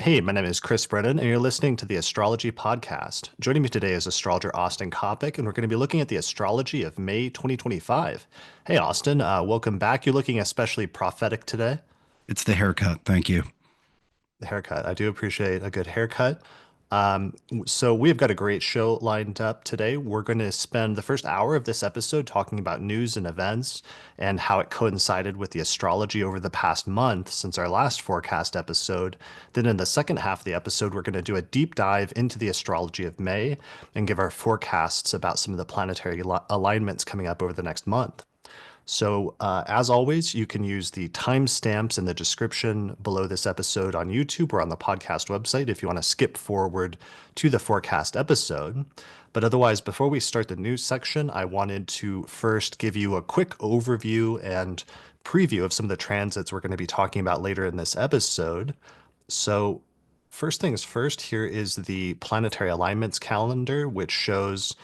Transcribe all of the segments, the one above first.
Hey, my name is Chris Brennan, and you're listening to the Astrology Podcast. Joining me today is astrologer Austin Coppock, and we're going to be looking at the astrology of May 2025. Hey, Austin, welcome back. You're looking especially prophetic today. It's the haircut. Thank you. The haircut. I do appreciate a good haircut. So we've got a great show lined up today. We're going to spend the first hour of this episode talking about news and events and how it coincided with the astrology over the past month since our last forecast episode. Then in the second half of the episode, we're going to do a deep dive into the astrology of May and give our forecasts about some of the planetary alignments coming up over the next month. So, as always, you can use the timestamps in the description below this episode on YouTube or on the podcast website if you want to skip forward to the forecast episode. But otherwise, before we start the news section, I wanted to first give you a quick overview and preview of some of the transits we're going to be talking about later in this episode. So, first things first, here is the planetary alignments calendar, which shows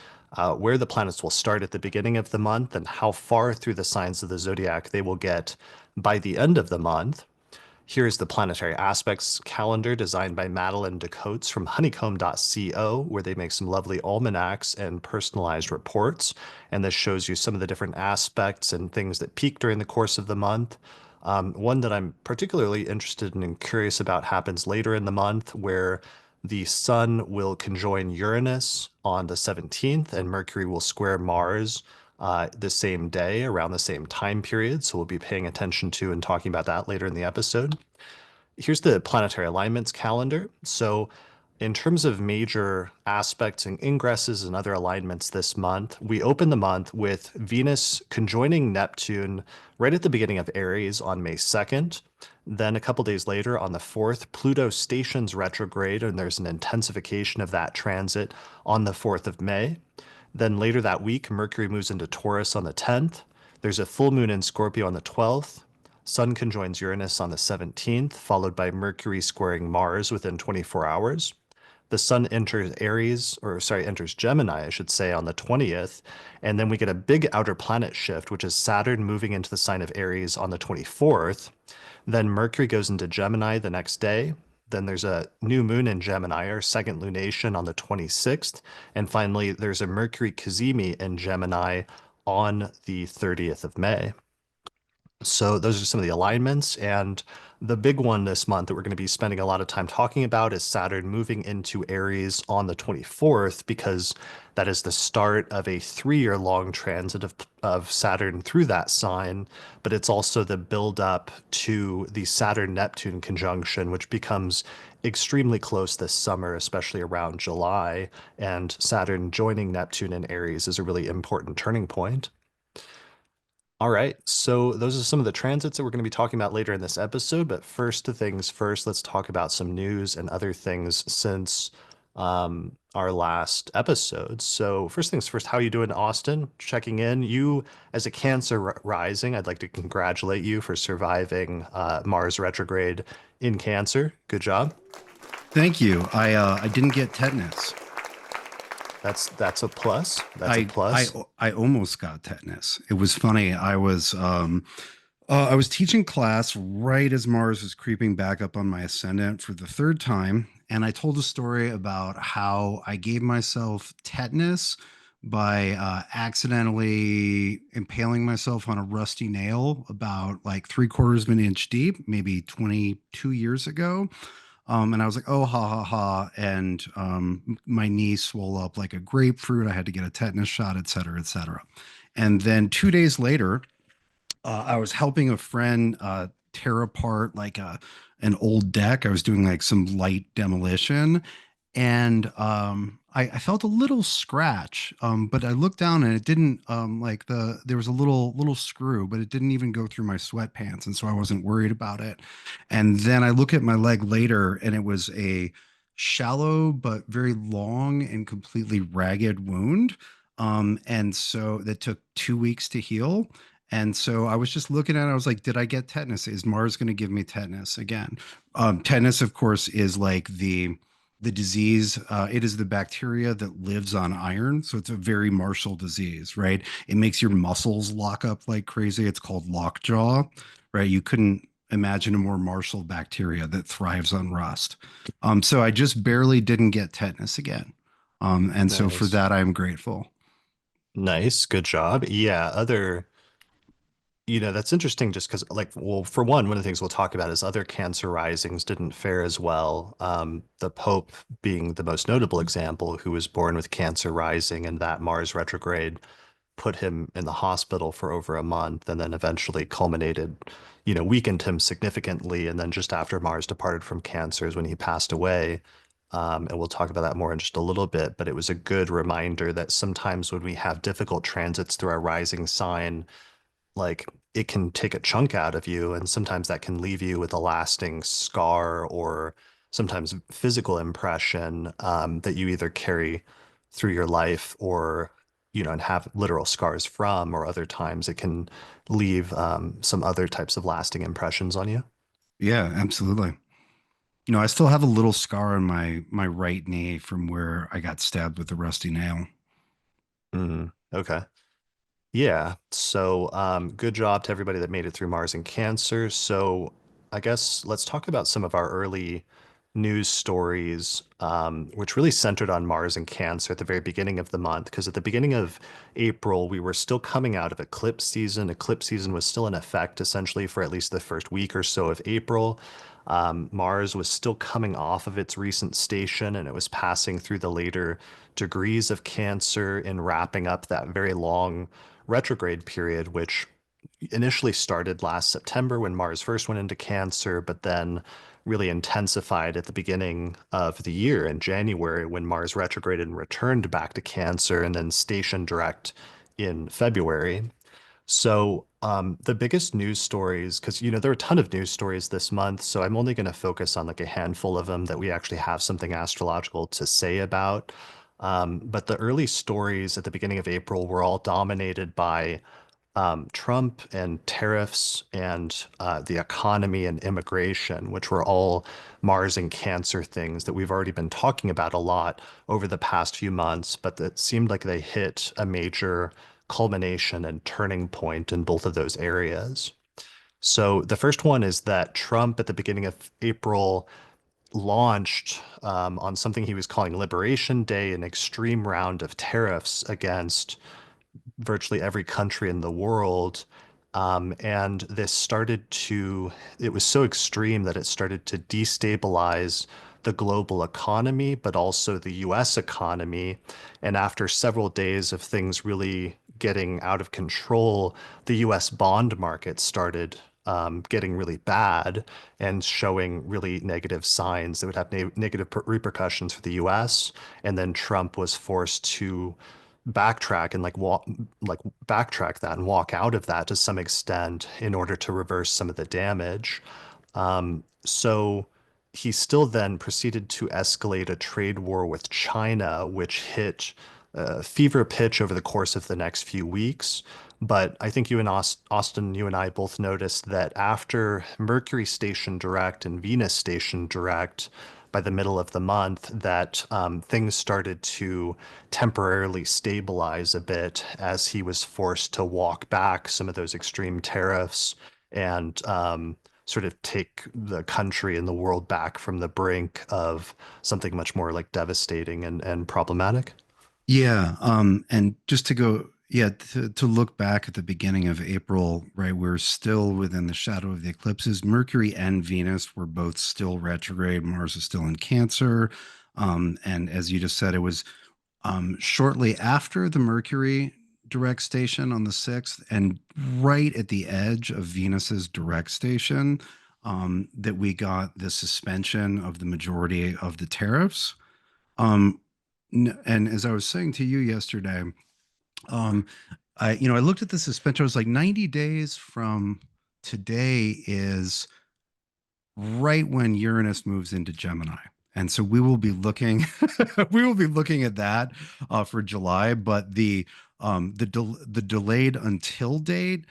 where the planets will start at the beginning of the month and how far through the signs of the zodiac they will get by the end of the month. Here's the planetary aspects calendar designed by Madeline DeCoates from honeycomb.co, where they make some lovely almanacs and personalized reports. And this shows you some of the different aspects and things that peak during the course of the month. One that I'm particularly interested in and curious about happens later in the month, where the Sun will conjoin Uranus on the 17th, and Mercury will square Mars the same day around the same time period. So we'll be paying attention to and talking about that later in the episode. Here's the planetary alignments calendar. So, in terms of major aspects and ingresses and other alignments this month, we open the month with Venus conjoining Neptune right at the beginning of Aries on May 2nd. Then, a couple days later, on the 4th, Pluto stations retrograde, and there's an intensification of that transit on the 4th of May. Then, later that week, Mercury moves into Taurus on the 10th. There's a full moon in Scorpio on the 12th. Sun conjoins Uranus on the 17th, followed by Mercury squaring Mars within 24 hours. The Sun enters enters Gemini, I should say, on the 20th. And then we get a big outer planet shift, which is Saturn moving into the sign of Aries on the 24th. Then Mercury goes into Gemini the next day. Then there's a new moon in Gemini, or second lunation, on the 26th. And finally, there's a Mercury cazimi in Gemini on the 30th of May. So those are some of the alignments. And the big one this month that we're going to be spending a lot of time talking about is Saturn moving into Aries on the 24th, because that is the start of a 3-year long transit of Saturn through that sign. But it's also the build up to the Saturn-Neptune conjunction, which becomes extremely close this summer, especially around July. And Saturn joining Neptune in Aries is a really important turning point. All right, so those are some of the transits that we're going to be talking about later in this episode. But first to things first, let's talk about some news and other things since our last episode. So first things first, how are you doing, Austin? Checking in. You, as a Cancer rising, I'd like to congratulate you for surviving Mars retrograde in Cancer. Good job. Thank you. I didn't get tetanus. That's a plus. That's a I I plus. I almost got tetanus. It was funny. I was teaching class right as Mars was creeping back up on my ascendant for the third time, and I told a story about how I gave myself tetanus by accidentally impaling myself on a rusty nail about like 3/4 of an inch deep, maybe 22 years ago. And I was like, oh, ha, ha, ha. And my knee swelled up like a grapefruit. I had to get a tetanus shot, et cetera, et cetera. And then 2 days later, I was helping a friend tear apart like an old deck. I was doing like some light demolition, and I felt a little scratch. But I looked down and it didn't like there was a little screw, but it didn't even go through my sweatpants, and so I wasn't worried about it. And then I look at my leg later, and it was a shallow but very long and completely ragged wound. And so that took 2 weeks to heal. And so I was just looking at it. I was like, did I get tetanus? Is Mars going to give me tetanus again? Tetanus, of course, is like the disease. It is the bacteria that lives on iron. So it's a very martial disease, right? It makes your muscles lock up like crazy. It's called lockjaw, right? You couldn't imagine a more martial bacteria that thrives on rust. So I just barely didn't get tetanus again. And so for Nice. that, I'm grateful. Nice. Good job. Yeah. That's interesting just because, like, well, for one of the things we'll talk about is other Cancer risings didn't fare as well. The Pope being the most notable example, who was born with Cancer rising, and that Mars retrograde put him in the hospital for over a month and then eventually culminated, weakened him significantly. And then just after Mars departed from Cancer is when he passed away. And we'll talk about that more in just a little bit. But it was a good reminder that sometimes when we have difficult transits through our rising sign, like it can take a chunk out of you, and sometimes that can leave you with a lasting scar or sometimes physical impression that you either carry through your life or and have literal scars from, or other times it can leave some other types of lasting impressions on you. Yeah, absolutely. I still have a little scar on my right knee from where I got stabbed with a rusty nail. Okay. Yeah. So, good job to everybody that made it through Mars and Cancer. So, I guess let's talk about some of our early news stories, which really centered on Mars and Cancer at the very beginning of the month. Because at the beginning of April, we were still coming out of eclipse season. Eclipse season was still in effect essentially for at least the first week or so of April. Mars was still coming off of its recent station and it was passing through the later degrees of Cancer and wrapping up that very long retrograde period, which initially started last September when Mars first went into Cancer, but then really intensified at the beginning of the year in January when Mars retrograded and returned back to Cancer and then stationed direct in February. So, the biggest news stories, because there are a ton of news stories this month, so I'm only going to focus on like a handful of them that we actually have something astrological to say about. But the early stories at the beginning of April were all dominated by Trump and tariffs and the economy and immigration, which were all Mars and Cancer things that we've already been talking about a lot over the past few months, but that seemed like they hit a major culmination and turning point in both of those areas. So the first one is that Trump at the beginning of April launched on something he was calling Liberation Day, an extreme round of tariffs against virtually every country in the world. And it was so extreme that it started to destabilize the global economy, but also the US economy. And after several days of things really getting out of control, the US bond market started getting really bad and showing really negative signs that would have negative repercussions for the US. And then Trump was forced to backtrack and like backtrack that and walk out of that to some extent in order to reverse some of the damage. So he still then proceeded to escalate a trade war with China, which hit fever pitch over the course of the next few weeks. But I think you and Austin, you and I both noticed that after Mercury stationed direct and Venus stationed direct, by the middle of the month, that things started to temporarily stabilize a bit as he was forced to walk back some of those extreme tariffs and sort of take the country and the world back from the brink of something much more like devastating and problematic. Yeah, and just to go, yeah, to look back at the beginning of April, right, we're still within the shadow of the eclipses. Mercury and Venus were both still retrograde. Mars is still in Cancer. And as you just said, it was shortly after the Mercury direct station on the 6th and right at the edge of Venus's direct station that we got the suspension of the majority of the tariffs. Um, and as I was saying to you yesterday, um, I looked at the suspension. I was like, 90 days from today is right when Uranus moves into Gemini. And so we will be looking, we will be looking at that for July. But the delayed until date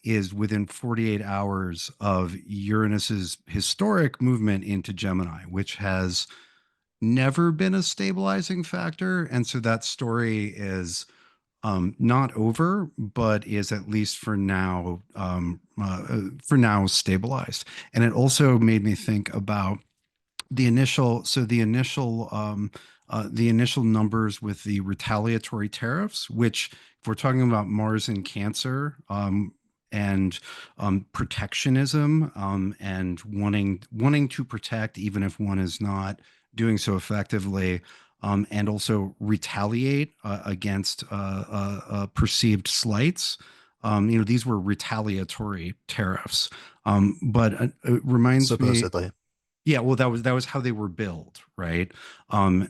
is within 48 hours of Uranus's historic movement into Gemini, which has never been a stabilizing factor. And so that story is not over, but is at least for now stabilized. And it also made me think about the initial numbers with the retaliatory tariffs, which if we're talking about Mars and Cancer, and protectionism, and wanting to protect even if one is not doing so effectively, and also retaliate against perceived slights. These were retaliatory tariffs. But it reminds me, Supposedly. yeah, well, that was how they were billed, right? Um,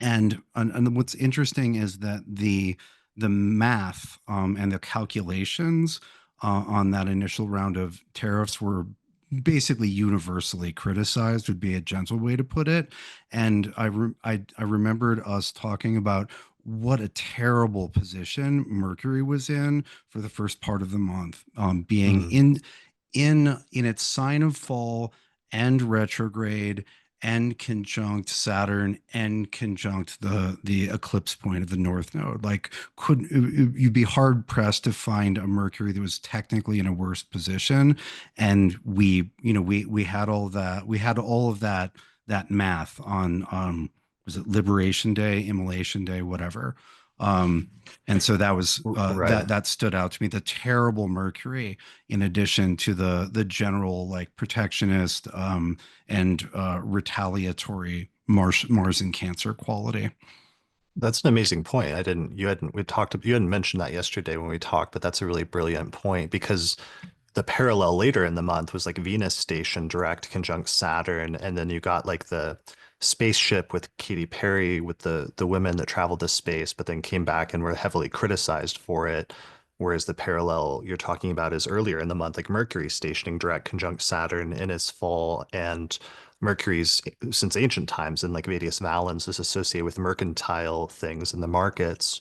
and what's interesting is that the math, and the calculations on that initial round of tariffs were basically universally criticized, would be a gentle way to put it. And I remembered us talking about what a terrible position Mercury was in for the first part of the month, being Mm. in its sign of fall and retrograde and conjunct Saturn and conjunct the eclipse point of the North Node. Like, could you'd be hard pressed to find a Mercury that was technically in a worse position? And we had all of that math on, was it Liberation Day, Immolation Day, whatever. Um, and so that was Right. that stood out to me. The terrible Mercury, in addition to the general like protectionist, and retaliatory Mars and Cancer quality. That's an amazing point. You hadn't mentioned that yesterday when we talked, but that's a really brilliant point because the parallel later in the month was like Venus station direct conjunct Saturn, and then you got like the spaceship with Katy Perry with the women that traveled to space, but then came back and were heavily criticized for it. Whereas the parallel you're talking about is earlier in the month, like Mercury stationing direct conjunct Saturn in its fall, and Mercury's since ancient times in like Vedic Valens is associated with mercantile things in the markets.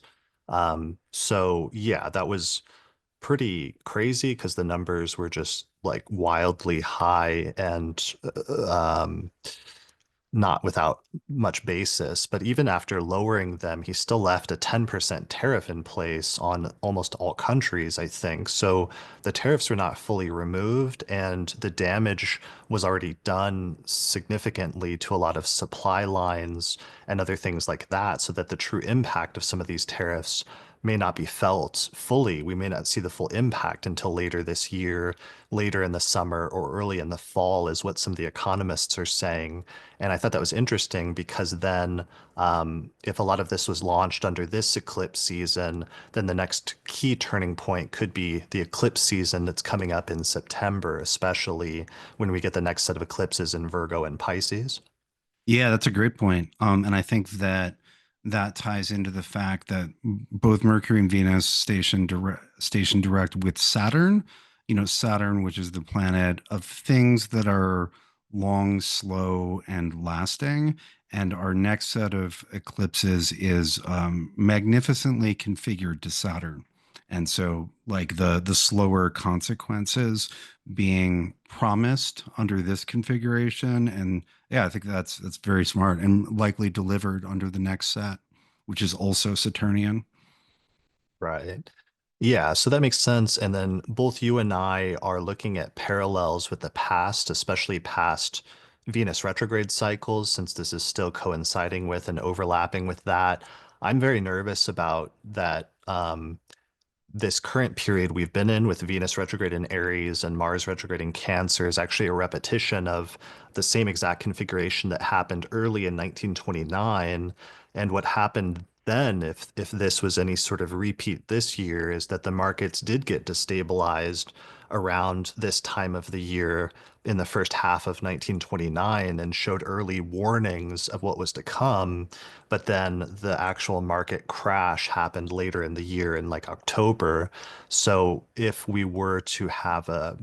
So yeah, that was pretty crazy because the numbers were just like wildly high and not without much basis. But even after lowering them, he still left a 10% tariff in place on almost all countries, I think. So the tariffs were not fully removed, and the damage was already done significantly to a lot of supply lines and other things like that, so that the true impact of some of these tariffs may not be felt fully. We may not see the full impact until later this year, later in the summer, or early in the fall, is what some of the economists are saying. And I thought that was interesting because then, if a lot of this was launched under this eclipse season, then the next key turning point could be the eclipse season that's coming up in September, especially when we get the next set of eclipses in Virgo and Pisces. Yeah, that's a great point. And I think that ties into the fact that both Mercury and Venus station direct with Saturn. Saturn, which is the planet of things that are long, slow, and lasting. And our next set of eclipses is magnificently configured to Saturn. And so, like the slower consequences being promised under this configuration, and yeah, I think that's very smart and likely delivered under the next set, which is also Saturnian. Right. Yeah, so that makes sense. And then both you and I are looking at parallels with the past, especially past Venus retrograde cycles, since this is still coinciding with and overlapping with that. I'm very nervous about that. This current period we've been in with Venus retrograde in Aries and Mars retrograde in Cancer is actually a repetition of the same exact configuration that happened early in 1929. And what happened then, if this was any sort of repeat this year, is that the markets did get destabilized around this time of the year in the first half of 1929 and showed early warnings of what was to come. But then the actual market crash happened later in the year in like October. So if we were to have a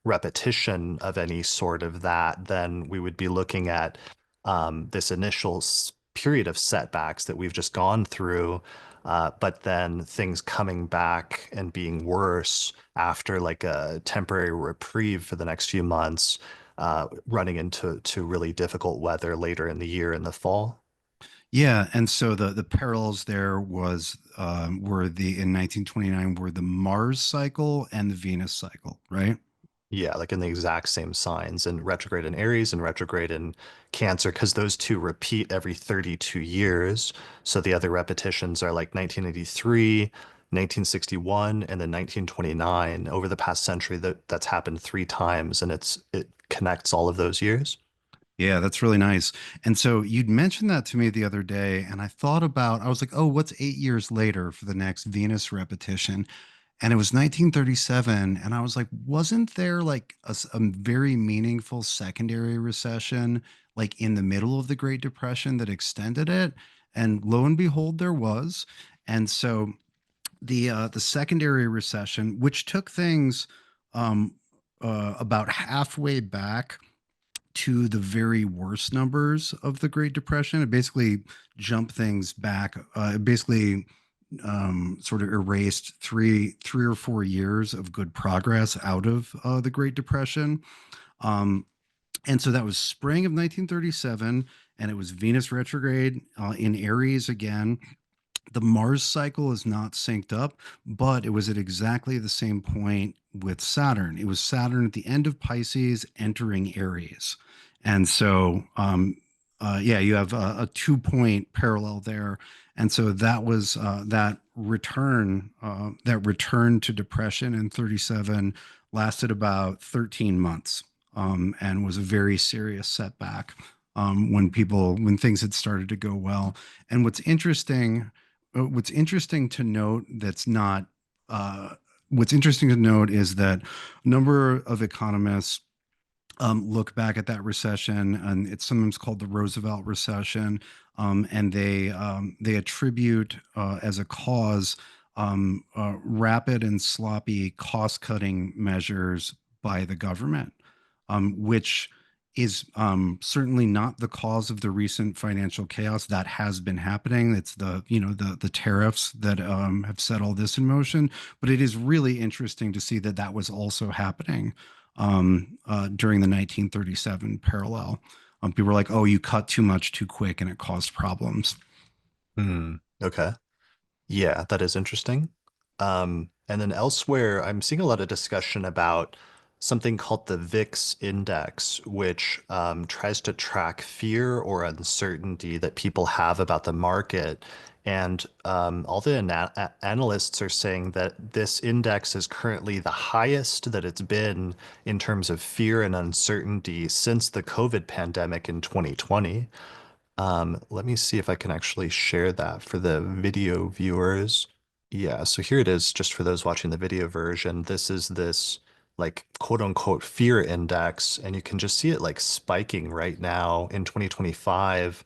repetition of any sort of that, then we would be looking at this initial period of setbacks that we've just gone through, but then things coming back and being worse after like a temporary reprieve for the next few months, running into really difficult weather later in the year in the fall. Yeah, and so the parallels there was were the in 1929 were the Mars cycle and the Venus cycle, right? Yeah, like in the exact same signs and retrograde in Aries and retrograde in Cancer, because those two repeat every 32 years. So the other repetitions are like 1983, 1961, and then 1929. Over the past century, that's happened three times, and it connects all of those years. Yeah, that's really nice. And so you'd mentioned that to me the other day, and I was like, oh, what's 8 years later for the next Venus repetition? And it was 1937. And I was like, wasn't there like a very meaningful secondary recession, like in the middle of the Great Depression that extended it? And lo and behold, there was. And so the secondary recession, which took things um, about halfway back to the very worst numbers of the Great Depression. It basically jumped things back. It basically sort of erased three or 4 years of good progress out of the Great Depression. Um, and so that was spring of 1937, and it was Venus retrograde in Aries again. The Mars cycle is not synced up, but it was at exactly the same point with Saturn. It was Saturn at the end of Pisces entering Aries. And so, yeah, you have a 2 point parallel there. And so that was that return to depression in 37 lasted about 13 months and was a very serious setback when things had started to go well. And what's interesting to note that's not uh, what's interesting to note is that a number of economists look back at that recession, and it's sometimes called the Roosevelt recession, and they attribute as a cause rapid and sloppy cost cutting measures by the government, which is certainly not the cause of the recent financial chaos that has been happening. It's the tariffs that have set all this in motion. But it is really interesting to see that that was also happening during the 1937 parallel. People were like, "Oh, you cut too much too quick, and it caused problems." Hmm. Okay. Yeah, that is interesting. And then elsewhere, I'm seeing a lot of discussion about something called the VIX index, which tries to track fear or uncertainty that people have about the market. And all the analysts are saying that this index is currently the highest that it's been in terms of fear and uncertainty since the COVID pandemic in 2020. Let me see if I can actually share that for the video viewers. Yeah, so here it is, just for those watching the video version. This like quote unquote fear index, and you can just see it like spiking right now in 2025,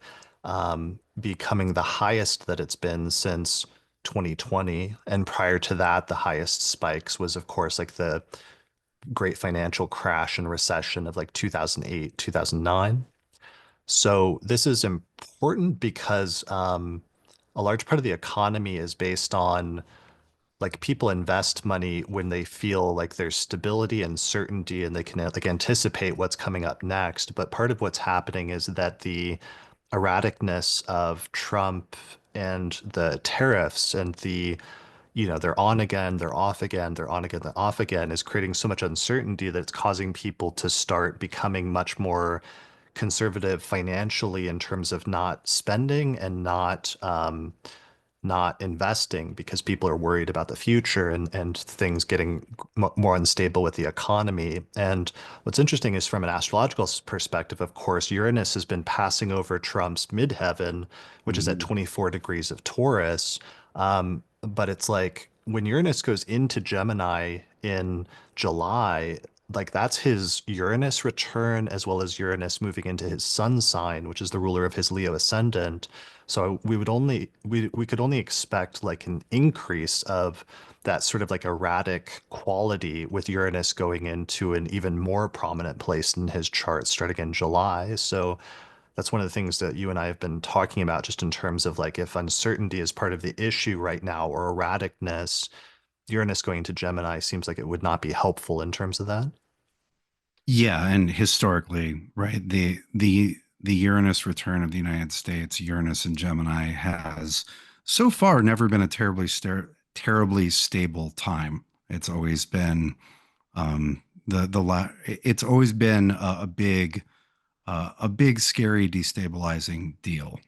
becoming the highest that it's been since 2020. And prior to that, the highest spikes was, of course, like the great financial crash and recession of like 2008, 2009. So this is important because a large part of the economy is based on like people invest money when they feel like there's stability and certainty and they can like anticipate what's coming up next. But part of what's happening is that the erraticness of Trump and the tariffs and they're on again, they're off again, they're on again, they're off again, is creating so much uncertainty that it's causing people to start becoming much more conservative financially in terms of not spending and not investing because people are worried about the future and things getting more unstable with the economy. And what's interesting is from an astrological perspective, of course, Uranus has been passing over Trump's midheaven, which is at Mhm. 24 degrees of Taurus. But it's like when Uranus goes into Gemini in July, like that's his Uranus return as well as Uranus moving into his sun sign, which is the ruler of his Leo ascendant. So we could only expect like an increase of that sort of like erratic quality with Uranus going into an even more prominent place in his chart starting in July. So that's one of the things that you and I have been talking about just in terms of like if uncertainty is part of the issue right now or erraticness, Uranus going to Gemini seems like it would not be helpful in terms of that. Yeah, and historically, right, the Uranus return of the United States, Uranus and Gemini, has so far never been a terribly stable time. It's always been it's always been a big, scary, destabilizing deal.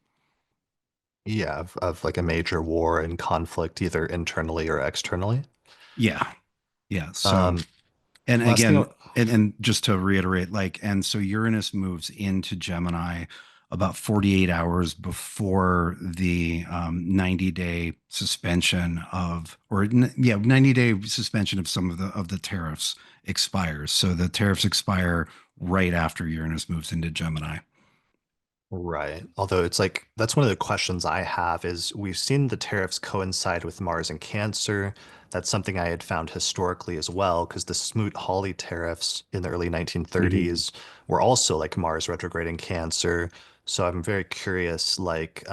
Yeah, of like a major war and conflict, either internally or externally. Yeah, yeah. So, Um, and last thing, again, and just to reiterate, and so Uranus moves into Gemini about 48 hours before the 90-day suspension of, yeah, 90-day suspension of some of the tariffs expires. So the tariffs expire right after Uranus moves into Gemini. right. Although it's like that's one of the questions I have is we've seen the tariffs coincide with Mars and Cancer. That's something I had found historically as well, because the Smoot-Hawley tariffs in the early Mhm. 1930s were also like Mars retrograde in Cancer. So I'm very curious, like,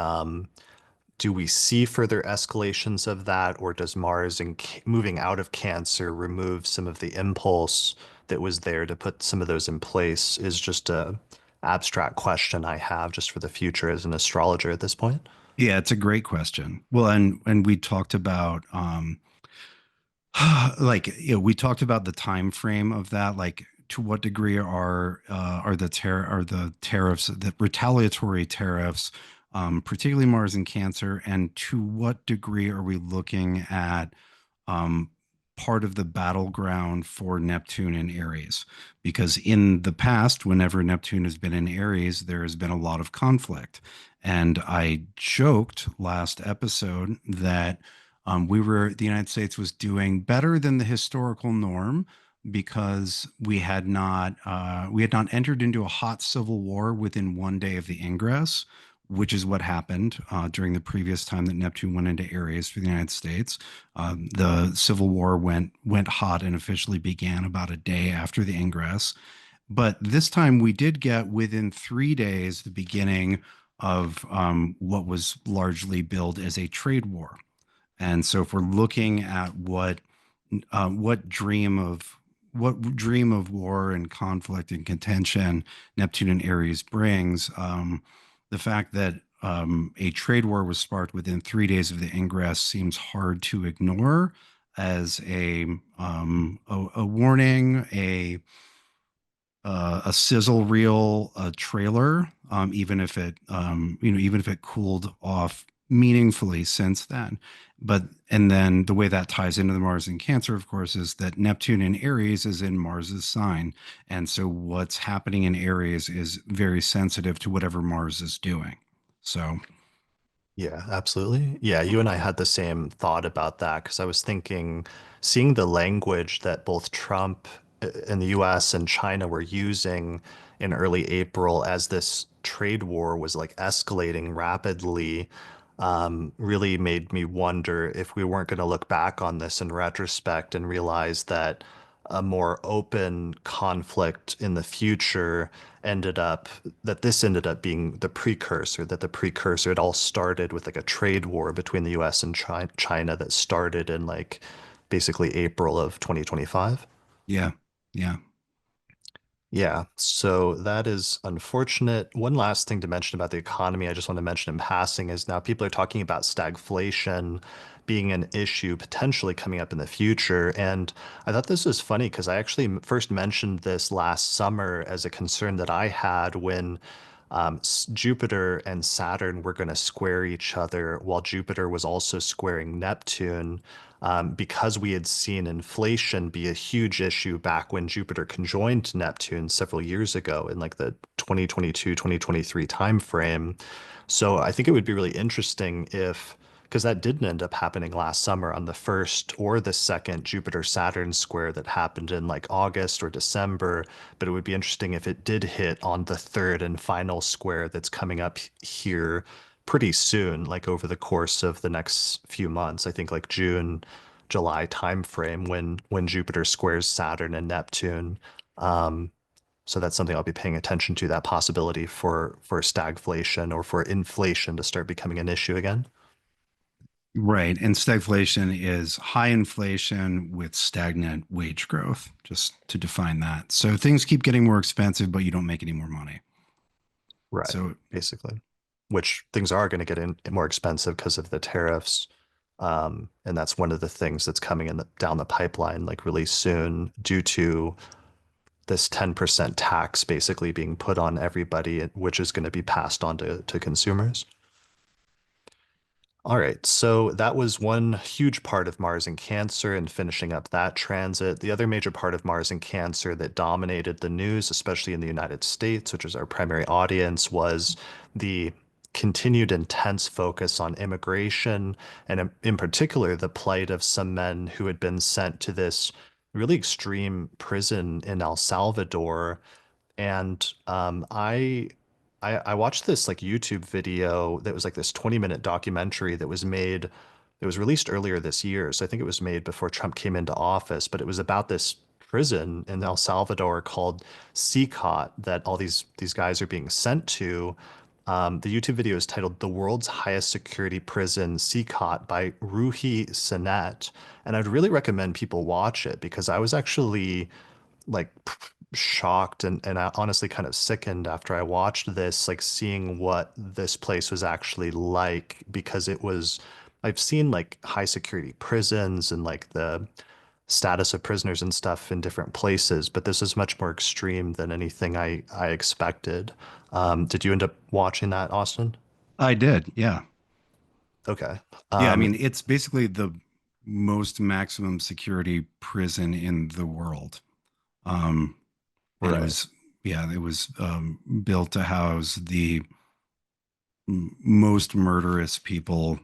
do we see further escalations of that, or does Mars and moving out of Cancer remove some of the impulse that was there to put some of those in place? Is just a abstract question I have just for the future as an astrologer at this point. Yeah, it's a great question. Well, and we talked about we talked about the time frame of that, like to what degree are the tariffs, the retaliatory tariffs, particularly Mars and Cancer, and to what degree are we looking at um, part of the battleground for Neptune and Aries? Because in the past, whenever Neptune has been in Aries, there has been a lot of conflict. And I joked last episode that the United States was doing better than the historical norm because we had not entered into a hot civil war within 1 day of the ingress, which is what happened during the previous time that Neptune went into Aries for the United States. The Civil War went hot and officially began about a day after the ingress. But this time we did get within 3 days the beginning of what was largely billed as a trade war. And so if we're looking at what dream of war and conflict and contention Neptune and Aries brings, the fact that a trade war was sparked within 3 days of the ingress seems hard to ignore as a warning, a sizzle reel, a trailer, even if it cooled off meaningfully since then. But and then the way that ties into the Mars and Cancer, of course, is that Neptune in Aries is in Mars's sign, and so what's happening in Aries is very sensitive to whatever Mars is doing. So Yeah, absolutely. Yeah, you and I had the same thought about that because I was thinking, seeing the language that both Trump in the US and China were using in early April as this trade war was like escalating rapidly, really made me wonder if we weren't going to look back on this in retrospect and realize that a more open conflict in the future ended up that this ended up being the precursor, that the precursor, it all started with like a trade war between the US and China that started in like basically April of 2025. yeah, yeah. Yeah, so that is unfortunate. One last thing to mention about the economy, I just want to mention in passing, is now people are talking about stagflation being an issue potentially coming up in the future. And I thought this was funny because I actually first mentioned this last summer as a concern that I had when Jupiter and Saturn were going to square each other while Jupiter was also squaring Neptune. Because we had seen inflation be a huge issue back when Jupiter conjoined Neptune several years ago in like the 2022, 2023 timeframe. So I think it would be really interesting if, because that didn't end up happening last summer on the first or the second Jupiter Saturn square that happened in like August or December, but it would be interesting if it did hit on the third and final square that's coming up here pretty soon, like over the course of the next few months. I think like June, July timeframe when Jupiter squares Saturn and Neptune. Um, so that's something I'll be paying attention to, that possibility for stagflation or for inflation to start becoming an issue again. Right. And stagflation is high inflation with stagnant wage growth, just to define that. So things keep getting more expensive, but you don't make any more money. Right, So basically. Which things are going to get more expensive because of the tariffs. And that's one of the things that's coming down the pipeline like really soon due to this 10% tax basically being put on everybody, which is going to be passed on to consumers. All right, so that was one huge part of Mars and Cancer and finishing up that transit. The other major part of Mars and Cancer that dominated the news, especially in the United States, which is our primary audience, was the continued intense focus on immigration and in particular the plight of some men who had been sent to this really extreme prison in El Salvador and I watched this like YouTube video that was like this 20-minute documentary that was made, it was released earlier this year. So I think it was made before Trump came into office, but it was about this prison in El Salvador called CCOT that all these guys are being sent to. The YouTube video is titled "The World's Highest Security Prison, CCOT" by Ruhi Sinet, and I'd really recommend people watch it because I was actually like shocked and I honestly kind of sickened after I watched this, like seeing what this place was actually like because it was, I've seen like high security prisons and like the status of prisoners and stuff in different places, but this is much more extreme than anything I expected. Did you end up watching that, Austin? I did, yeah. Okay. Yeah, I Um, mean, it's basically the most maximum security prison in the world. Um, and it right. was, yeah, it was built to house the most murderous people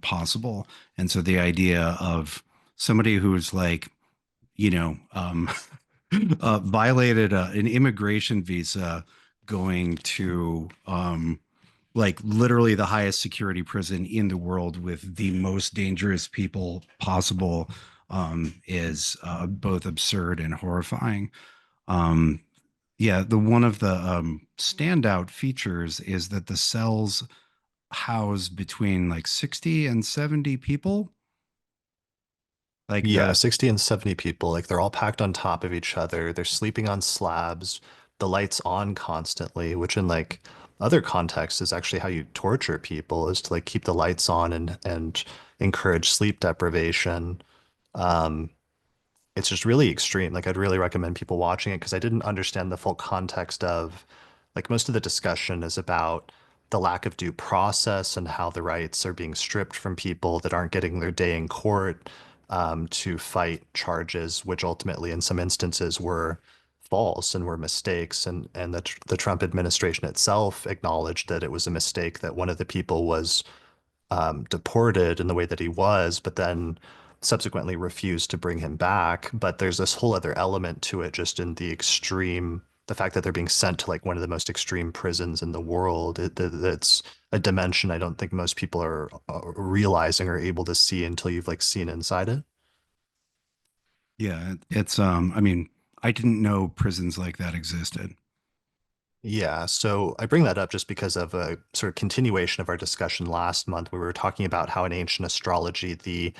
possible. And so the idea of somebody who's like, you know, violated an immigration visa going to like literally the highest security prison in the world with the most dangerous people possible is both absurd and horrifying. Um, yeah, the one of the standout features is that the cells house between like 60 and 70 people. Like Yeah, the 60 and 70 people, like they're all packed on top of each other. They're sleeping on slabs. The light's on constantly, which in like other contexts is actually how you torture people, is to like keep the lights on and encourage sleep deprivation. Um, it's just really extreme. Like I'd really recommend people watching it because I didn't understand the full context of like most of the discussion is about the lack of due process and how the rights are being stripped from people that aren't getting their day in court to fight charges, which ultimately in some instances were false and were mistakes. And the Trump administration itself acknowledged that it was a mistake that one of the people was deported in the way that he was, but then subsequently refused to bring him back. But there's this whole other element to it, just in the extreme, the fact that they're being sent to like one of the most extreme prisons in the world. That's a dimension I don't think most people are realizing or able to see until you've like seen inside it. yeah, it's I mean, I didn't know prisons like that existed. Yeah, so I bring that up just because of a sort of continuation of our discussion last month, where we were talking about how in ancient astrology, the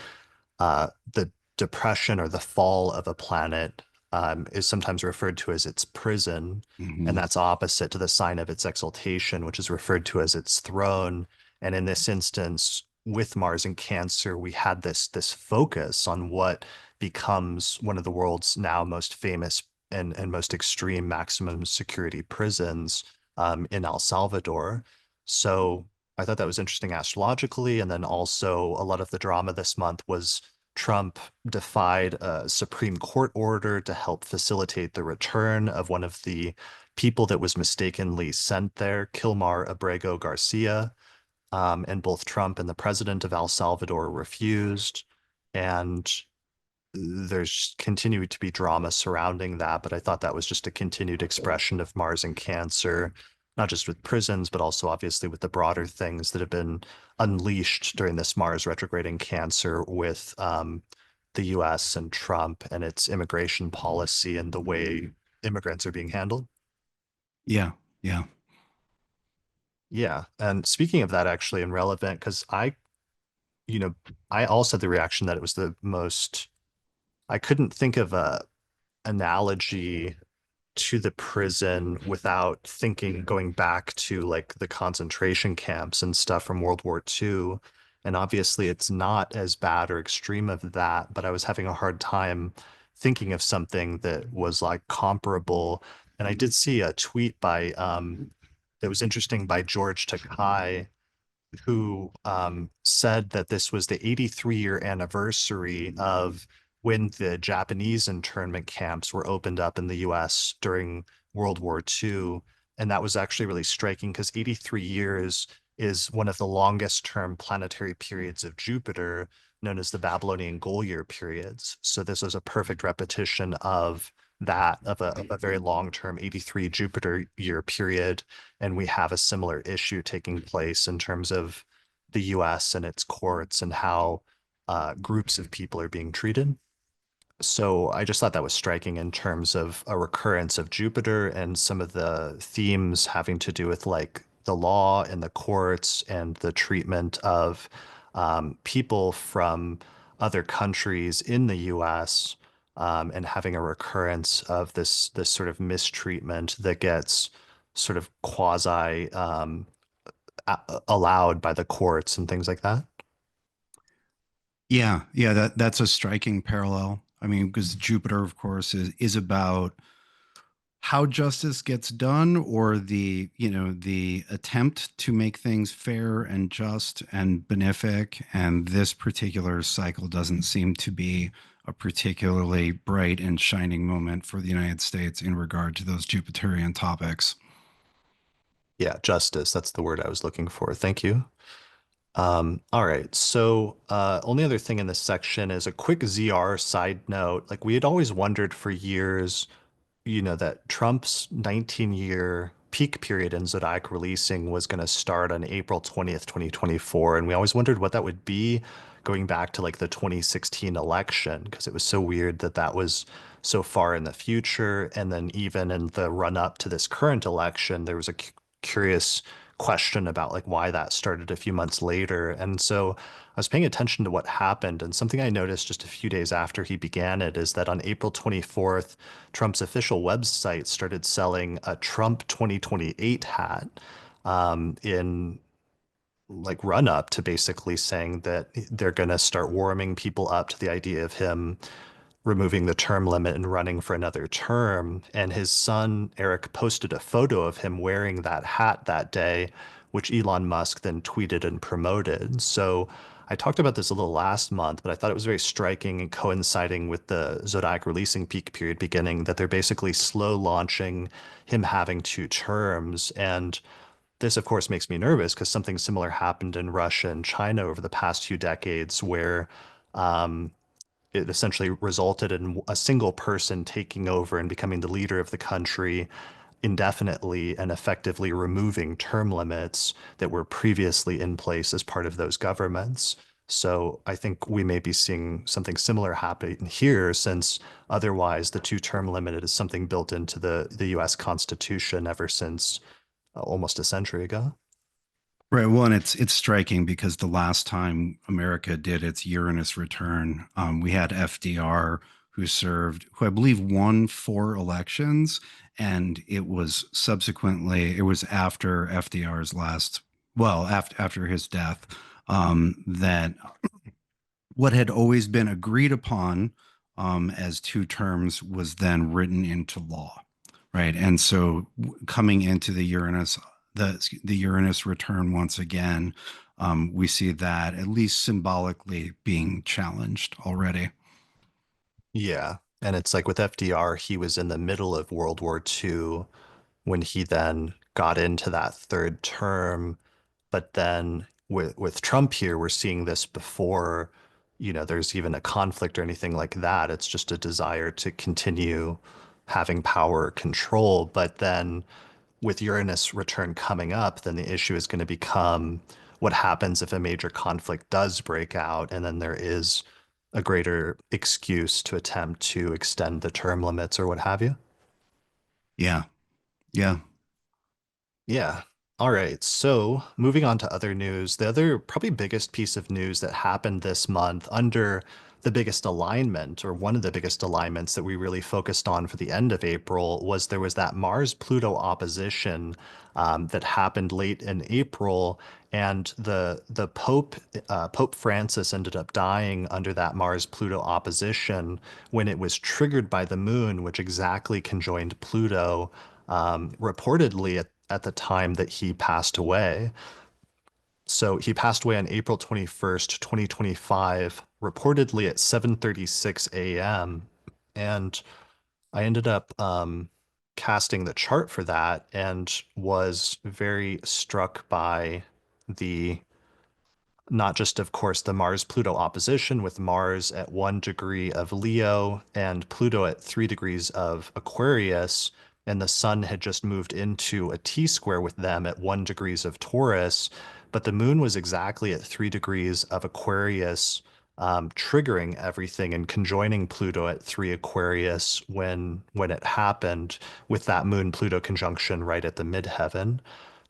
depression or the fall of a planet is sometimes referred to as its prison, and Hmm. that's opposite to the sign of its exaltation, which is referred to as its throne. And in this instance, with Mars and Cancer, we had this focus on what becomes one of the world's now most famous and most extreme maximum security prisons in El Salvador. So I thought that was interesting astrologically. And then also a lot of the drama this month was Trump defied a Supreme Court order to help facilitate the return of one of the people that was mistakenly sent there, Kilmar Abrego Garcia. And both Trump and the president of El Salvador refused. And there's continued to be drama surrounding that, but I thought that was just a continued expression of Mars and Cancer, not just with prisons, but also obviously with the broader things that have been unleashed during this Mars retrograde in Cancer with the US and Trump and its immigration policy and the way immigrants are being handled. Yeah, yeah. Yeah. And speaking of that, actually, and relevant, because you know, I also had the reaction that it was the most, I couldn't think of a analogy to the prison without thinking, going back to like the concentration camps and stuff from World War II. And obviously, it's not as bad or extreme of that, but I was having a hard time thinking of something that was like comparable. And I did see a tweet by that was interesting by George Takai, who said that this was the 83-year anniversary of when the Japanese internment camps were opened up in the US during World War II. And that was actually really striking because 83 years is one of the longest term planetary periods of Jupiter, known as the Babylonian Goal Year periods. So this was a perfect repetition of that, of a very long term 83 Jupiter year period. And we have a similar issue taking place in terms of the US and its courts and how groups of people are being treated. So I just thought that was striking in terms of a recurrence of Jupiter and some of the themes having to do with like the law and the courts and the treatment of people from other countries in the US, and having a recurrence of this sort of mistreatment that gets sort of quasi allowed by the courts and things like that. Yeah, yeah, that's a striking parallel. I mean, because Jupiter, of course, is about how justice gets done, or the attempt to make things fair and just and benefic. And this particular cycle doesn't seem to be a particularly bright and shining moment for the United States in regard to those Jupiterian topics. Yeah, justice. That's the word I was looking for. Thank you. All right. So, only other thing in this section is a quick ZR side note. Like we had always wondered for years, that Trump's 19-year peak period in zodiac releasing was going to start on April 20th, 2024. And we always wondered what that would be going back to like the 2016 election, because it was so weird that that was so far in the future. And then even in the run up to this current election, there was a curious question about like why that started a few months later. And so I was paying attention to what happened, and something I noticed just a few days after he began it is that on April 24th, Trump's official website started selling a Trump 2028 hat, in like run up to basically saying that they're going to start warming people up to the idea of him removing the term limit and running for another term. And his son, Eric, posted a photo of him wearing that hat that day, which Elon Musk then tweeted and promoted. So I talked about this a little last month, but I thought it was very striking and coinciding with the Zodiac releasing peak period beginning that they're basically slow launching him having two terms. And this, of course, makes me nervous because something similar happened in Russia and China over the past few decades where um, it essentially resulted in a single person taking over and becoming the leader of the country indefinitely and effectively removing term limits that were previously in place as part of those governments. So I think we may be seeing something similar happen here, since otherwise the two-term limit is something built into the US Constitution ever since almost a century ago. Right. Well, and it's striking because the last time America did its Uranus return, we had FDR who I believe won 4 elections, and it was after FDR's after his death, that what had always been agreed upon as 2 terms was then written into law, right? And so coming into the Uranus return once again, we see that at least symbolically being challenged already. Yeah. And it's like with FDR, he was in the middle of World War II when he then got into that third term. But then with Trump here, we're seeing this before, there's even a conflict or anything like that. It's just a desire to continue having power or control. But then with Uranus return coming up, then the issue is going to become what happens if a major conflict does break out, and then there is a greater excuse to attempt to extend the term limits or what have you. Yeah. Yeah. Yeah. All right. So moving on to other news, the other probably biggest piece of news that happened this month under the biggest alignment, or one of the biggest alignments that we really focused on for the end of April, was there was that Mars-Pluto opposition that happened late in April, and the Pope Francis ended up dying under that Mars-Pluto opposition when it was triggered by the moon, which exactly conjoined Pluto, reportedly at the time that he passed away. So he passed away on April 21st, 2025, reportedly at 7:36 a.m. And I ended up casting the chart for that and was very struck by the not just, of course, the Mars-Pluto opposition with Mars at 1 degree of Leo and Pluto at 3 degrees of Aquarius, and the Sun had just moved into a T-square with them at 1 degrees of Taurus, but the Moon was exactly at 3 degrees of Aquarius, triggering everything and conjoining Pluto at 3 Aquarius when it happened, with that Moon-Pluto conjunction right at the midheaven.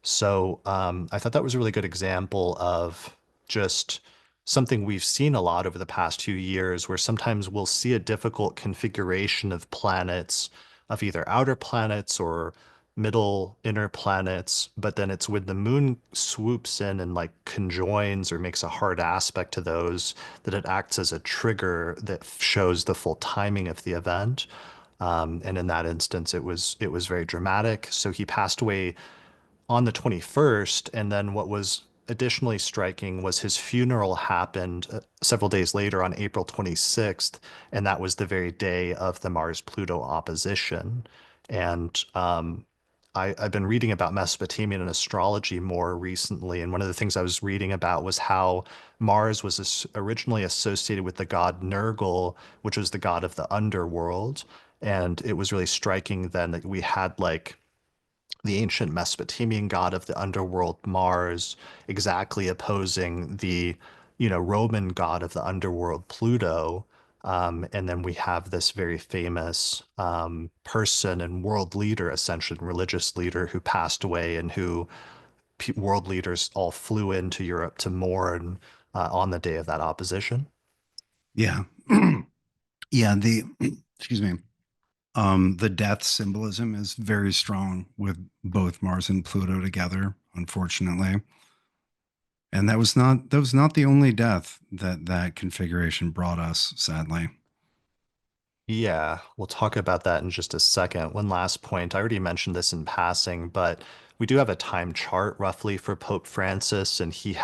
So I thought that was a really good example of just something we've seen a lot over the past 2 years, where sometimes we'll see a difficult configuration of planets, of either outer planets or middle inner planets, but then it's when the moon swoops in and like conjoins or makes a hard aspect to those, that it acts as a trigger that shows the full timing of the event. And in that instance, it was very dramatic. So he passed away on the 21st. And then what was additionally striking was his funeral happened several days later on April 26th. And that was the very day of the Mars-Pluto opposition. And I've been reading about Mesopotamian and astrology more recently. And one of the things I was reading about was how Mars was originally associated with the god Nergal, which was the god of the underworld. And it was really striking then that we had like the ancient Mesopotamian god of the underworld, Mars, exactly opposing the, Roman god of the underworld, Pluto. And then we have this very famous person and world leader, essentially religious leader, who passed away and who world leaders all flew into Europe to mourn on the day of that opposition. Yeah. Yeah, the excuse me. The death symbolism is very strong with both Mars and Pluto together, unfortunately. And that was not the only death that that configuration brought us, sadly. Yeah, we'll talk about that in just a second. One last point. I already mentioned this in passing, but we do have a time chart roughly for Pope Francis, and he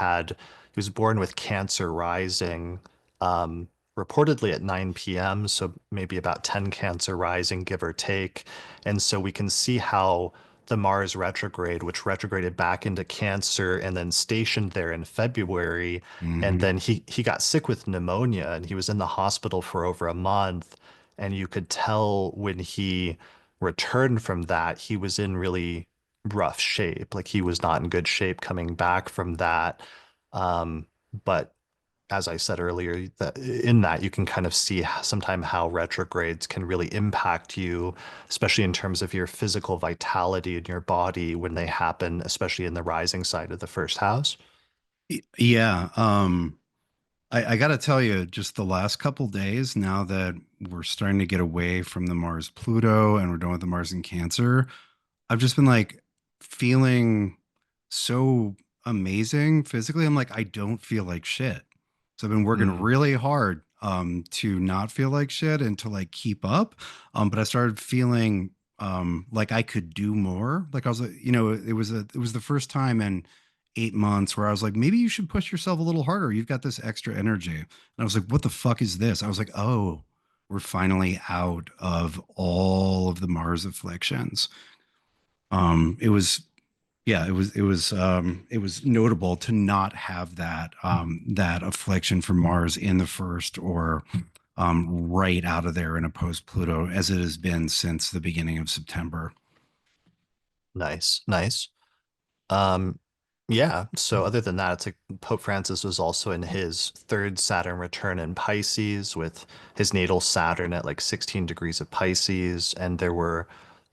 was born with Cancer rising, reportedly at 9 p.m., so maybe about 10 Cancer rising, give or take. And so we can see how the Mars retrograde, which retrograded back into Cancer and then stationed there in February, and Hmm. then he got sick with pneumonia and he was in the hospital for over a month. And you could tell when he returned from that, he was in really rough shape. Like he was not in good shape coming back from that. Um, but as I said earlier, that in that you can kind of see sometimes how retrogrades can really impact you, especially in terms of your physical vitality in your body when they happen, especially in the rising side of the first house. Yeah. I got to tell you, just the last couple days, now that we're starting to get away from the Mars Pluto and we're done with the Mars and Cancer, I've just been like feeling so amazing physically. I'm like, I don't feel like shit. So I've been working Mm, really hard to not feel like shit and to like keep up. But I started feeling like I could do more. Like I was like, it was the first time in 8 months where I was like, maybe you should push yourself a little harder. You've got this extra energy. And I was like, what the fuck is this? I was like, oh, we're finally out of all of the Mars afflictions. It was yeah, it was notable to not have that affliction from Mars in the first or right out of there in a post Pluto as it has been since the beginning of September. nice, nice. Um, yeah. So other than that, it's like Pope Francis was also in his third Saturn return in Pisces with his natal Saturn at like 16 degrees of Pisces, and there were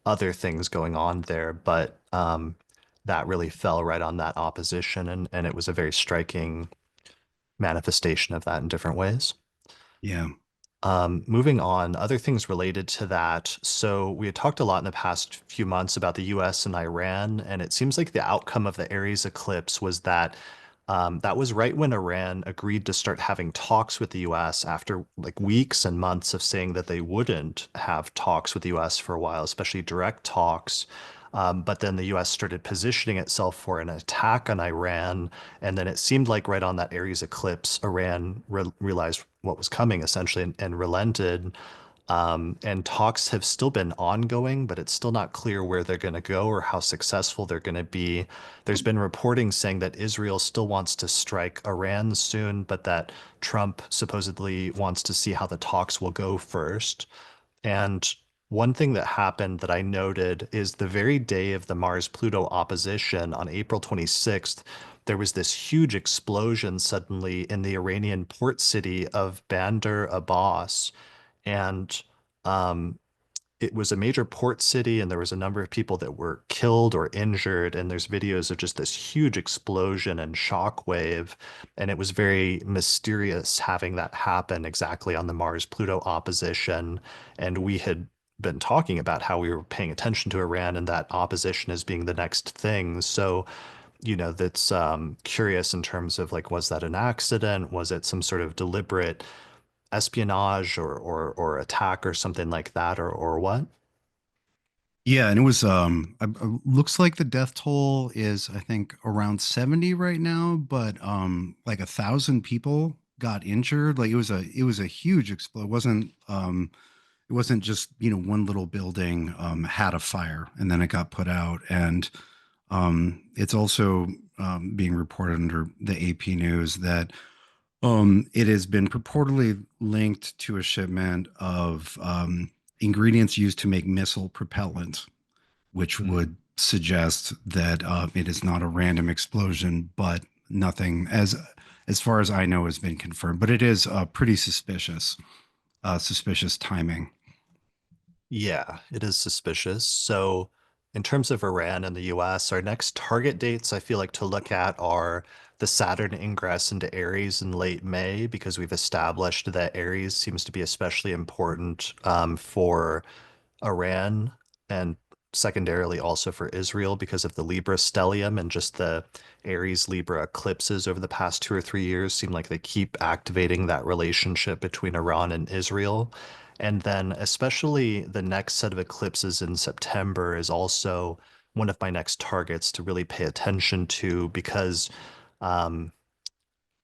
other things going on there, but that really fell right on that opposition, and it was a very striking manifestation of that in different ways. Yeah. Moving on, other things related to that. So we had talked a lot in the past few months about the US and Iran, and it seems like the outcome of the Aries eclipse was that that was right when Iran agreed to start having talks with the US after like weeks and months of saying that they wouldn't have talks with the US for a while, especially direct talks. But then the US started positioning itself for an attack on Iran. And then it seemed like right on that Aries eclipse, Iran realized what was coming essentially and relented. And talks have still been ongoing, but it's still not clear where they're going to go or how successful they're going to be. There's been reporting saying that Israel still wants to strike Iran soon, but that Trump supposedly wants to see how the talks will go first. And one thing that happened that I noted is the very day of the Mars-Pluto opposition on April 26th, there was this huge explosion suddenly in the Iranian port city of Bandar Abbas. And um, it was a major port city, and there was a number of people that were killed or injured. And there's videos of just this huge explosion and shockwave. And it was very mysterious having that happen exactly on the Mars-Pluto opposition. And we had been talking about how we were paying attention to Iran and that opposition as being the next thing. So, that's curious in terms of like, was that an accident? Was it some sort of deliberate espionage or attack or something like that, or what? Yeah, and it was looks like the death toll is I think around 70 right now, but like 1,000 people got injured. Like it was a huge explosion. It wasn't just, one little building had a fire and then it got put out. And it's also being reported under the AP News that it has been purportedly linked to a shipment of ingredients used to make missile propellant, which Mm. would suggest that it is not a random explosion, but nothing, as far as I know, has been confirmed. But it is pretty suspicious timing. Yeah, it is suspicious. So, in terms of Iran and the US, our next target dates I feel like to look at are the Saturn ingress into Aries in late May, because we've established that Aries seems to be especially important for Iran and secondarily also for Israel because of the Libra stellium and just the Aries Libra eclipses over the past 2 or 3 years seem like they keep activating that relationship between Iran and Israel. And then, especially the next set of eclipses in September, is also one of my next targets to really pay attention to because um,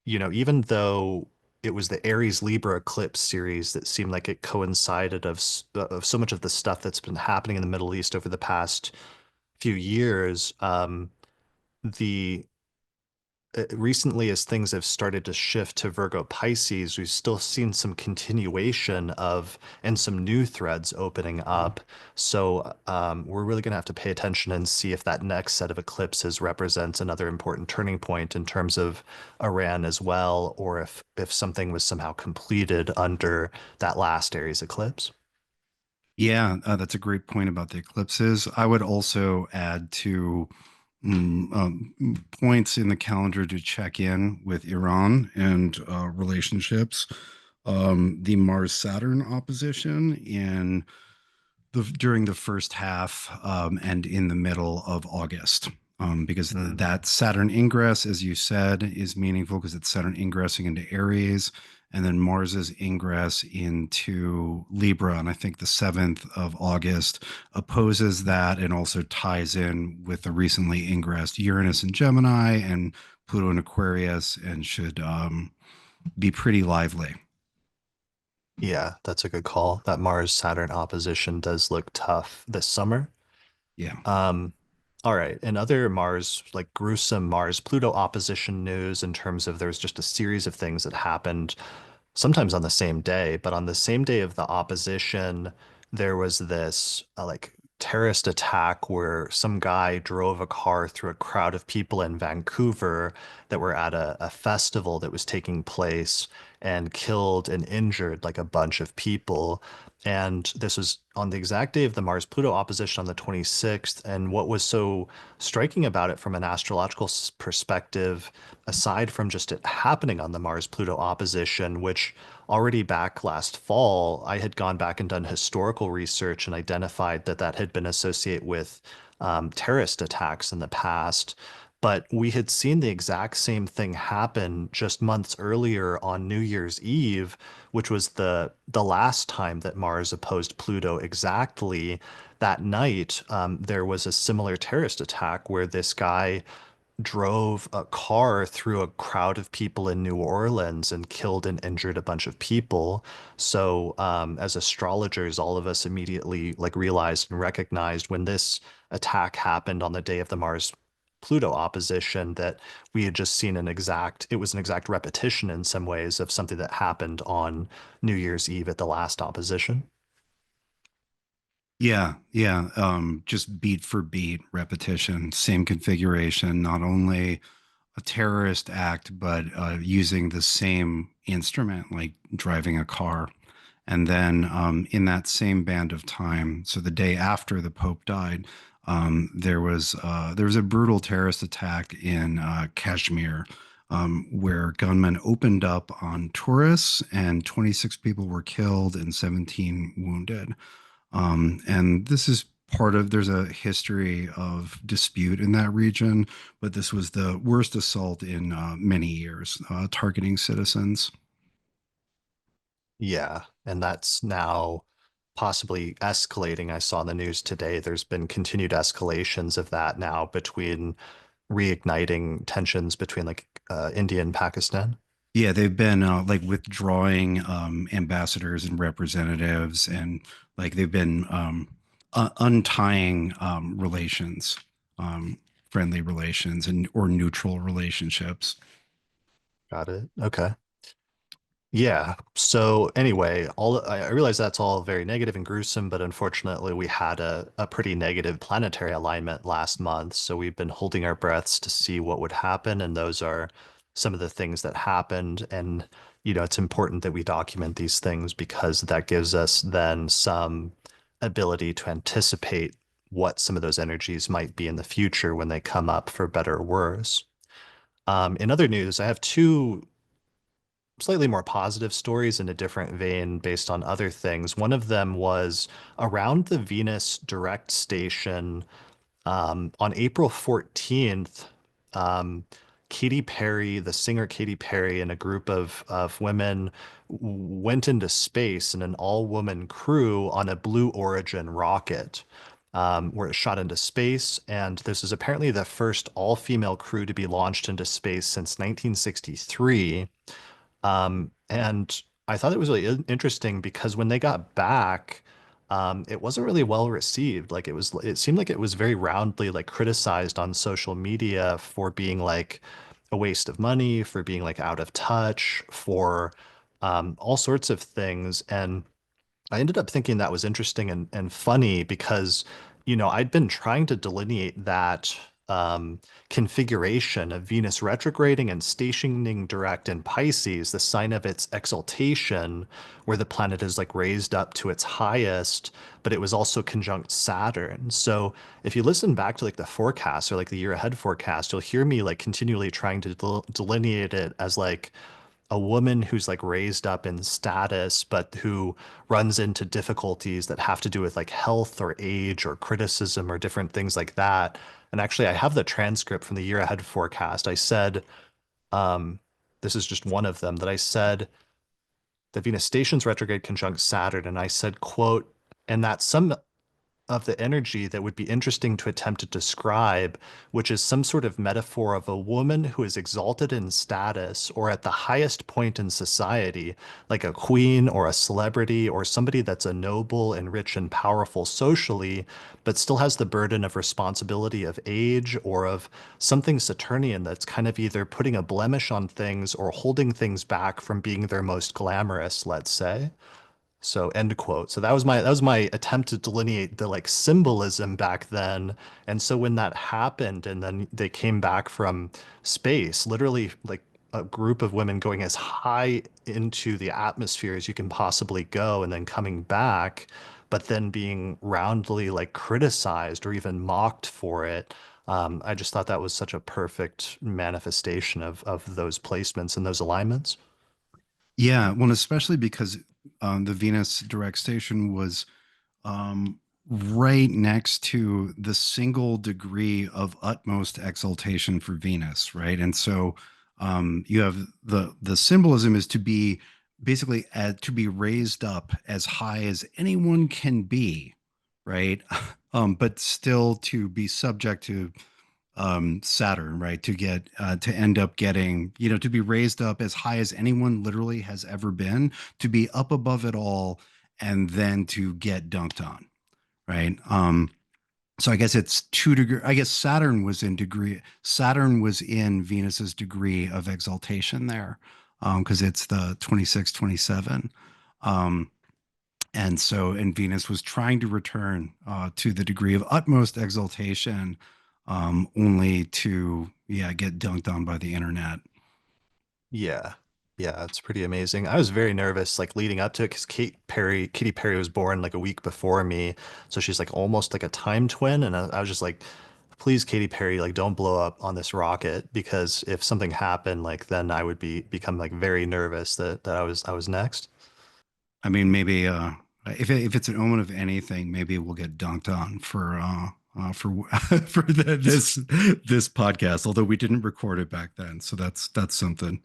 even though it was the Aries Libra eclipse series that seemed like it coincided of so much of the stuff that's been happening in the Middle East over the past few years, the recently as things have started to shift to Virgo Pisces, we've still seen some continuation of and some new threads opening up. So we're really going to have to pay attention and see if that next set of eclipses represents another important turning point in terms of Iran as well, or if something was somehow completed under that last Aries eclipse. Yeah, that's a great point about the eclipses. I would also add to points in the calendar to check in with Iran and relationships. The Mars Saturn opposition in during the first half and in the middle of August. Because Hmm. that Saturn ingress, as you said, is meaningful because it's Saturn ingressing into Aries, and then Mars's ingress into Libra. And I think the 7th of August opposes that and also ties in with the recently ingressed Uranus and Gemini and Pluto and Aquarius and should be pretty lively. Yeah, that's a good call. That Mars-Saturn opposition does look tough this summer. Yeah. Um, all right. In other Mars, like gruesome Mars-Pluto opposition news, in terms of there's just a series of things that happened sometimes on the same day, but on the same day of the opposition, there was this like terrorist attack where some guy drove a car through a crowd of people in Vancouver that were at a festival that was taking place. and killed and injured like a bunch of people. And this was on the exact day of the Mars-Pluto opposition on the 26th. And what was so striking about it from an astrological perspective, aside from just it happening on the Mars-Pluto opposition, which already back last fall, I had gone back and done historical research and identified that that had been associated with terrorist attacks in the past. But we had seen the exact same thing happen just months earlier on New Year's Eve, which was the last time that Mars opposed Pluto exactly. That night, there was a similar terrorist attack where this guy drove a car through a crowd of people in New Orleans and killed and injured a bunch of people. So, as astrologers, all of us immediately like realized and recognized when this attack happened on the day of the Mars Pluto opposition that we had just seen it was an exact repetition in some ways of something that happened on New Year's Eve at the last opposition. Yeah, yeah. Just beat for beat repetition, same configuration, not only a terrorist act, but using the same instrument, like driving a car. And then in that same band of time, so the day after the Pope died, there was a brutal terrorist attack in Kashmir, where gunmen opened up on tourists, and 26 people were killed and 17 wounded. And this is part of, there's a history of dispute in that region, but this was the worst assault in many years, targeting citizens. Yeah, and that's now possibly escalating. I saw in the news today there's been continued escalations of that now between reigniting tensions between like India and Pakistan. Yeah, they've been like withdrawing ambassadors and representatives, and like they've been untying relations, um, friendly relations, and or neutral relationships. Got it. Okay. Yeah. So anyway, all I realize that's all very negative and gruesome, but unfortunately we had a pretty negative planetary alignment last month. So we've been holding our breaths to see what would happen. And those are some of the things that happened. And, it's important that we document these things because that gives us then some ability to anticipate what some of those energies might be in the future when they come up for better or worse. In other news, I have two slightly more positive stories in a different vein based on other things. One of them was around the Venus direct station on April 14th. Um, Katy Perry, the singer Katy Perry, and a group of women went into space in an all-woman crew on a Blue Origin rocket. Where it shot into space, and this is apparently the first all-female crew to be launched into space since 1963. And I thought it was really interesting because when they got back, it wasn't really well received. It seemed like it was very roundly like criticized on social media for being like a waste of money, for being like out of touch, for all sorts of things. And I ended up thinking that was interesting and funny because, I'd been trying to delineate that configuration of Venus retrograding and stationing direct in Pisces, the sign of its exaltation, where the planet is like raised up to its highest, but it was also conjunct Saturn. So if you listen back to like the forecast or like the year ahead forecast, you'll hear me like continually trying to delineate it as like a woman who's like raised up in status, but who runs into difficulties that have to do with like health or age or criticism or different things like that. And actually, I have the transcript from the year ahead forecast. I said, um, this is just one of them that I said the Venus stations retrograde conjunct Saturn. And I said, quote, and that some of the energy that would be interesting to attempt to describe, which is some sort of metaphor of a woman who is exalted in status or at the highest point in society, like a queen or a celebrity or somebody that's a noble and rich and powerful socially, but still has the burden of responsibility of age or of something Saturnian that's kind of either putting a blemish on things or holding things back from being their most glamorous, let's say. So end quote. So that was my attempt to delineate the like symbolism back then. And so when that happened and then they came back from space, literally like a group of women going as high into the atmosphere as you can possibly go and then coming back, but then being roundly like criticized or even mocked for it. I just thought that was such a perfect manifestation of those placements and those alignments. Yeah, well, especially because the Venus direct station was um, right next to the single degree of utmost exaltation for Venus, right? And so you have the symbolism is to be basically to be raised up as high as anyone can be, right? But still to be subject to Saturn, right? To get to end up getting, to be raised up as high as anyone literally has ever been, to be up above it all, and then to get dunked on, right? So I guess it's 2 degree. I guess Saturn was in degree. Saturn was in Venus's degree of exaltation there, because it's the 26, 27. Um, and Venus was trying to return to the degree of utmost exaltation, only to, yeah, get dunked on by the internet. Yeah. Yeah, it's pretty amazing. I was very nervous like leading up to it because Katy Perry was born like a week before me. So she's like almost like a time twin. And I was just like, please, Katy Perry, like don't blow up on this rocket because if something happened, like then I would become like very nervous that I was next. I mean, maybe if it's an omen of anything, maybe we'll get dunked on for for this podcast. Although we didn't record it back then, so that's something.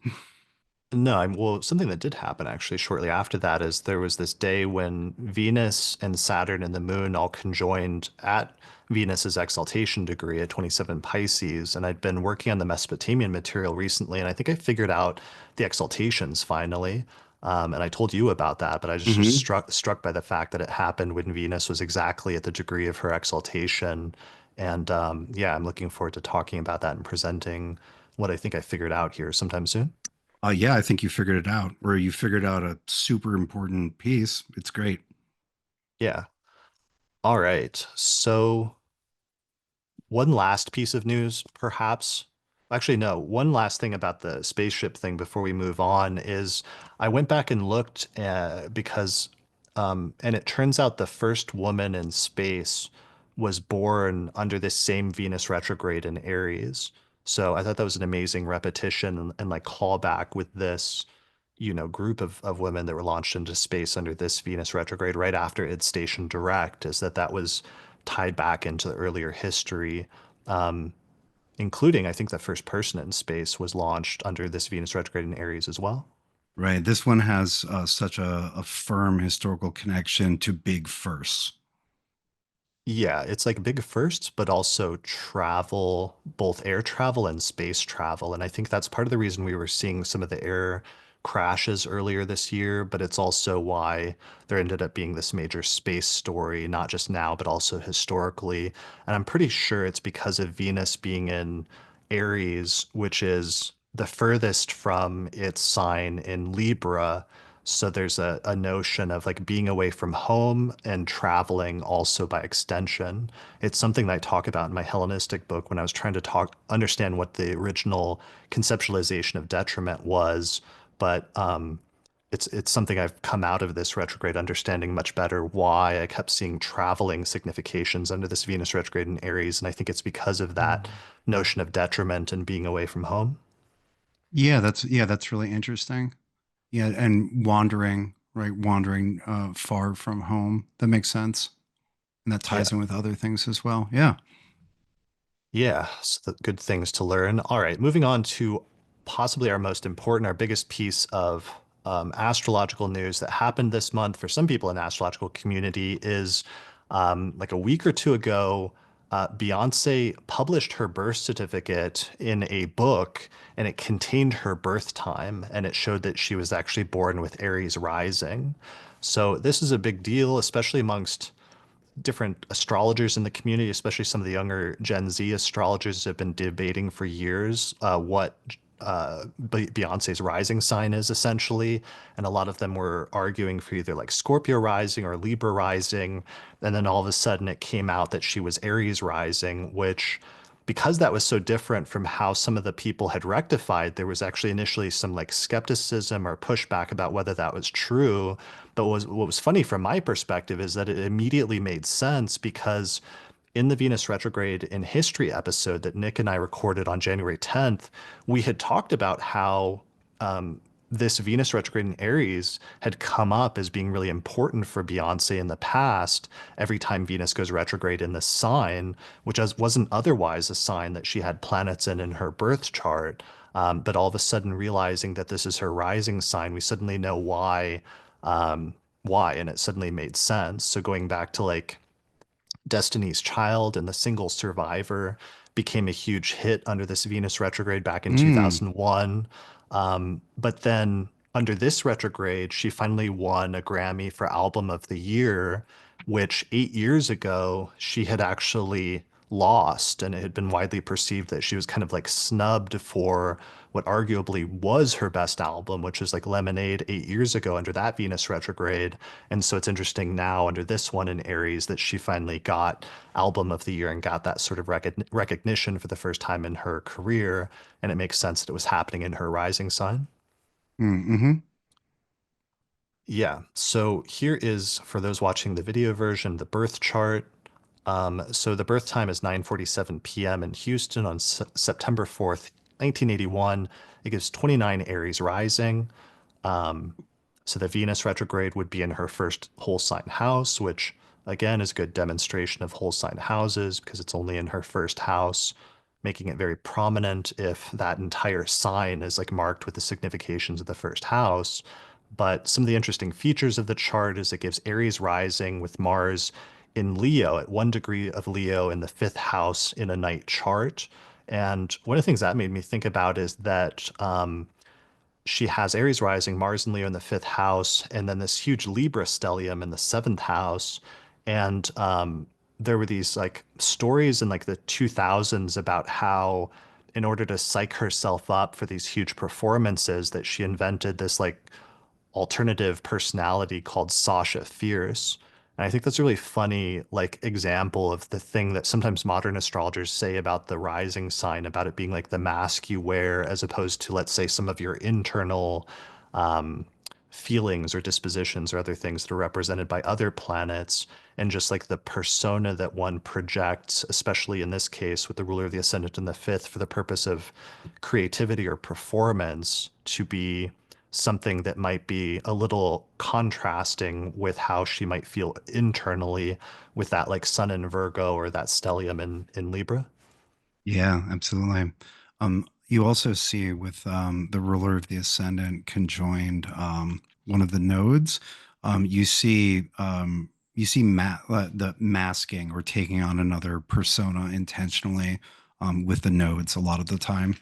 No, well, something that did happen actually shortly after that is there was this day when Venus and Saturn and the moon all conjoined at Venus's exaltation degree at 27 Pisces. And I'd been working on the Mesopotamian material recently, and I think I figured out the exaltations finally. And I told you about that, but I just was Hmm. struck by the fact that it happened when Venus was exactly at the degree of her exaltation. And yeah, I'm looking forward to talking about that and presenting what I think I figured out here sometime soon. Yeah, I think you figured it out, or you figured out a super important piece. It's great. Yeah. All right. So, one last piece of news, perhaps. Actually, no. One last thing about the spaceship thing before we move on is I went back and looked because, and it turns out the first woman in space was born under this same Venus retrograde in Aries. So I thought that was an amazing repetition and like callback with this, group of women that were launched into space under this Venus retrograde right after its station direct, is that was tied back into the earlier history, um, including I think the first person in space was launched under this Venus retrograde in Aries as well. Right. This one has such a firm historical connection to big firsts. Yeah, it's like big firsts, but also travel, both air travel and space travel. And I think that's part of the reason we were seeing some of the air crashes earlier this year, but it's also why there ended up being this major space story, not just now, but also historically. And I'm pretty sure it's because of Venus being in Aries, which is the furthest from its sign in Libra. So there's a notion of like being away from home and traveling also by extension. It's something that I talk about in my Hellenistic book when I was trying to understand what the original conceptualization of detriment was. But it's something I've come out of this retrograde understanding much better why I kept seeing traveling significations under this Venus retrograde in Aries. And I think it's because of that notion of detriment and being away from home. Yeah, that's really interesting. Yeah, and wandering, right? Wandering far from home. That makes sense. And that ties Yeah. in with other things as well. Yeah. Yeah, so the good things to learn. All right, moving on to possibly our most important, our biggest piece of astrological news that happened this month for some people in the astrological community is like a week or two ago, Beyonce published her birth certificate in a book, and it contained her birth time, and it showed that she was actually born with Aries rising. So this is a big deal, especially amongst different astrologers in the community, especially some of the younger Gen Z astrologers have been debating for years what Beyonce's rising sign is essentially. And a lot of them were arguing for either like Scorpio rising or Libra rising. And then all of a sudden it came out that she was Aries rising, which because that was so different from how some of the people had rectified, there was actually initially some like skepticism or pushback about whether that was true. But what was funny from my perspective is that it immediately made sense because in the Venus retrograde in history episode that Nick and I recorded on January 10th, we had talked about how um, this Venus retrograde in Aries had come up as being really important for Beyonce in the past. Every time Venus goes retrograde in this sign, which wasn't otherwise a sign that she had planets in her birth chart, but all of a sudden realizing that this is her rising sign, we suddenly know why, and it suddenly made sense. So going back to like Destiny's Child and The Single Survivor became a huge hit under this Venus retrograde back in Mm. 2001. But then under this retrograde, she finally won a Grammy for Album of the Year, which 8 years ago she had actually lost. And it had been widely perceived that she was kind of like snubbed for what arguably was her best album, which is like Lemonade 8 years ago under that Venus retrograde. And so it's interesting now under this one in Aries that she finally got Album of the Year and got that sort of recognition for the first time in her career. And it makes sense that it was happening in her rising sign. Mm-hmm. Yeah. So here is, for those watching the video version, the birth chart. So the birth time is 9:47 p.m. in Houston on September 4th, 1981. It gives 29 Aries rising. Um, so the Venus retrograde would be in her first whole sign house, which again is a good demonstration of whole sign houses because it's only in her first house, making it very prominent if that entire sign is like marked with the significations of the first house. But some of the interesting features of the chart is it gives Aries rising with Mars in Leo at 1 degree of Leo in the fifth house in a night chart. And one of the things that made me think about is that she has Aries rising, Mars and Leo in the fifth house, and then this huge Libra stellium in the seventh house. And there were these like stories in like the 2000s about how, in order to psych herself up for these huge performances, that she invented this like alternative personality called Sasha Fierce. And I think that's a really funny like example of the thing that sometimes modern astrologers say about the rising sign, about it being like the mask you wear, as opposed to, let's say, some of your internal um, feelings or dispositions or other things that are represented by other planets, and just like the persona that one projects, especially in this case with the ruler of the ascendant in the fifth, for the purpose of creativity or performance, to be something that might be a little contrasting with how she might feel internally with that like Sun in Virgo or that stellium in Libra. Yeah, absolutely. You also see with the ruler of the ascendant conjoined one of the nodes. You see the masking or taking on another persona intentionally with the nodes a lot of the time.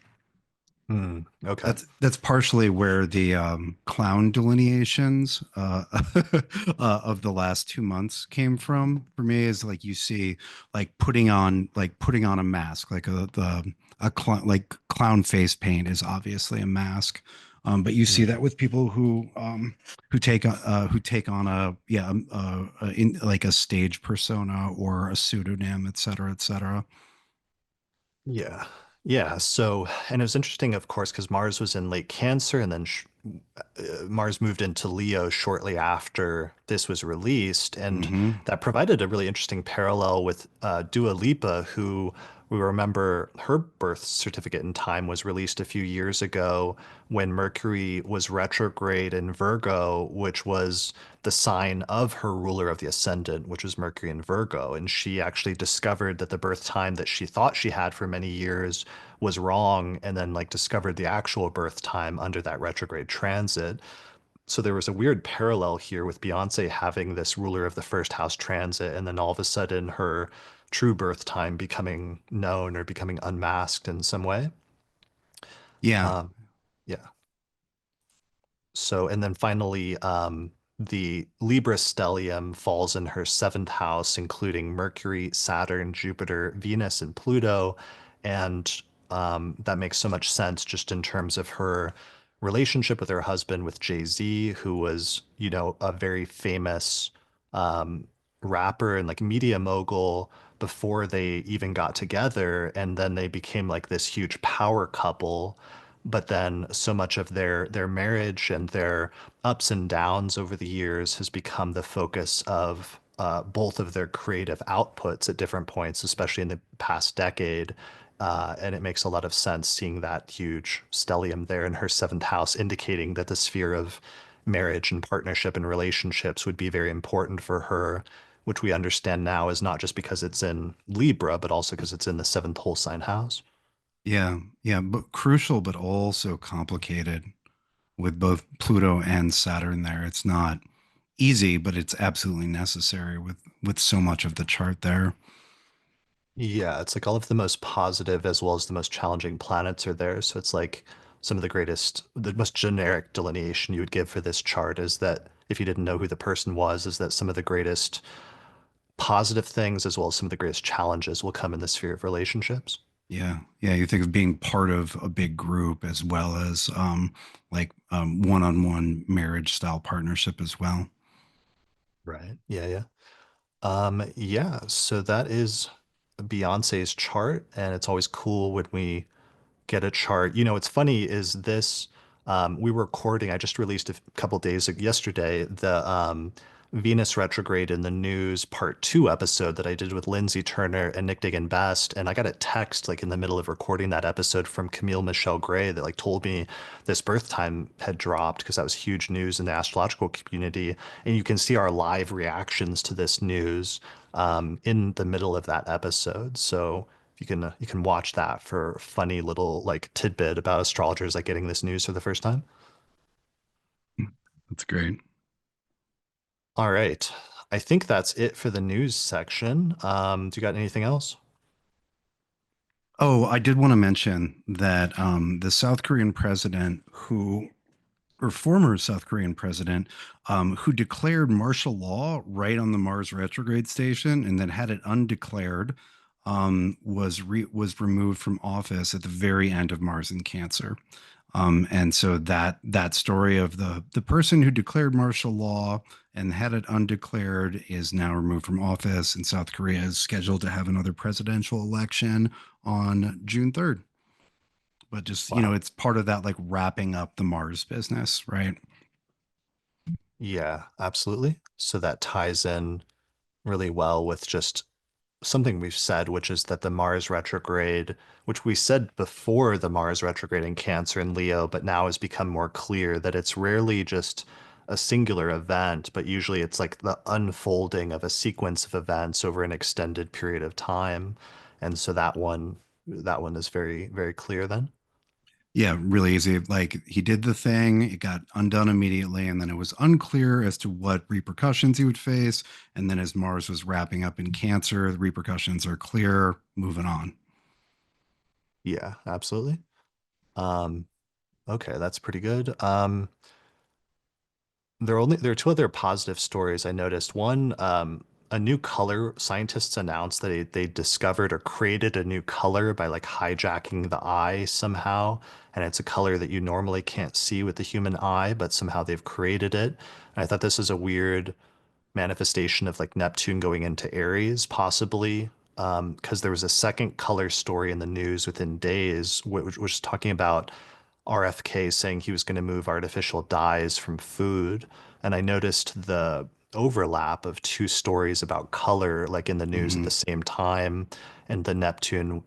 Okay. That's partially where the clown delineations of the last 2 months came from for me. Is like you see putting on a mask, like like clown face paint is obviously a mask, but you see that Mm. with people who take on a in like a stage persona or a pseudonym, et cetera, et cetera. Yeah. Yeah. So, and it was interesting, of course, because Mars was in late Cancer and then Mars moved into Leo shortly after this was released. And Hmm. that provided a really interesting parallel with Dua Lipa, who we remember her birth certificate in time was released a few years ago when Mercury was retrograde in Virgo, which was the sign of her ruler of the ascendant, which was Mercury in Virgo. And she actually discovered that the birth time that she thought she had for many years was wrong, and then like discovered the actual birth time under that retrograde transit. So there was a weird parallel here with Beyonce having this ruler of the first house transit, and then all of a sudden her true birth time becoming known or becoming unmasked in some way. Yeah. Um, yeah. So, and then finally, the Libra stellium falls in her seventh house, including Mercury, Saturn, Jupiter, Venus, and Pluto. And that makes so much sense just in terms of her relationship with her husband, with Jay-Z, who was, a very famous um, rapper and like media mogul, before they even got together, and then they became like this huge power couple. But then so much of their marriage and their ups and downs over the years has become the focus of both of their creative outputs at different points, especially in the past decade. And it makes a lot of sense seeing that huge stellium there in her seventh house, indicating that the sphere of marriage and partnership and relationships would be very important for her, which we understand now is not just because it's in Libra, but also because it's in the seventh whole sign house. Yeah, yeah, but crucial, but also complicated with both Pluto and Saturn there. It's not easy, but it's absolutely necessary with so much of the chart there. Yeah, it's like all of the most positive as well as the most challenging planets are there. So it's like some of the greatest, the most generic delineation you would give for this chart is that if you didn't know who the person was, is that some of the greatest positive things as well as some of the greatest challenges will come in the sphere of relationships. Yeah, yeah. You think of being part of a big group as well as one-on-one marriage style partnership as well. Right. Yeah, yeah. Yeah, so that is Beyonce's chart, and it's always cool when we get a chart. You know, what's funny is this, we were recording, I just released a couple days yesterday, the Venus retrograde in the news part two episode that I did with Lindsay Turner and Nick Diggin Best. And I got a text like in the middle of recording that episode from Camille Michelle Gray that like told me this birth time had dropped because that was huge news in the astrological community. And you can see our live reactions to this news in the middle of that episode. So you can watch that for funny little like tidbit about astrologers like getting this news for the first time. That's great. All right. I think that's it for the news section. Do you got anything else? Oh, I did want to mention that the South Korean president who or former South Korean president, who declared martial law right on the Mars retrograde station and then had it undeclared, was removed from office at the very end of Mars in Cancer. And so that story of the person who declared martial law and had it undeclared is now removed from office, and South Korea is scheduled to have another presidential election on June 3rd. But just, Wow. it's part of that like wrapping up the Mars business, right? Yeah, absolutely. So that ties in really well with just something we've said, which is that the Mars retrograde, which we said before the Mars retrograde in Cancer and Leo, but now has become more clear that it's rarely just a singular event, but usually it's like the unfolding of a sequence of events over an extended period of time. And so that one is very, very clear then. Yeah, really easy. Like he did the thing, it got undone immediately, and then it was unclear as to what repercussions he would face. And then as Mars was wrapping up in Cancer, the repercussions are clear, moving on. Yeah, absolutely. Um, okay, that's pretty good. There are two other positive stories I noticed. One, a new color scientists announced that they discovered or created a new color by like hijacking the eye somehow, and it's a color that you normally can't see with the human eye, but somehow they've created it. And I thought this is a weird manifestation of like Neptune going into Aries, possibly. Because there was a second color story in the news within days, which was talking about RFK saying he was going to move artificial dyes from food. And I noticed the overlap of two stories about color, like in the news at the Mhm. same time. And the Neptune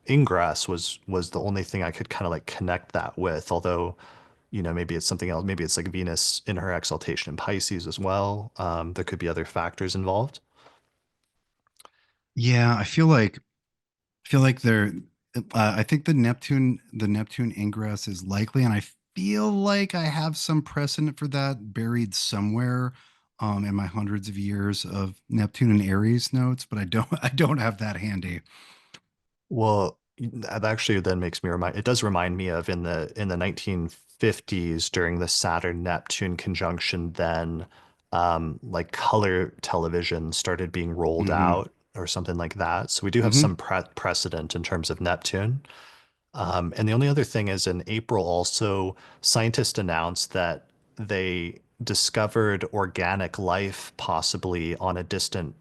ingress was the only thing I could kind of like connect that with. Although, you know, maybe it's something else. Maybe it's like Venus in her exaltation in Pisces as well. There could be other factors involved. Yeah, feel like they're I think the Neptune ingress is likely, and I feel like I have some precedent for that buried somewhere in my hundreds of years of Neptune and Aries notes, but I don't have that handy. Well, that actually then makes me remind, it does remind me of in the 1950s during the Saturn Neptune conjunction, then like color television started being rolled Hmm. out or something like that. So we do have some Hmm. precedent in terms of Neptune. And the only other thing is in April also, scientists announced that they discovered organic life possibly on a distant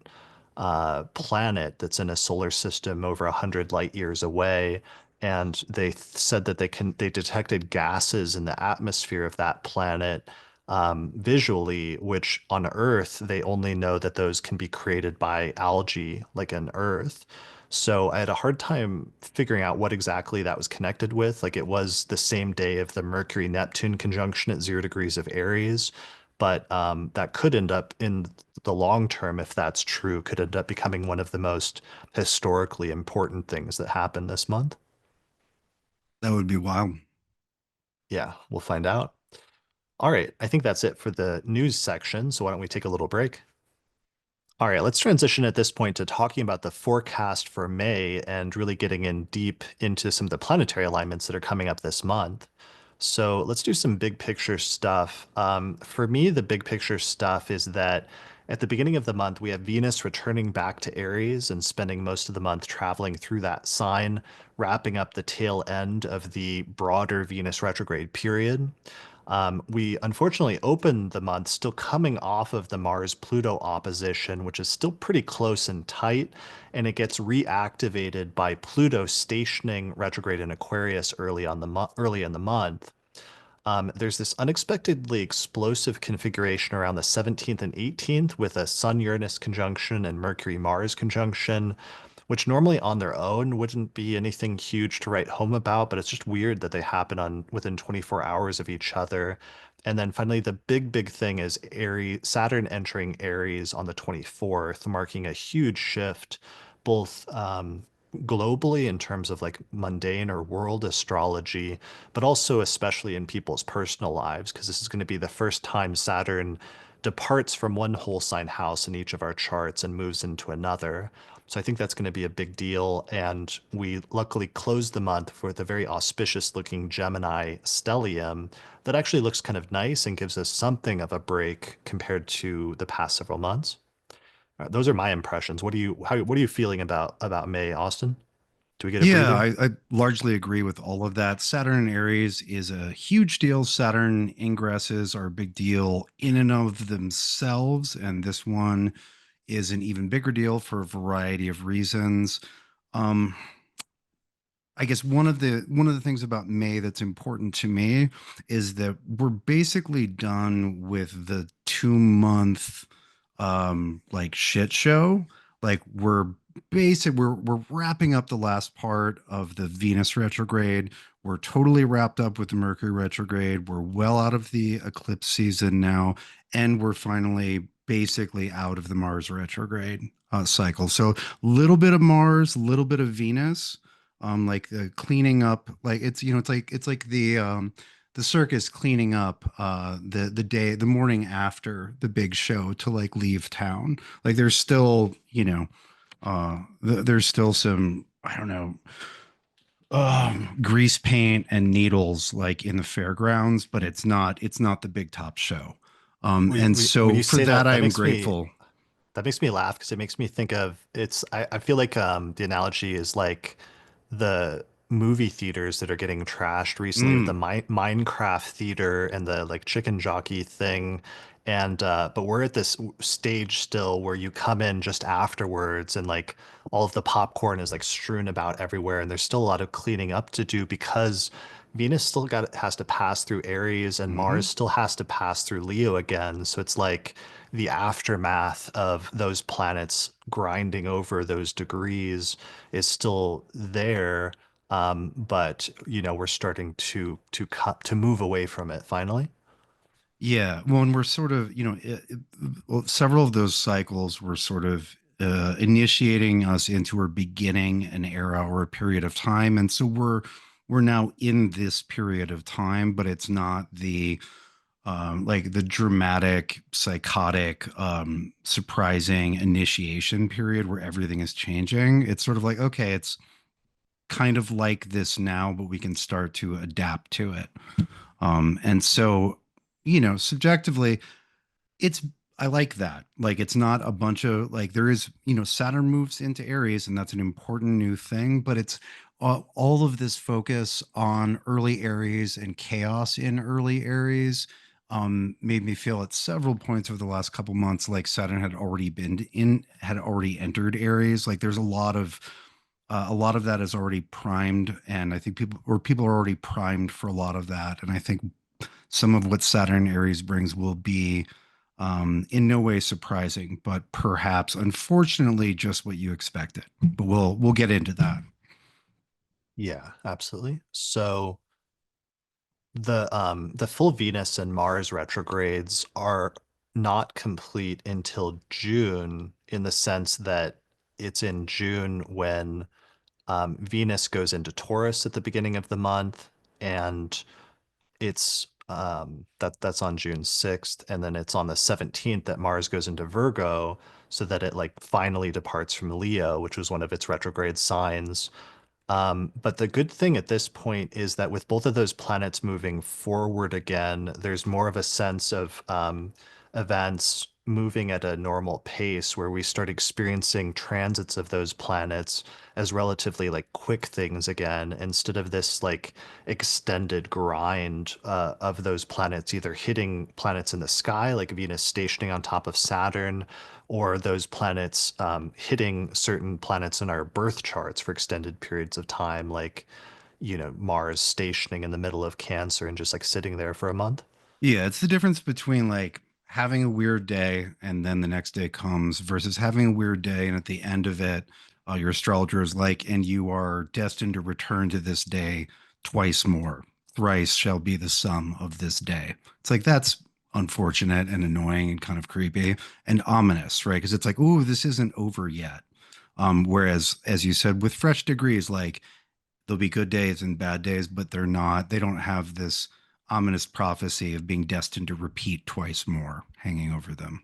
planet that's in a solar system over 100 light years away. And they said that they detected gases in the atmosphere of that planet visually, which on Earth, they only know that those can be created by algae, like in Earth. So I had a hard time figuring out what exactly that was connected with. Like it was the same day of the Mercury-Neptune conjunction at 0 degrees of Aries, but that could end up in the long term, if that's true, could end up becoming one of the most historically important things that happened this month. That would be wild. Yeah, we'll find out. All right, I think that's it for the news section. So why don't we take a little break? All right, let's transition at this point to talking about the forecast for May and really getting in deep into some of the planetary alignments that are coming up this month. So let's do some big picture stuff. For me, the big picture stuff is that at the beginning of the month, we have Venus returning back to Aries and spending most of the month traveling through that sign, wrapping up the tail end of the broader Venus retrograde period. We unfortunately opened the month still coming off of the Mars-Pluto opposition, which is still pretty close and tight, and it gets reactivated by Pluto stationing retrograde in Aquarius early in the month. There's this unexpectedly explosive configuration around the 17th and 18th with a Sun-Uranus conjunction and Mercury-Mars conjunction, which normally on their own wouldn't be anything huge to write home about, but it's just weird that they happen on within 24 hours of each other. And then finally, the big thing is Saturn entering Aries on the 24th, marking a huge shift, both globally in terms of like mundane or world astrology, but also especially in people's personal lives, because this is going to be the first time Saturn departs from one whole sign house in each of our charts and moves into another. So I think that's going to be a big deal. And we luckily closed the month with a very auspicious looking Gemini stellium that actually looks kind of nice and gives us something of a break compared to the past several months. Those are my impressions. What are you feeling about May, Austin? Do we get a Yeah, breather? I largely agree with all of that. Saturn in Aries is a huge deal. Saturn ingresses are a big deal in and of themselves, and this one is an even bigger deal for a variety of reasons. Um, I guess one of the things about May that's important to me is that we're basically done with the 2 month like shit show. Like we're wrapping up the last part of the Venus retrograde. We're totally wrapped up with the Mercury retrograde. We're well out of the eclipse season now, and we're finally basically out of the Mars retrograde cycle. So little bit of Mars, little bit of Venus, like the cleaning up, like it's like the circus cleaning up the morning after the big show to like leave town. Like there's still, there's still some, I don't know, grease paint and needles like in the fairgrounds, but it's not the big top show. And When so you for say that that, I'm grateful. that makes me laugh because it makes me think of I feel like the analogy is like the movie theaters that are getting trashed recently with the Mm, Minecraft theater and the like chicken jockey thing. And but we're at this stage still where you come in just afterwards and like all of the popcorn is like strewn about everywhere and there's still a lot of cleaning up to do because Venus still got has to pass through Aries and Mars mhm. still has to pass through Leo again. So it's like the aftermath of those planets grinding over those degrees is still there. But you know, we're starting to move away from it finally. Yeah, well, and we're sort of, well, several of those cycles were sort of initiating us into or beginning an era or a period of time, and so we're now in this period of time, but it's not the like the dramatic, psychotic, surprising initiation period where everything is changing. It's sort of like, okay, it's kind of like this now, but we can start to adapt to it. And so, subjectively, it's I like that. Like it's not a bunch of like there is, Saturn moves into Aries and that's an important new thing, but it's all of this focus on early Aries and chaos in early Aries. made me feel at several points over the last couple months like Saturn had already entered Aries. Like there's a lot of that is already primed, and I think people are already primed for a lot of that. And I think some of what Saturn Aries brings will be in no way surprising, but perhaps unfortunately just what you expected. But we'll get into that. Yeah, absolutely. So the full Venus and Mars retrogrades are not complete until June, in the sense that it's in June when Venus goes into Taurus at the beginning of the month, and it's that's on June 6th, and then it's on the 17th that Mars goes into Virgo, so that it like finally departs from Leo, which was one of its retrograde signs. But the good thing at this point is that with both of those planets moving forward again, there's more of a sense of events moving at a normal pace, where we start experiencing transits of those planets as relatively like quick things again, instead of this like extended grind of those planets either hitting planets in the sky, like Venus stationing on top of Saturn, or those planets hitting certain planets in our birth charts for extended periods of time, like, Mars stationing in the middle of Cancer and just like sitting there for a month. Yeah, it's the difference between like having a weird day and then the next day comes versus having a weird day and at the end of it, your astrologer is like, and you are destined to return to this day twice more. Thrice shall be the sum of this day. It's like that's unfortunate and annoying and kind of creepy and ominous, right? Because it's like, oh, this isn't over yet. Whereas, as you said, with fresh degrees, like there'll be good days and bad days, but they don't have this ominous prophecy of being destined to repeat twice more hanging over them.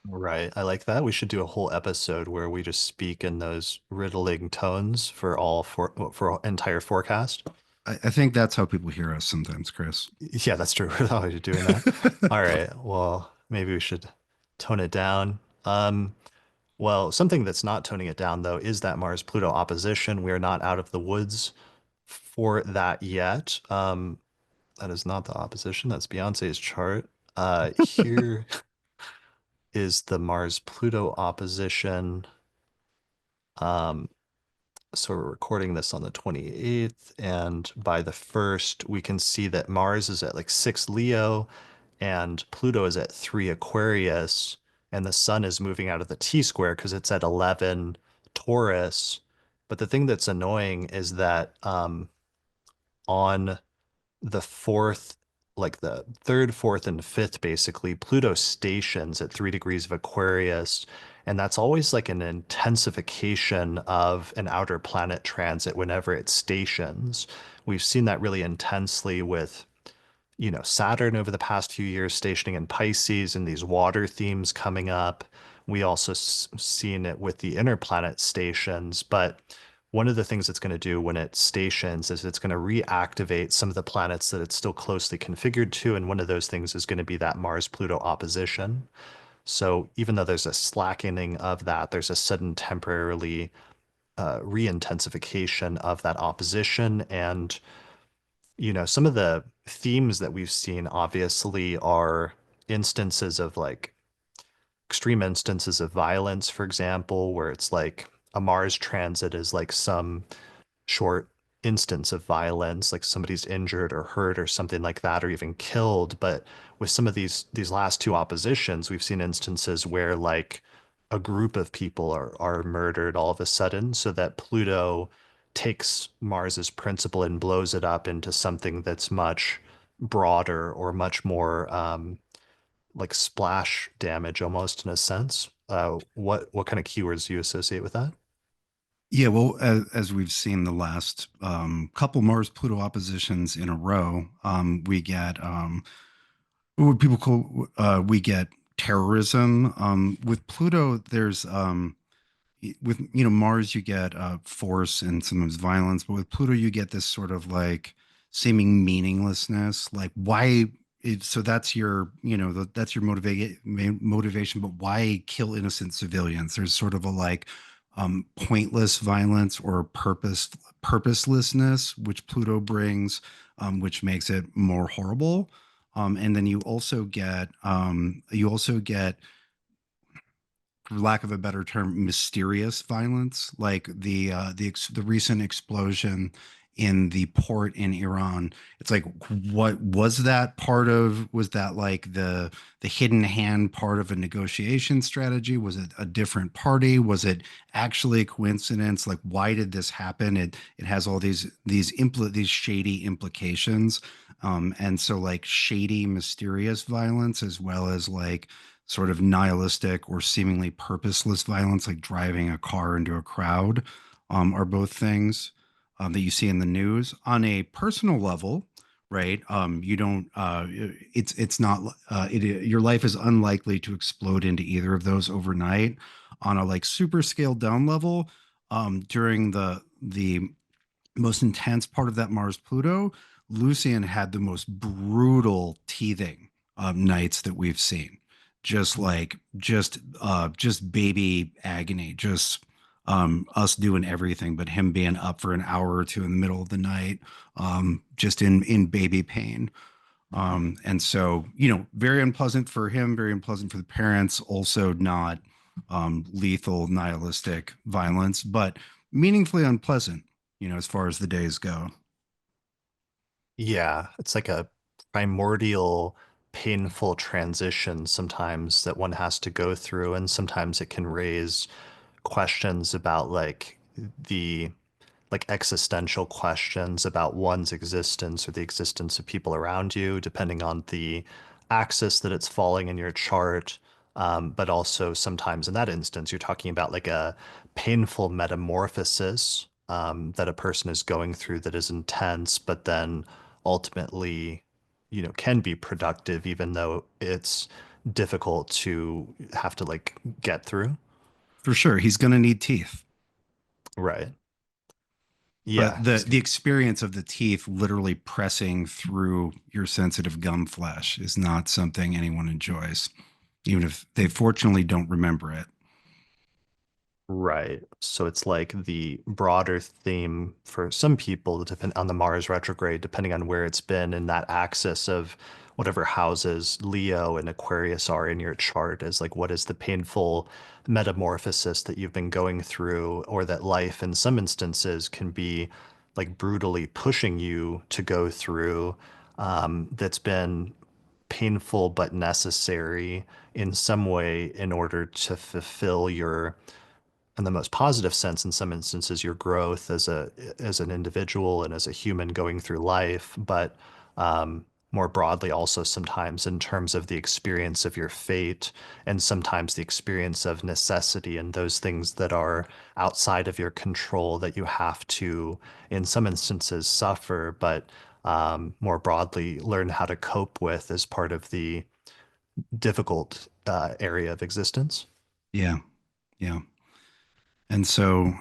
Right. I like that. We should do a whole episode where we just speak in those riddling tones for all for entire forecast. I think that's how people hear us sometimes, Chris. Yeah, that's true. We're always doing that. All right. Well, maybe we should tone it down. Well, something that's not toning it down though is that Mars-Pluto opposition. We are not out of the woods for that yet. That is not the opposition. That's Beyonce's chart. Here is the Mars-Pluto opposition. Um, so we're recording this on the 28th, and by the 1st, we can see that Mars is at like 6 Leo and Pluto is at 3 Aquarius, and the sun is moving out of the T square because it's at 11 Taurus. But the thing that's annoying is that on the fourth, like the third, fourth, and fifth, basically, Pluto stations at 3 degrees of Aquarius. And that's always like an intensification of an outer planet transit whenever it stations. We've seen that really intensely with Saturn over the past few years stationing in Pisces and these water themes coming up. We also seen it with the inner planet stations, but one of the things it's going to do when it stations is it's going to reactivate some of the planets that it's still closely configured to, and one of those things is going to be that Mars-Pluto opposition. So even though there's a slackening of that, there's a sudden temporarily re-intensification of that opposition. And some of the themes that we've seen obviously are instances of like extreme instances of violence, for example, where it's like a Mars transit is like some short instance of violence, like somebody's injured or hurt or something like that, or even killed. But with some of these last two oppositions, we've seen instances where like a group of people are murdered all of a sudden, so that Pluto takes Mars's principle and blows it up into something that's much broader or much more like splash damage almost in a sense. What kind of keywords do you associate with that? Yeah, well, as we've seen the last couple Mars Pluto oppositions in a row, we get what people call we get terrorism. With Pluto, there's with Mars you get force and sometimes violence, but with Pluto you get this sort of like seeming meaninglessness, like why so that's your that's your motivation, but why kill innocent civilians? There's sort of a like pointless violence or purposelessness which Pluto brings, which makes it more horrible. And then you also get, for lack of a better term, mysterious violence, like the recent explosion in the port in Iran. It's like, what was that part of? Was that like the hidden hand part of a negotiation strategy? Was it a different party? Was it actually a coincidence? Like, why did this happen? It has all these shady implications. And so like shady, mysterious violence, as well as like sort of nihilistic or seemingly purposeless violence, like driving a car into a crowd, are both things that you see in the news. On a personal level, right? You don't. It's not. Your life is unlikely to explode into either of those overnight. On a like super scaled down level, during the most intense part of that Mars Pluto, Lucian had the most brutal teething nights that we've seen. Just baby agony, just us doing everything, but him being up for an hour or two in the middle of the night, just in baby pain. And so, very unpleasant for him, very unpleasant for the parents, also not lethal, nihilistic violence, but meaningfully unpleasant, as far as the days go. Yeah, it's like a primordial, painful transition sometimes that one has to go through, and sometimes it can raise questions about the existential questions about one's existence or the existence of people around you, depending on the axis that it's falling in your chart. But also sometimes in that instance, you're talking about like a painful metamorphosis that a person is going through that is intense, but then ultimately, can be productive, even though it's difficult to have to like get through. For sure, he's going to need teeth. Right. But Yeah. the experience of the teeth literally pressing through your sensitive gum flesh is not something anyone enjoys, even if they fortunately don't remember it. Right. So it's like the broader theme for some people, depend on the Mars retrograde, depending on where it's been in that axis of whatever houses Leo and Aquarius are in your chart, is like what is the painful metamorphosis that you've been going through, or that life in some instances can be like brutally pushing you to go through, that's been painful but necessary in some way in order to fulfill your, in the most positive sense, in some instances, your growth as an individual and as a human going through life, but more broadly, also sometimes in terms of the experience of your fate, and sometimes the experience of necessity and those things that are outside of your control that you have to, in some instances, suffer, but more broadly, learn how to cope with as part of the difficult area of existence. Yeah, yeah. And so,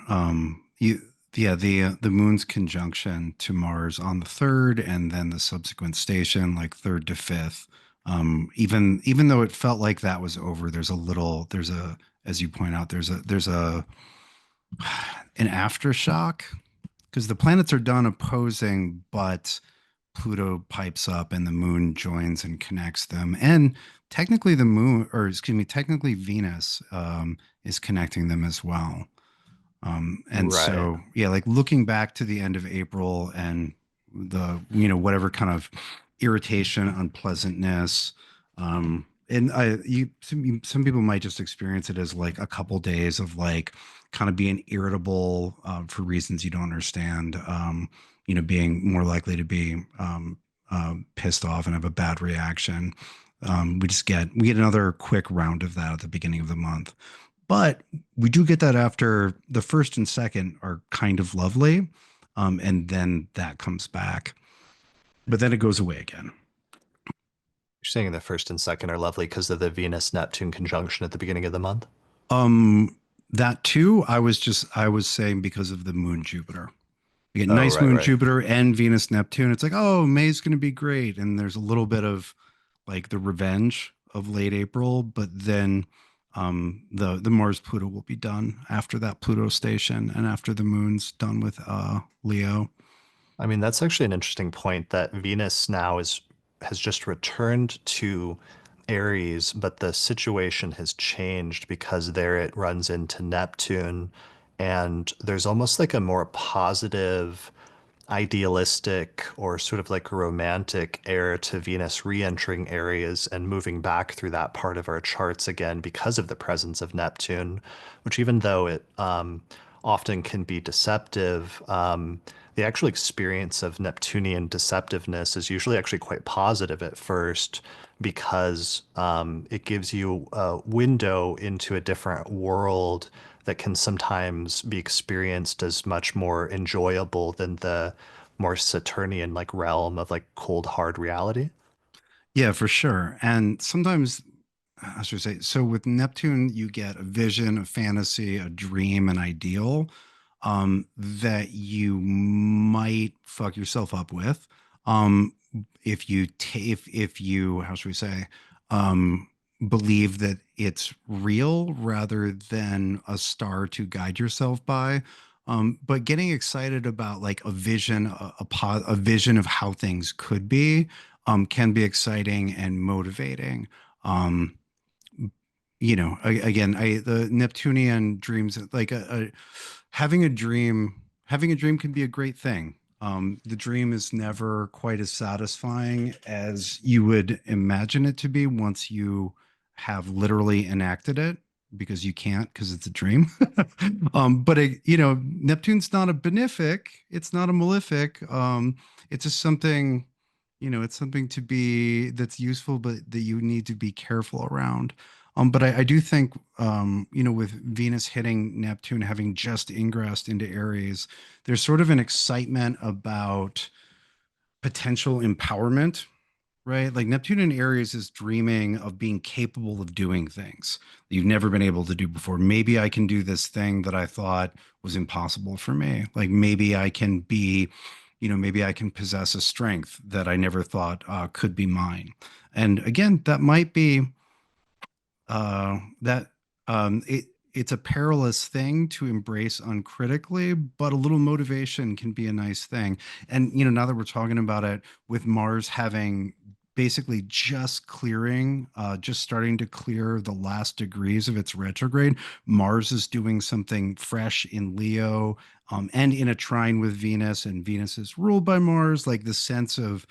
yeah, the moon's conjunction to Mars on the third, and then the subsequent station, like third to fifth. Even though it felt like that was over, there's a, as you point out, there's an aftershock, because the planets are done opposing, but Pluto pipes up and the moon joins and connects them. And technically the moon, or excuse me, technically Venus is connecting them as well. And Right. so, yeah, like looking back to the end of April and whatever kind of irritation, unpleasantness, and some people might just experience it as like a couple days of like kind of being irritable for reasons you don't understand, being more likely to be pissed off and have a bad reaction. We get another quick round of that at the beginning of the month. But we do get that after the first and second are kind of lovely. And then that comes back, but then it goes away again. You're saying the first and second are lovely because of the Venus Neptune conjunction at the beginning of the month? Um, that too, I was saying because of the moon Jupiter. You get Oh, nice right, moon right. Jupiter and Venus Neptune. It's like, oh, May's going to be great. And there's a little bit of like the revenge of late April, but then the Mars Pluto will be done after that Pluto station and after the moon's done with Leo. I mean, that's actually an interesting point that Venus now is has just returned to Aries, but the situation has changed because there it runs into Neptune, and there's almost like a more positive, idealistic, or sort of like romantic air to Venus re-entering Aries and moving back through that part of our charts again because of the presence of Neptune, which even though it often can be deceptive, the actual experience of Neptunian deceptiveness is usually actually quite positive at first because it gives you a window into a different world that can sometimes be experienced as much more enjoyable than the more Saturnian like realm of like cold hard reality. Yeah, for sure. And sometimes, I should say, so with Neptune, you get a vision, a fantasy, a dream, an ideal that you might fuck yourself up with. Um, if you, how should we say, um, believe that it's real rather than a star to guide yourself by. But getting excited about like a vision, a vision of how things could be, can be exciting and motivating. Um, again, the Neptunian dreams, like having a dream can be a great thing. The dream is never quite as satisfying as you would imagine it to be once you have literally enacted it, because you can't, because it's a dream. But Neptune's not a benefic, it's not a malefic. It's just something, it's something to be that's useful, but that you need to be careful around. But I do think, with Venus hitting Neptune, having just ingressed into Aries, there's sort of an excitement about potential empowerment, right? Like Neptune in Aries is dreaming of being capable of doing things that you've never been able to do before. Maybe I can do this thing that I thought was impossible for me. Like maybe I can be, maybe I can possess a strength that I never thought could be mine. And again, that might be that it's a perilous thing to embrace uncritically, but a little motivation can be a nice thing. And now that we're talking about it, with Mars having basically just starting to clear the last degrees of its retrograde, Mars is doing something fresh in Leo, and in a trine with Venus, and Venus is ruled by Mars, like the sense of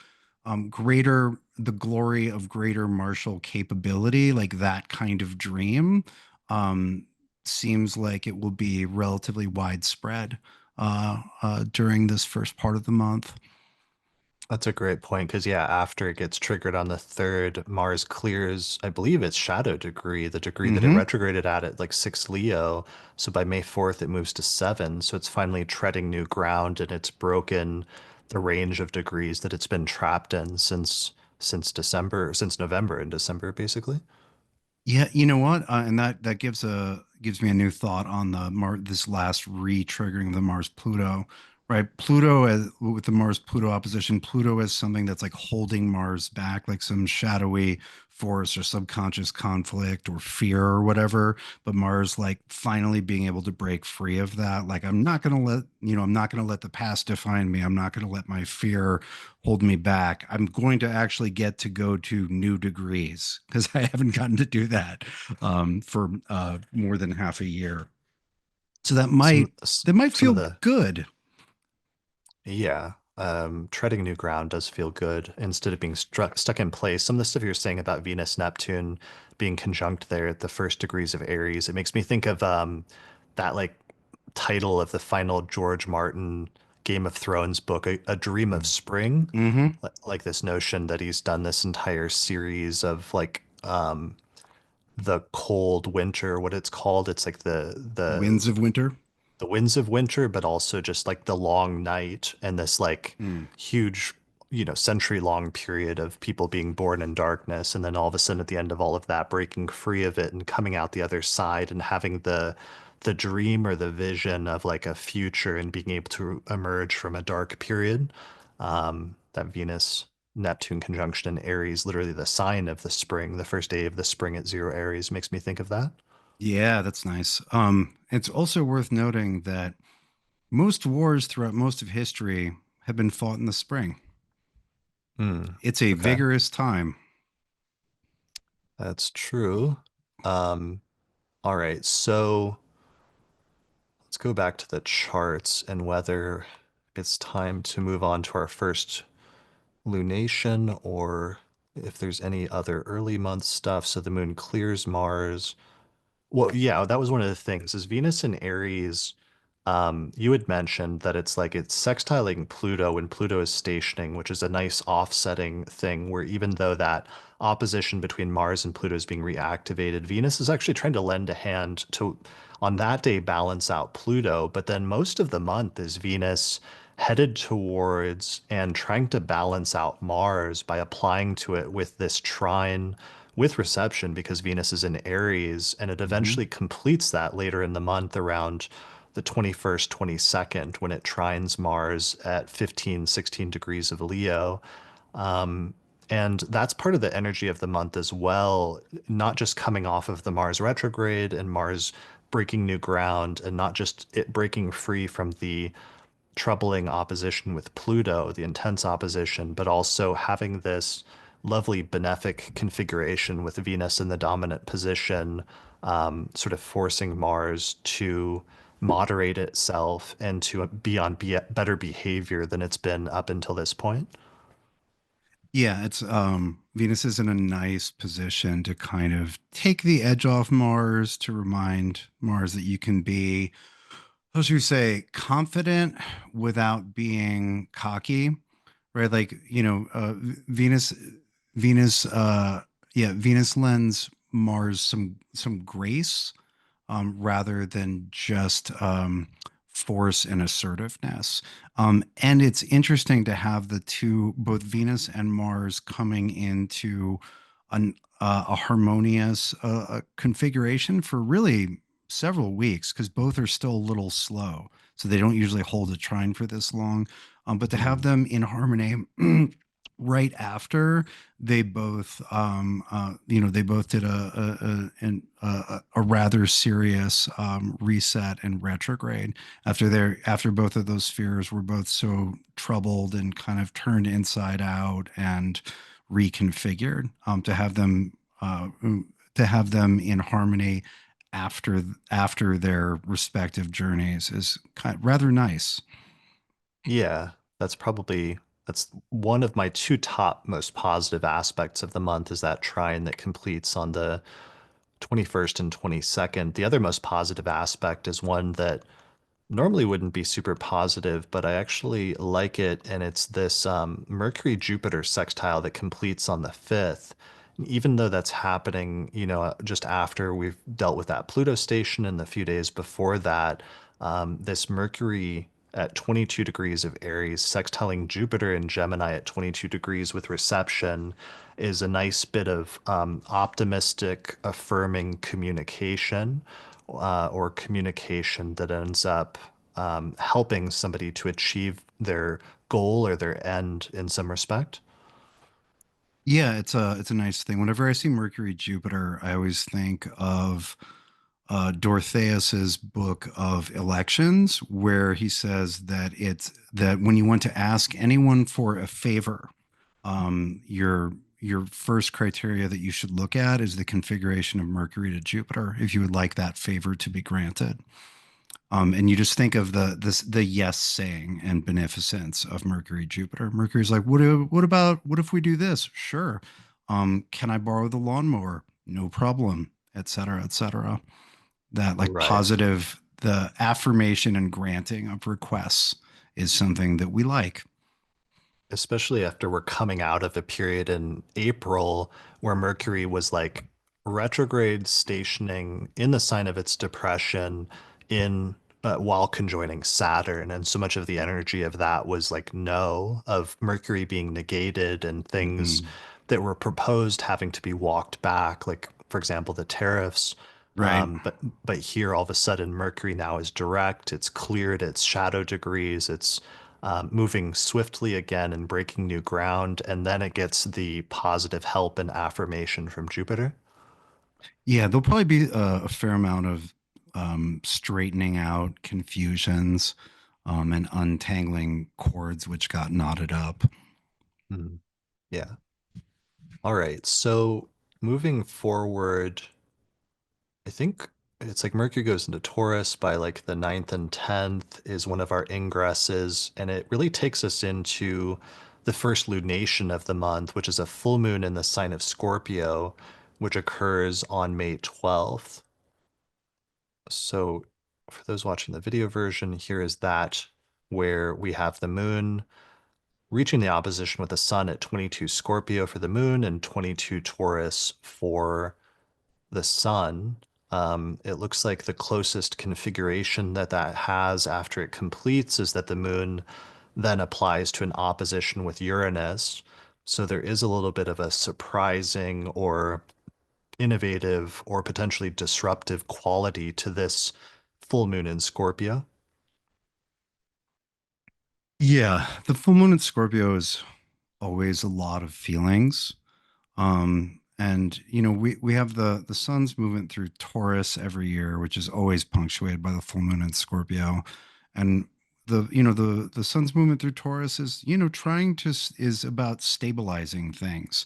the glory of greater martial capability, like that kind of dream, um, seems like it will be relatively widespread during this first part of the month. That's a great point because, yeah, after it gets triggered on the third, Mars clears, I believe it's shadow degree, the degree that it Hmm. retrograded at like 6 Leo. So by May 4th, it moves to 7. So it's finally treading new ground and it's broken the range of degrees that it's been trapped in since November and December, basically. Yeah, you know what? And that gives me a new thought on this last re-triggering of the Mars-Pluto, right? Pluto, as with the Mars-Pluto opposition, Pluto is something that's like holding Mars back, like some shadowy force or subconscious conflict or fear or whatever. But Mars like finally being able to break free of that. Like I'm not gonna let the past define me. I'm not gonna let my fear hold me back. I'm going to actually get to go to new degrees because I haven't gotten to do that for more than half a year. So that might Some of feel the good. Yeah, treading new ground does feel good instead of being stuck in place. Some of the stuff you're saying about Venus, Neptune being conjunct there at the first degrees of Aries, it makes me think of that like title of the final George Martin Game of Thrones book, A Dream of Spring. Mm-hmm. Like this notion that he's done this entire series of like the cold winter, what it's called. It's like Winds of winter. the winds of winter, but also just like the long night and this like Mm. huge, century long period of people being born in darkness. And then all of a sudden at the end of all of that, breaking free of it and coming out the other side and having the dream or the vision of like a future and being able to emerge from a dark period. That Venus Neptune conjunction in Aries, literally the sign of the spring, the first day of the spring at zero Aries, makes me think of that. Yeah, that's nice. It's also worth noting that most wars throughout most of history have been fought in the spring. Hmm. It's a Okay, vigorous time. that's true. Um, all right, so let's go back to the charts and whether it's time to move on to our first lunation or if there's any other early month stuff. So the moon clears Mars. Well, yeah, that was one of the things is Venus in Aries. You had mentioned that it's like it's sextiling Pluto when Pluto is stationing, which is a nice offsetting thing where even though that opposition between Mars and Pluto is being reactivated, Venus is actually trying to lend a hand to, on that day, balance out Pluto. But then most of the month is Venus headed towards and trying to balance out Mars by applying to it with this trine with reception because Venus is in Aries, and it Mhm. eventually completes that later in the month around the 21st, 22nd, when it trines Mars at 15, 16 degrees of Leo. Um, and that's part of the energy of the month as well, not just coming off of the Mars retrograde and Mars breaking new ground, and not just it breaking free from the troubling opposition with Pluto, the intense opposition, but also having this lovely benefic configuration with Venus in the dominant position, sort of forcing Mars to moderate itself and to be on better behavior than it's been up until this point. Yeah, it's Venus is in a nice position to kind of take the edge off Mars, to remind Mars that you can be, how should you say, confident without being cocky, right? Like, Venus, yeah, Venus lends Mars some grace, rather than just force and assertiveness. And it's interesting to have the two, both Venus and Mars, coming into a harmonious configuration for really several weeks, because both are still a little slow. So they don't usually hold a trine for this long. But to have Mm. them in harmony right after they both they both did a rather serious reset and retrograde after both of those spheres were both so troubled and kind of turned inside out and reconfigured. Uh, to have them in harmony after their respective journeys is kind of rather nice. Yeah, that's one of my two top most positive aspects of the month is that trine that completes on the 21st and 22nd. The other most positive aspect is one that normally wouldn't be super positive, but I actually like it. And it's this Mercury Jupiter sextile that completes on the 5th. Even though that's happening, just after we've dealt with that Pluto station and the few days before that, this Mercury at 22 degrees of Aries, sextiling Jupiter in Gemini at 22 degrees with reception is a nice bit of optimistic, affirming communication or communication that ends up helping somebody to achieve their goal or their end in some respect. Yeah, it's a nice thing. Whenever I see Mercury Jupiter, I always think of Dorotheus's book of Elections, where he says that it's that when you want to ask anyone for a favor, your first criteria that you should look at is the configuration of Mercury to Jupiter, if you would like that favor to be granted. And you just think of the yes saying and beneficence of Mercury Jupiter. Mercury's like, what if we do this? Sure. Can I borrow the lawnmower? No problem, et cetera, et cetera. That like Right. positive, the affirmation and granting of requests is something that we like. Especially after we're coming out of a period in April where Mercury was like retrograde stationing in the sign of its depression in while conjoining Saturn, and so much of the energy of that was like no, of Mercury being negated and things Mhm. that were proposed having to be walked back, like for example the tariffs. Right. But here all of a sudden Mercury now is direct, it's cleared its shadow degrees, it's moving swiftly again and breaking new ground, and then it gets the positive help and affirmation from Jupiter. Yeah, there'll probably be a fair amount of straightening out confusions, and untangling cords which got knotted up. Hmm. Yeah. All right. So moving forward, I think it's like Mercury goes into Taurus by like the 9th and 10th is one of our ingresses, and it really takes us into the first lunation of the month, which is a full moon in the sign of Scorpio, which occurs on May 12th. So for those watching the video version, here is that where we have the moon reaching the opposition with the sun at 22 Scorpio for the moon and 22 Taurus for the sun. It looks like the closest configuration that that has after it completes is that the moon then applies to an opposition with Uranus. So there is a little bit of a surprising or innovative or potentially disruptive quality to this full moon in Scorpio. Yeah, the full moon in Scorpio is always a lot of feelings. And we have the sun's movement through Taurus every year, which is always punctuated by the full moon in Scorpio. And the sun's movement through Taurus is, trying to is about stabilizing things.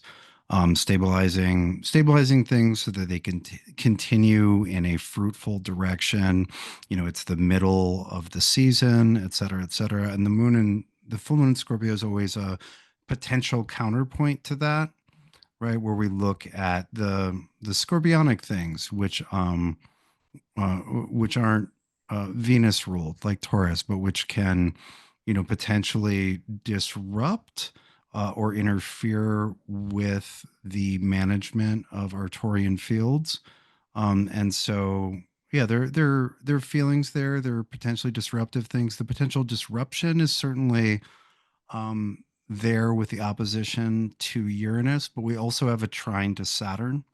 Stabilizing things so that they can continue in a fruitful direction. It's the middle of the season, et cetera, et cetera. And the full moon in Scorpio is always a potential counterpoint to that, right? Where we look at the scorpionic things, which aren't Venus ruled like Taurus, but which can, potentially disrupt or interfere with the management of our Taurian fields. And so, yeah, there are feelings there. There are potentially disruptive things. The potential disruption is certainly there with the opposition to Uranus, but we also have a trine to Saturn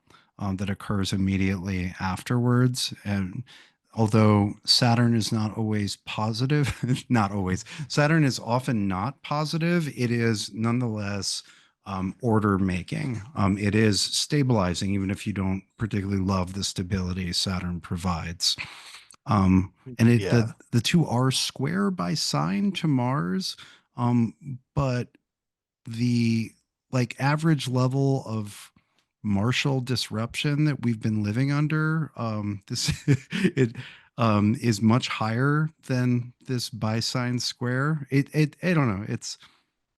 that occurs immediately afterwards. And although Saturn is not always positive, not always, Saturn is often not positive, it is nonetheless order making. It is stabilizing, even if you don't particularly love the stability Saturn provides. And Yeah. the two are square by sign to Mars, but the like average level of martial disruption that we've been living under, this it is much higher than this by sign square. It I don't know.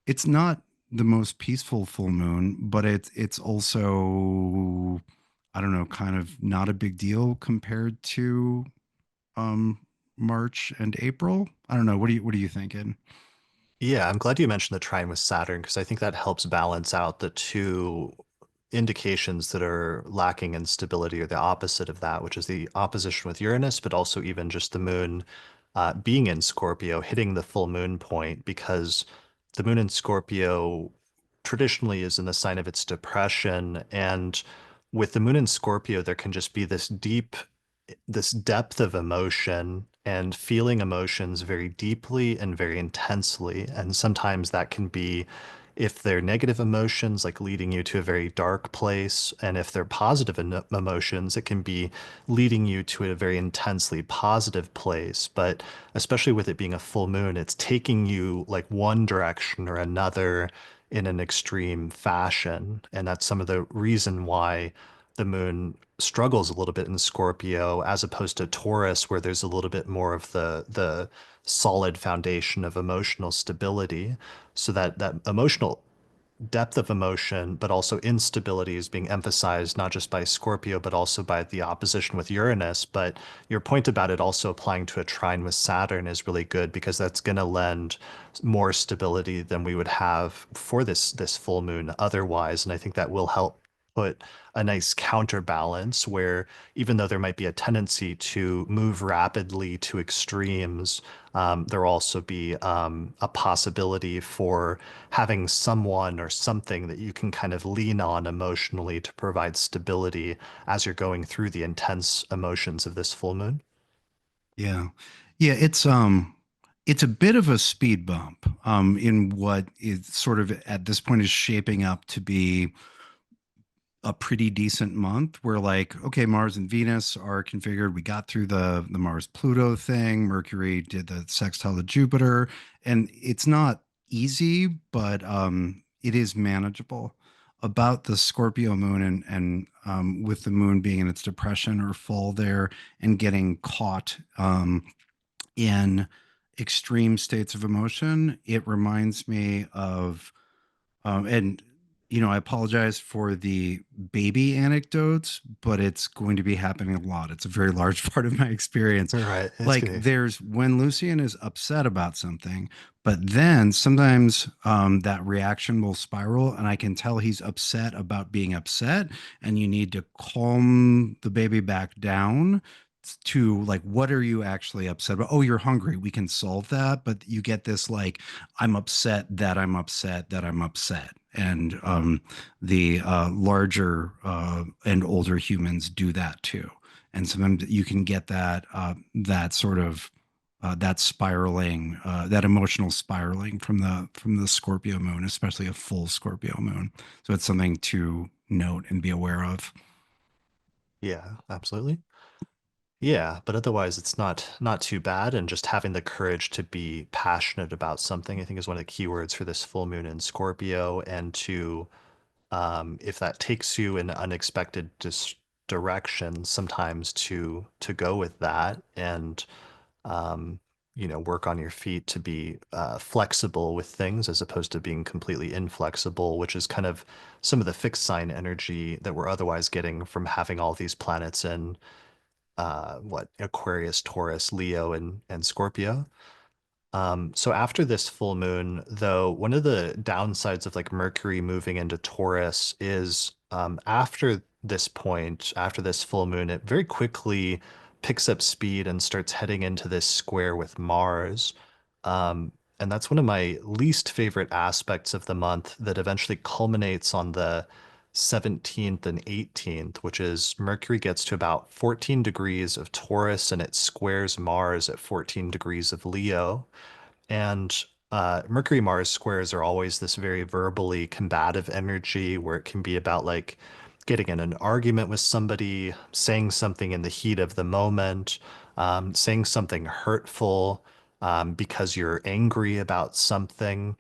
It's not the most peaceful full moon, but it's also, I don't know, kind of not a big deal compared to um March and April. I don't know. What are you thinking? Yeah, I'm glad you mentioned the trine with Saturn because I think that helps balance out the two indications that are lacking in stability or the opposite of that, which is the opposition with Uranus, but also even just the moon being in Scorpio, hitting the full moon point, because the moon in Scorpio traditionally is in the sign of its depression. And with the moon in Scorpio, there can just be this depth of emotion and feeling emotions very deeply and very intensely. And sometimes that can be, if they're negative emotions, like leading you to a very dark place. And if they're positive emotions, it can be leading you to a very intensely positive place. But especially with it being a full moon, it's taking you like one direction or another in an extreme fashion. And that's some of the reason why the moon struggles a little bit in Scorpio as opposed to Taurus, where there's a little bit more of the solid foundation of emotional stability. So that emotional depth of emotion, but also instability is being emphasized not just by Scorpio, but also by the opposition with Uranus. But your point about it also applying to a trine with Saturn is really good because that's going to lend more stability than we would have for this full moon otherwise. And I think that will help put a nice counterbalance where even though there might be a tendency to move rapidly to extremes, there will also be a possibility for having someone or something that you can kind of lean on emotionally to provide stability as you're going through the intense emotions of this full moon. Yeah. Yeah, it's a bit of a speed bump in what is sort of at this point is shaping up to be a pretty decent month where, like, okay, Mars and Venus are configured. We got through the Mars-Pluto thing. Mercury did the sextile to Jupiter, and it's not easy, but it is manageable. About the Scorpio moon and with the moon being in its depression or full there and getting caught in extreme states of emotion, it reminds me of and I apologize for the baby anecdotes, but it's going to be happening a lot. It's a very large part of my experience. Right. It's Like good. there's when Lucian is upset about something, but then sometimes that reaction will spiral, and I can tell he's upset about being upset, and you need to calm the baby back down to like, what are you actually upset about? Oh, you're hungry. We can solve that. But you get this like, I'm upset that I'm upset that I'm upset. And the larger and older humans do that too. And sometimes you can get that sort of that spiraling, that emotional spiraling from the Scorpio moon, especially a full Scorpio moon. So it's something to note and be aware of. Yeah, absolutely. Yeah, but otherwise it's not too bad, and just having the courage to be passionate about something, I think, is one of the keywords for this full moon in Scorpio, and to if that takes you in unexpected direction, sometimes to go with that and um, work on your feet to be flexible with things as opposed to being completely inflexible, which is kind of some of the fixed sign energy that we're otherwise getting from having all these planets in what Aquarius, Taurus, Leo, and Scorpio. So after this full moon, though, one of the downsides of like Mercury moving into Taurus is after this point, after this full moon, it very quickly picks up speed and starts heading into this square with Mars. And that's one of my least favorite aspects of the month that eventually culminates on the 17th and 18th, which is Mercury gets to about 14 degrees of Taurus and it squares Mars at 14 degrees of Leo. And Mercury Mars squares are always this very verbally combative energy where it can be about like getting in an argument with somebody, saying something in the heat of the moment, saying something hurtful because you're angry about something.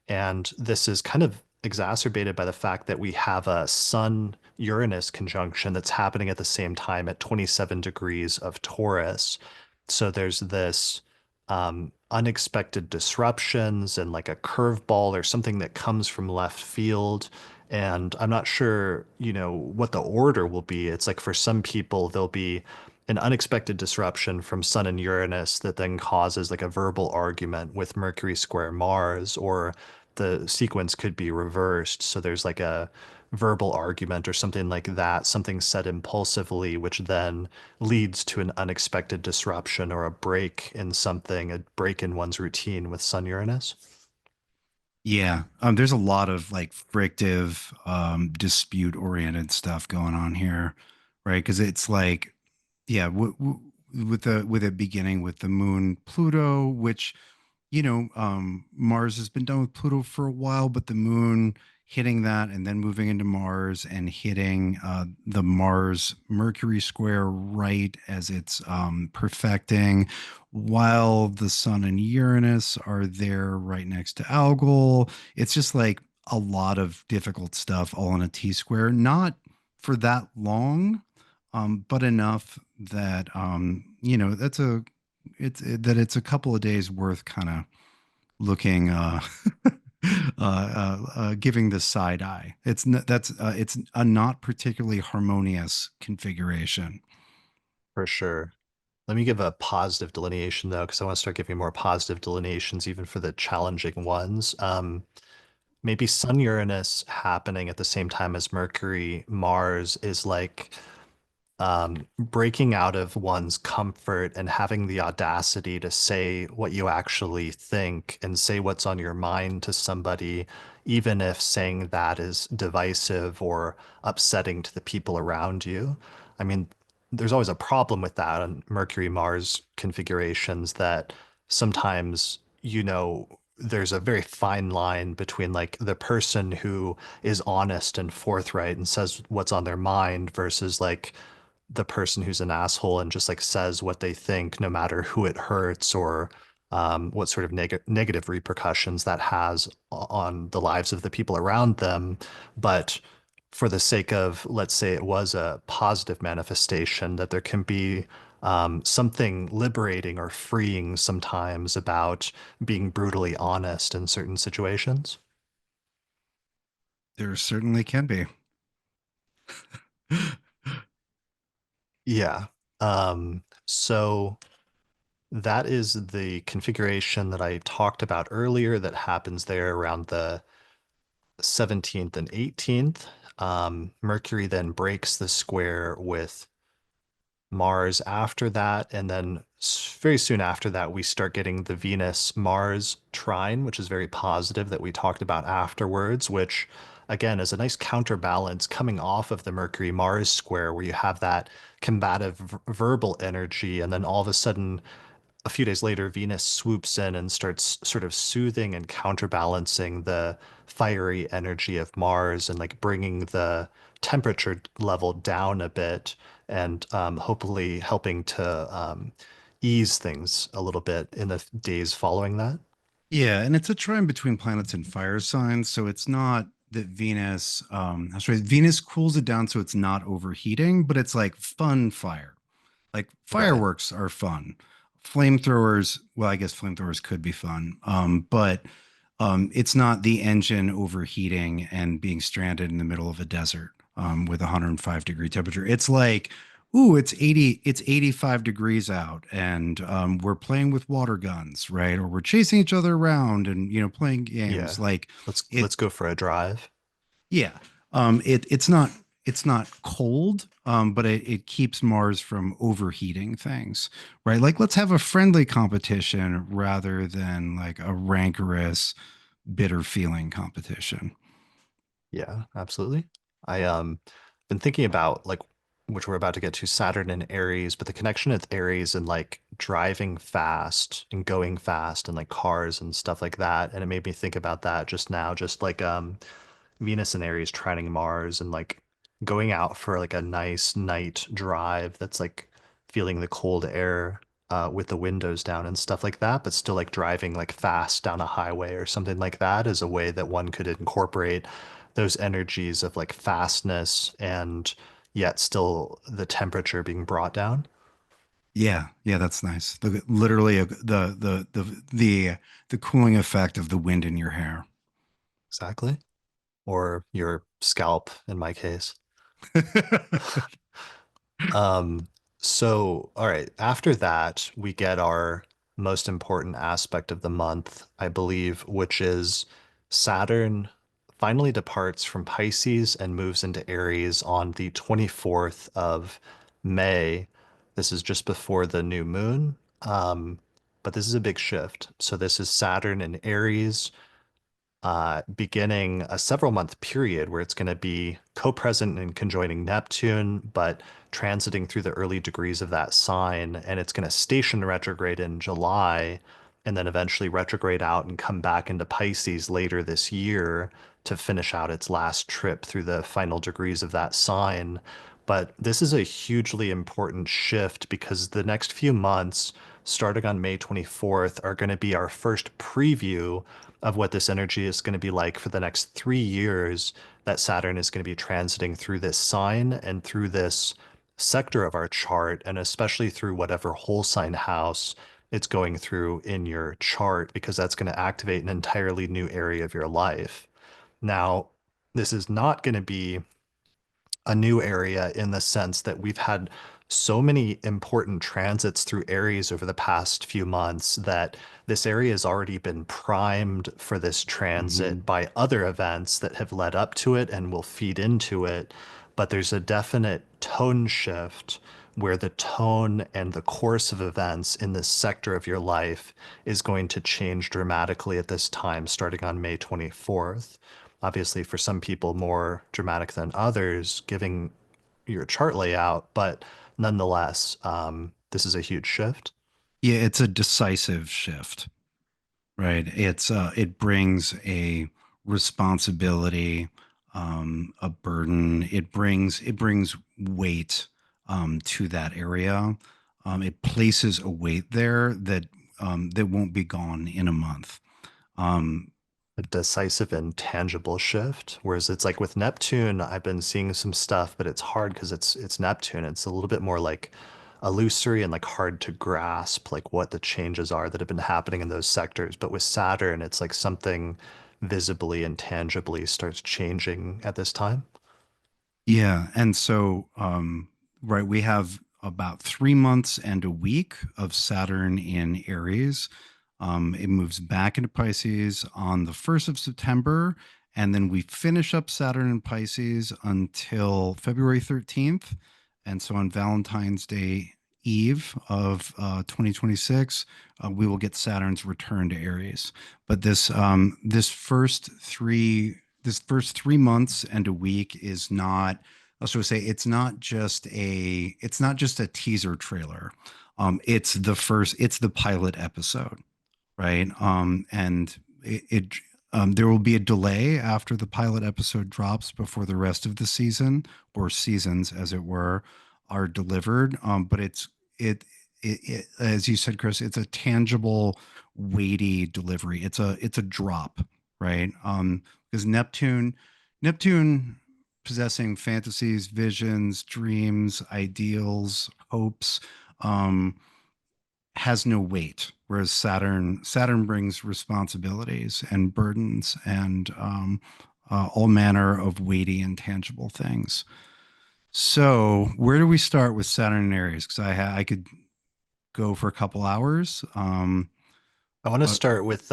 And this is kind of exacerbated by the fact that we have a Sun Uranus conjunction that's happening at the same time at 27 degrees of Taurus. So there's this unexpected disruptions and like a curveball or something that comes from left field. And I'm not sure, what the order will be. It's like for some people, there'll be an unexpected disruption from Sun and Uranus that then causes like a verbal argument with Mercury square Mars, or the sequence could be reversed. So there's like a verbal argument or something like that, something said impulsively, which then leads to an unexpected disruption or a break in something, a break in one's routine with Sun Uranus. Yeah, there's a lot of like frictive, dispute oriented stuff going on here, right? Because it's like, yeah, with it beginning with the moon Pluto, which Mars has been done with Pluto for a while, but the moon hitting that and then moving into Mars and hitting the Mars Mercury square right as it's perfecting, while the Sun and Uranus are there right next to Algol. It's just like a lot of difficult stuff all in a T square, not for that long, but enough that it's a couple of days worth kind of looking giving the side eye. It's a not particularly harmonious configuration. For sure. Let me give a positive delineation though, because I want to start giving more positive delineations even for the challenging ones. Maybe Sun Uranus happening at the same time as Mercury Mars is like breaking out of one's comfort and having the audacity to say what you actually think and say what's on your mind to somebody, even if saying that is divisive or upsetting to the people around you. I mean, there's always a problem with that on Mercury Mars configurations that sometimes, there's a very fine line between like the person who is honest and forthright and says what's on their mind versus like the person who's an asshole and just like says what they think no matter who it hurts, or what sort of negative repercussions that has on the lives of the people around them. But for the sake of, let's say it was a positive manifestation, that there can be something liberating or freeing sometimes about being brutally honest in certain situations. There certainly can be. Yeah. So that is the configuration that I talked about earlier that happens there around the 17th and 18th. Mercury then breaks the square with Mars after that. And then very soon after that, we start getting the Venus Mars trine, which is very positive that we talked about afterwards, which again is a nice counterbalance coming off of the Mercury Mars square, where you have that combative verbal energy. And then all of a sudden, a few days later, Venus swoops in and starts sort of soothing and counterbalancing the fiery energy of Mars and like bringing the temperature level down a bit and hopefully helping to ease things a little bit in the days following that. Yeah, and it's a trine between planets and fire signs, so it's not that Venus, that's right, Venus cools it down so it's not overheating, but it's like fun fire. Like Right. fireworks are fun. Flamethrowers, well, I guess flamethrowers could be fun, but it's not the engine overheating and being stranded in the middle of a desert with 105-degree temperature. It's like, ooh, it's 85 degrees out, and we're playing with water guns, right? Or we're chasing each other around and playing games. Yeah. Like it, Let's go for a drive. yeah. It's not cold, but it keeps Mars from overheating things, right? Like let's have a friendly competition rather than like a rancorous, bitter feeling competition. Yeah, absolutely. I been thinking about like which we're about to get to Saturn and Aries, but the connection with Aries and like driving fast and going fast and like cars and stuff like that. And it made me think about that just now, just like Venus and Aries trining Mars and like going out for like a nice night drive that's like feeling the cold air with the windows down and stuff like that, but still like driving like fast down a highway or something like that is a way that one could incorporate those energies of like fastness and yet still the temperature being brought down. Yeah, yeah, that's nice. Literally, the cooling effect of the wind in your hair. Exactly. Or your scalp in my case. Um, so, all right, after that, we get our most important aspect of the month, I believe, which is Saturn finally departs from Pisces and moves into Aries on the 24th of May. This is just before the new moon. But this is a big shift. So this is Saturn in Aries beginning a several month period where it's going to be co-present and conjoining Neptune, but transiting through the early degrees of that sign. And it's going to station retrograde in July and then eventually retrograde out and come back into Pisces later this year to finish out its last trip through the final degrees of that sign. But this is a hugely important shift because the next few months, starting on May 24th, are going to be our first preview of what this energy is going to be like for the next 3 years that Saturn is going to be transiting through this sign and through this sector of our chart, and especially through whatever whole sign house it's going through in your chart, because that's going to activate an entirely new area of your life. Now, this is not going to be a new area in the sense that we've had so many important transits through Aries over the past few months that this area has already been primed for this transit Mhm. by other events that have led up to it and will feed into it. But there's a definite tone shift where the tone and the course of events in this sector of your life is going to change dramatically at this time, starting on May 24th. Obviously, for some people, more dramatic than others, giving your chart layout, but nonetheless, this is a huge shift. Yeah, it's a decisive shift, right? It brings a responsibility, a burden. It brings weight to that area. It places a weight there that that won't be gone in a month. Um, A decisive and tangible shift. Whereas it's like with Neptune, I've been seeing some stuff, but it's hard because it's Neptune. It's a little bit more like illusory and like hard to grasp like what the changes are that have been happening in those sectors. But with Saturn, it's like something visibly and tangibly starts changing at this time. Yeah, and so right, we have about 3 months and a week of Saturn in Aries. It moves back into Pisces on the 1st of September, and then we finish up Saturn in Pisces until February 13th. And so on Valentine's Day Eve of 2026, we will get Saturn's return to Aries. But this first 3 months and a week is not, I was going to say, it's not just a teaser trailer. It's the pilot episode, right? And there will be a delay after the pilot episode drops before the rest of the season, or seasons as it were, are delivered. But as you said, Chris, it's a tangible, weighty delivery. It's a drop, right? Because Neptune possessing fantasies, visions, dreams, ideals, hopes, um, has no weight, whereas Saturn brings responsibilities and burdens and all manner of weighty and tangible things. So where do we start with Saturn and Aries? Because I could go for a couple hours. I want to But start with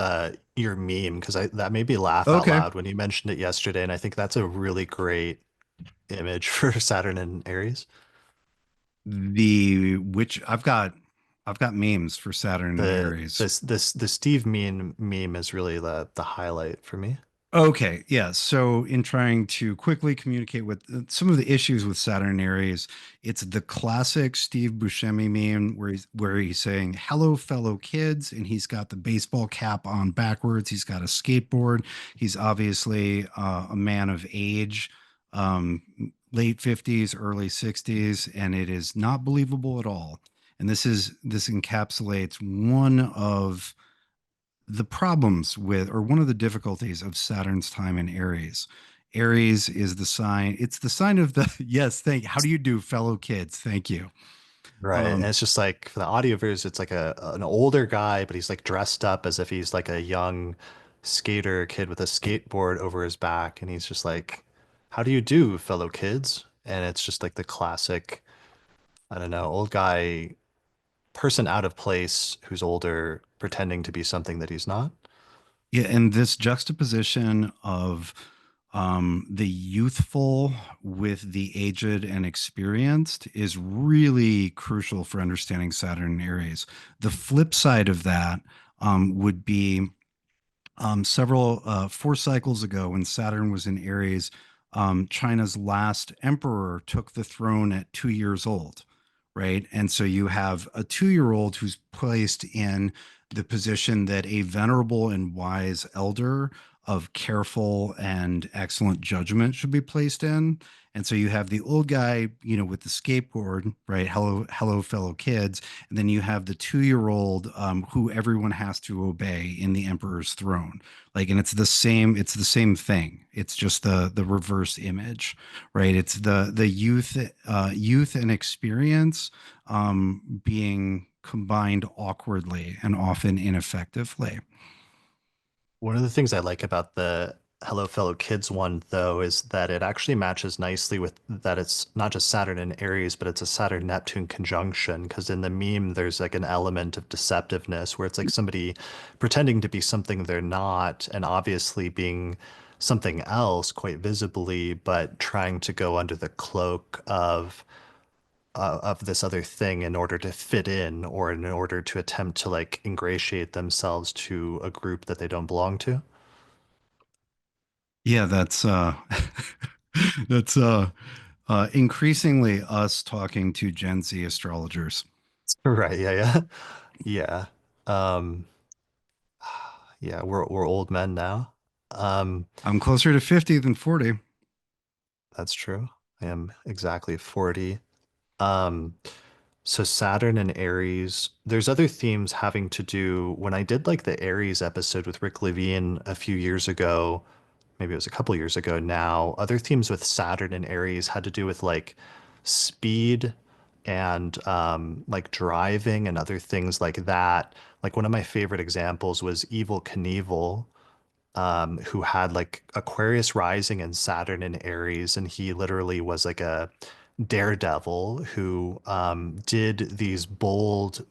your meme because I that made me laugh out okay, loud when you mentioned it yesterday, and I think that's a really great image for Saturn and Aries. the which I've got memes for Saturn and The Aries. the Steve meme is really the highlight for me. Okay, yeah. So, in trying to quickly communicate with some of the issues with Saturn and Aries, it's the classic Steve Buscemi meme where he's saying "Hello, fellow kids," and he's got the baseball cap on backwards. He's got a skateboard. He's obviously a man of age, um, late 50s, early 60s, and it is not believable at all. And this encapsulates one of the problems with, or one of the difficulties of Saturn's time in Aries. Aries is the sign, it's the sign of the, yes, thank you. How do you do, fellow kids? Thank you. Right. And Um, it's just like for the audio viewers, it's like an older guy, but he's like dressed up as if he's like a young skater kid with a skateboard over his back. And he's just like, how do you do, fellow kids? And it's just like the classic, I don't know, old guy, person out of place who's older, pretending to be something that he's not. yeah, and this juxtaposition of the youthful with the aged and experienced is really crucial for understanding Saturn and Aries. The flip side of that would be several 4 cycles ago when Saturn was in Aries, China's last emperor took the throne at 2 years old, right? And so you have a 2 year old who's placed in the position that a venerable and wise elder of careful and excellent judgment should be placed in. And so you have the old guy, with the skateboard, right? Hello, hello, fellow kids. And then you have the 2 year old who everyone has to obey in the emperor's throne. Like, and it's the same thing. It's just the reverse image, right? It's the youth and experience being combined awkwardly and often ineffectively. One of the things I like about the Hello Fellow Kids one, though, is that it actually matches nicely with that it's not just Saturn and Aries, but it's a Saturn Neptune conjunction. Because in the meme, there's like an element of deceptiveness where it's like somebody pretending to be something they're not, and obviously being something else quite visibly, but trying to go under the cloak of this other thing in order to fit in or in order to attempt to like ingratiate themselves to a group that they don't belong to. Yeah, that's that's increasingly us talking to Gen Z astrologers. Right. Yeah. Yeah. Yeah. Yeah. We're old men now. Um, I'm closer to 50 than 40. that's true. I am exactly 40. Um, So Saturn and Aries, there's other themes having to do when I did like the Aries episode with Rick Levine a few years ago, maybe it was a couple years ago now. Other themes with Saturn and Aries had to do with like speed and like driving and other things like that. Like one of my favorite examples was Evil Knievel, who had like Aquarius rising and Saturn in Aries, and he literally was like a daredevil who did these bold,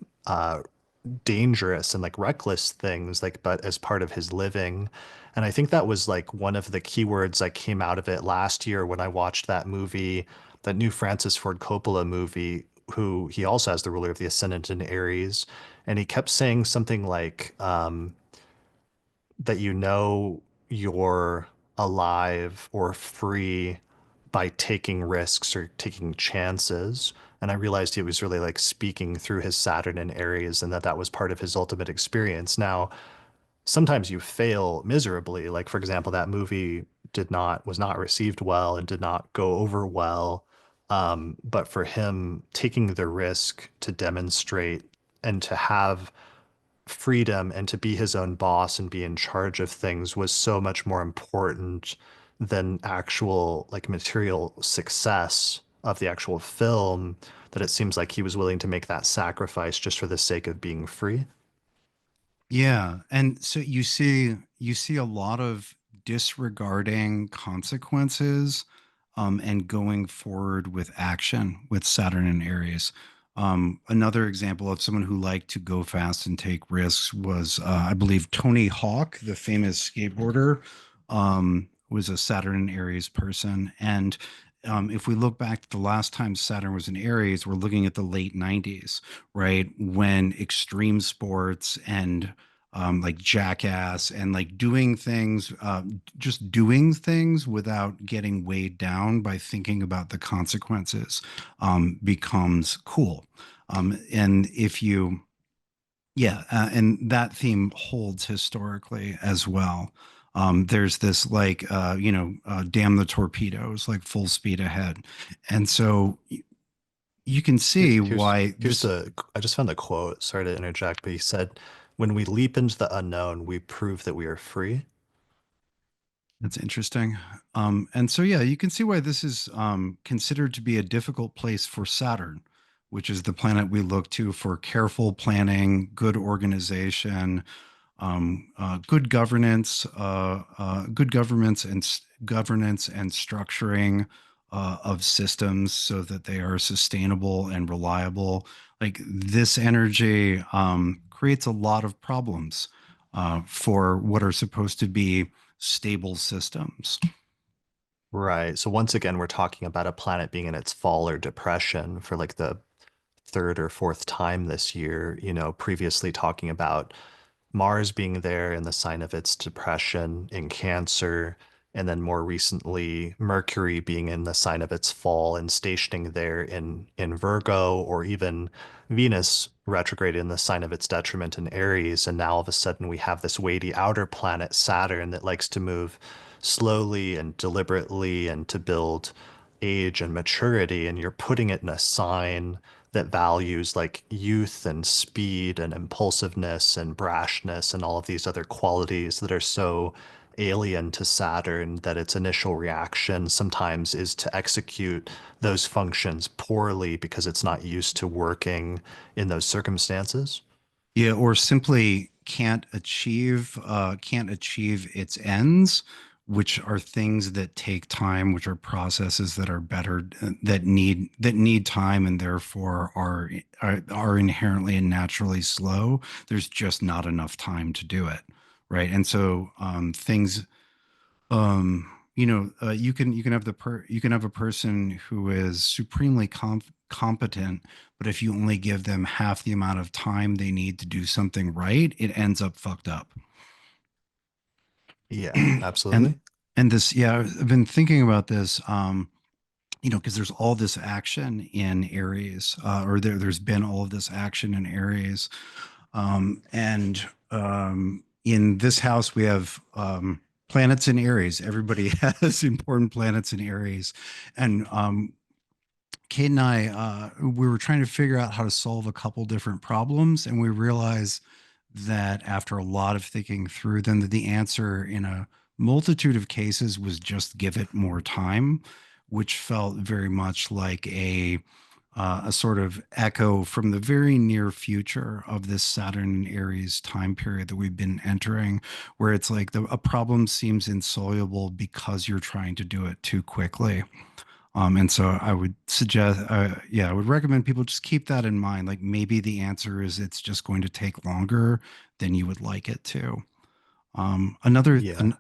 dangerous, and like reckless things, like but as part of his living. And I think that was like one of the keywords that came out of it last year when I watched that movie, that new Francis Ford Coppola movie, who he also has the ruler of the ascendant in Aries. And he kept saying something like, that you know you're alive or free by taking risks or taking chances. And I realized he was really like speaking through his Saturn in Aries and that that was part of his ultimate experience. Now, sometimes you fail miserably. Like, for example, that movie was not received well and did not go over well. But for him, taking the risk to demonstrate and to have freedom and to be his own boss and be in charge of things was so much more important than actual like material success of the actual film, that it seems like he was willing to make that sacrifice just for the sake of being free. Yeah, and so you see a lot of disregarding consequences and going forward with action with Saturn and Aries. Another example of someone who liked to go fast and take risks was, I believe, Tony Hawk, the famous skateboarder, was a Saturn and Aries person. And if we look back to the last time Saturn was in Aries, we're looking at the late 90s, right? When extreme sports and like jackass and like doing things, just doing things without getting weighed down by thinking about the consequences becomes cool. And if you, yeah, and that theme holds historically as well. There's this like, damn the torpedoes, like full speed ahead. And so you can Here- see Here's why here's this. the I just found the quote. Sorry to interject, but he said, "When we leap into the unknown, we prove that we are free." That's interesting. And so, yeah, you can see why this is considered to be a difficult place for Saturn, which is the planet we look to for careful planning, good organization, good governance governance and structuring of systems so that they are sustainable and reliable. Like this energy creates a lot of problems for what are supposed to be stable systems. Right. So once again, we're talking about a planet being in its fall or depression for like the third or fourth time this year, previously talking about Mars being there in the sign of its depression in Cancer, and then more recently Mercury being in the sign of its fall and stationing there in Virgo, or even Venus retrograde in the sign of its detriment in Aries. And now all of a sudden we have this weighty outer planet, Saturn, that likes to move slowly and deliberately and to build age and maturity, and you're putting it in a sign that values like youth and speed and impulsiveness and brashness and all of these other qualities that are so alien to Saturn, that its initial reaction sometimes is to execute those functions poorly because it's not used to working in those circumstances. Yeah, or simply can't achieve its ends, which are things that take time, which are processes that are better that need time and therefore are inherently and naturally slow. There's just not enough time to do it, right? And so things you can have you can have a person who is supremely competent, but if you only give them half the amount of time they need to do something right, it ends up fucked up. Yeah, and absolutely. and this, yeah, I've been thinking about this, because there's all this action in Aries, or there's been all of this action in Aries. And in this house, we have planets in Aries. Everybody has important planets in Aries. And Kate and I, we were trying to figure out how to solve a couple different problems, and we realized that after a lot of thinking through them, that the answer in a multitude of cases was just give it more time, which felt very much like a sort of echo from the very near future of this Saturn and Aries time period that we've been entering, where it's like a problem seems insoluble because you're trying to do it too quickly. And so I would suggest, yeah, I would recommend people just keep that in mind. Like maybe the answer is it's just going to take longer than you would like it to. Yeah,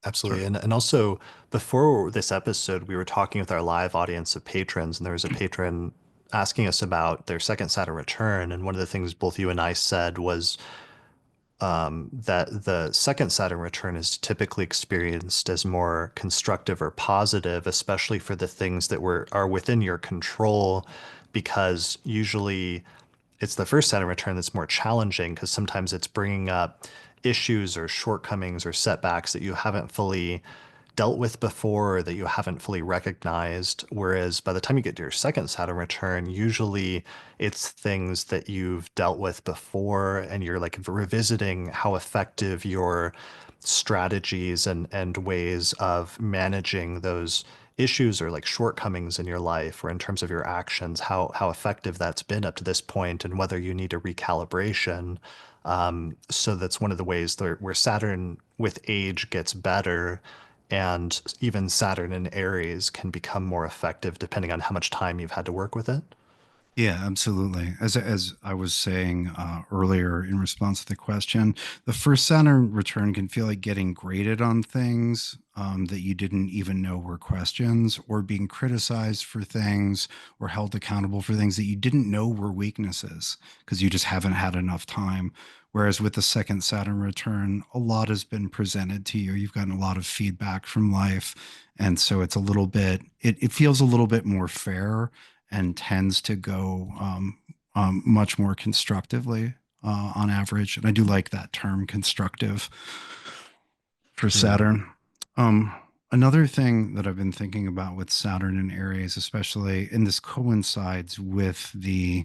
absolutely. Sorry. And also before this episode, we were talking with our live audience of patrons, and there was a patron asking us about their second Saturn return. And one of the things both you and I said was that the second Saturn return is typically experienced as more constructive or positive, especially for the things that are within your control, because usually it's the first Saturn return that's more challenging because sometimes it's bringing up issues or shortcomings or setbacks that you haven't fully dealt with before or that you haven't fully recognized. Whereas by the time you get to your second Saturn return, usually it's things that you've dealt with before and you're like revisiting how effective your strategies and ways of managing those issues or like shortcomings in your life or in terms of your actions, how effective that's been up to this point and whether you need a recalibration. So that's one of the ways where Saturn with age gets better, and even Saturn in Aries can become more effective depending on how much time you've had to work with it. Yeah, absolutely. As I was saying earlier in response to the question, the first Saturn return can feel like getting graded on things that you didn't even know were questions, or being criticized for things, or held accountable for things that you didn't know were weaknesses because you just haven't had enough time. Whereas with the second Saturn return, a lot has been presented to you. You've gotten a lot of feedback from life. And so it's a little bit, it feels a little bit more fair and tends to go much more constructively on average. And I do like that term constructive for Hmm. Saturn. Um, Another thing that I've been thinking about with Saturn and Aries, especially, and this coincides with the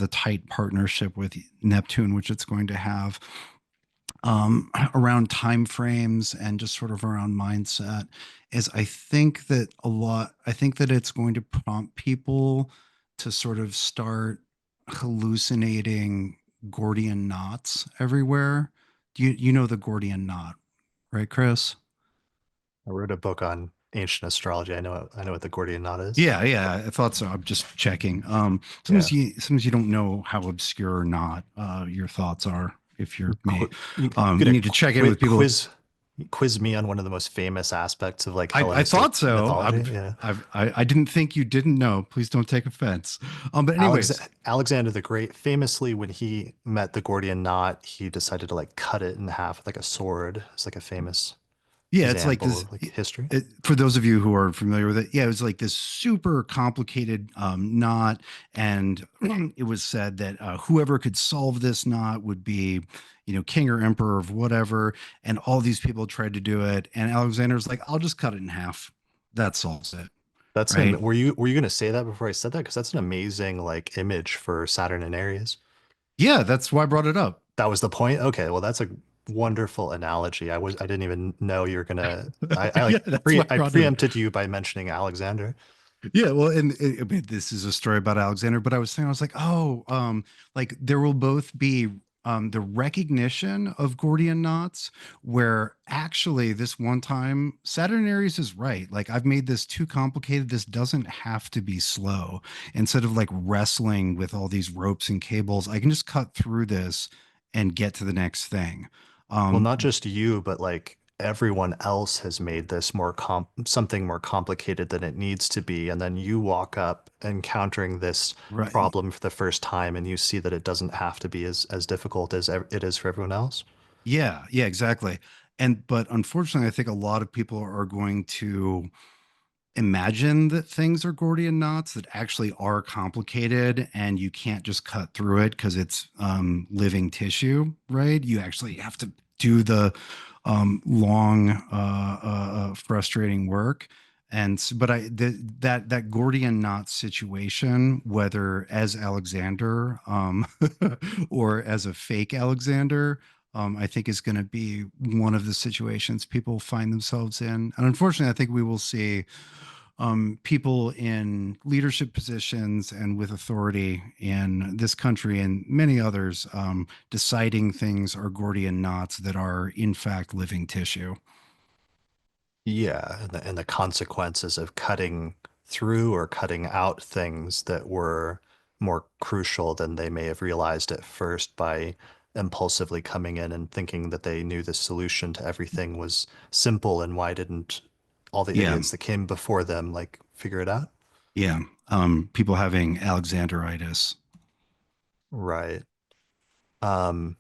tight partnership with Neptune, which it's going to have, around time frames and just sort of around mindset, is I think that it's going to prompt people to sort of start hallucinating Gordian knots everywhere. You know the Gordian knot, right, Chris? I wrote a book on ancient astrology. I know what the Gordian knot is. Yeah, yeah, I thought so. I'm just checking. Yeah. Sometimes you don't know how obscure or not your thoughts are, if you're me. You You gonna need to check in with people. quiz me on one of the most famous aspects of like I Hellenistic thought so. mythology. Yeah. I didn't think you didn't know. Please don't take offense. But Alex anyways, Alexander the Great, famously, when he met the Gordian knot, he decided to like cut it in half with like a sword. It's like a famous yeah, it's like example this. of like history. For those of you who are familiar with it, yeah, it was like this super complicated knot, and it was said that whoever could solve this knot would be, king or emperor of whatever. And all these people tried to do it, and Alexander's like, "I'll just cut it in half. That solves it." Right? Were you gonna say that before I said that? Because that's an amazing like image for Saturn and Aries. Yeah, that's why I brought it up. That was the point. Okay, well that's a wonderful analogy. I didn't even know you were gonna. Yeah, that's why I I brought it up. preempted you by mentioning Alexander. Yeah, well, and I mean, this is a story about Alexander, but I was saying, I was like, oh, like there will both be the recognition of Gordian knots, where actually this one time Saturn Aries is right. Like I've made this too complicated. This doesn't have to be slow. Instead of like wrestling with all these ropes and cables, I can just cut through this and get to the next thing. Well, Um, not just you, but like everyone else has made this something more complicated than it needs to be. And then you walk up encountering this right. problem for the first time and you see that it doesn't have to be as difficult as it is for everyone else. Yeah, yeah, exactly. But unfortunately, I think a lot of people are going to imagine that things are Gordian knots that actually are complicated, and you can't just cut through it because it's living tissue, right? You actually have to do the long, frustrating work. But that Gordian knot situation, whether as Alexander or as a fake Alexander, I think is going to be one of the situations people find themselves in. And unfortunately, I think we will see people in leadership positions and with authority in this country and many others deciding things are Gordian knots that are in fact living tissue. Yeah, and the consequences of cutting through or cutting out things that were more crucial than they may have realized at first by impulsively coming in and thinking that they knew the solution to everything was simple, and why didn't all the Yeah, idiots that came before them like figure it out? yeah. People having Alexanderitis. Right. Um,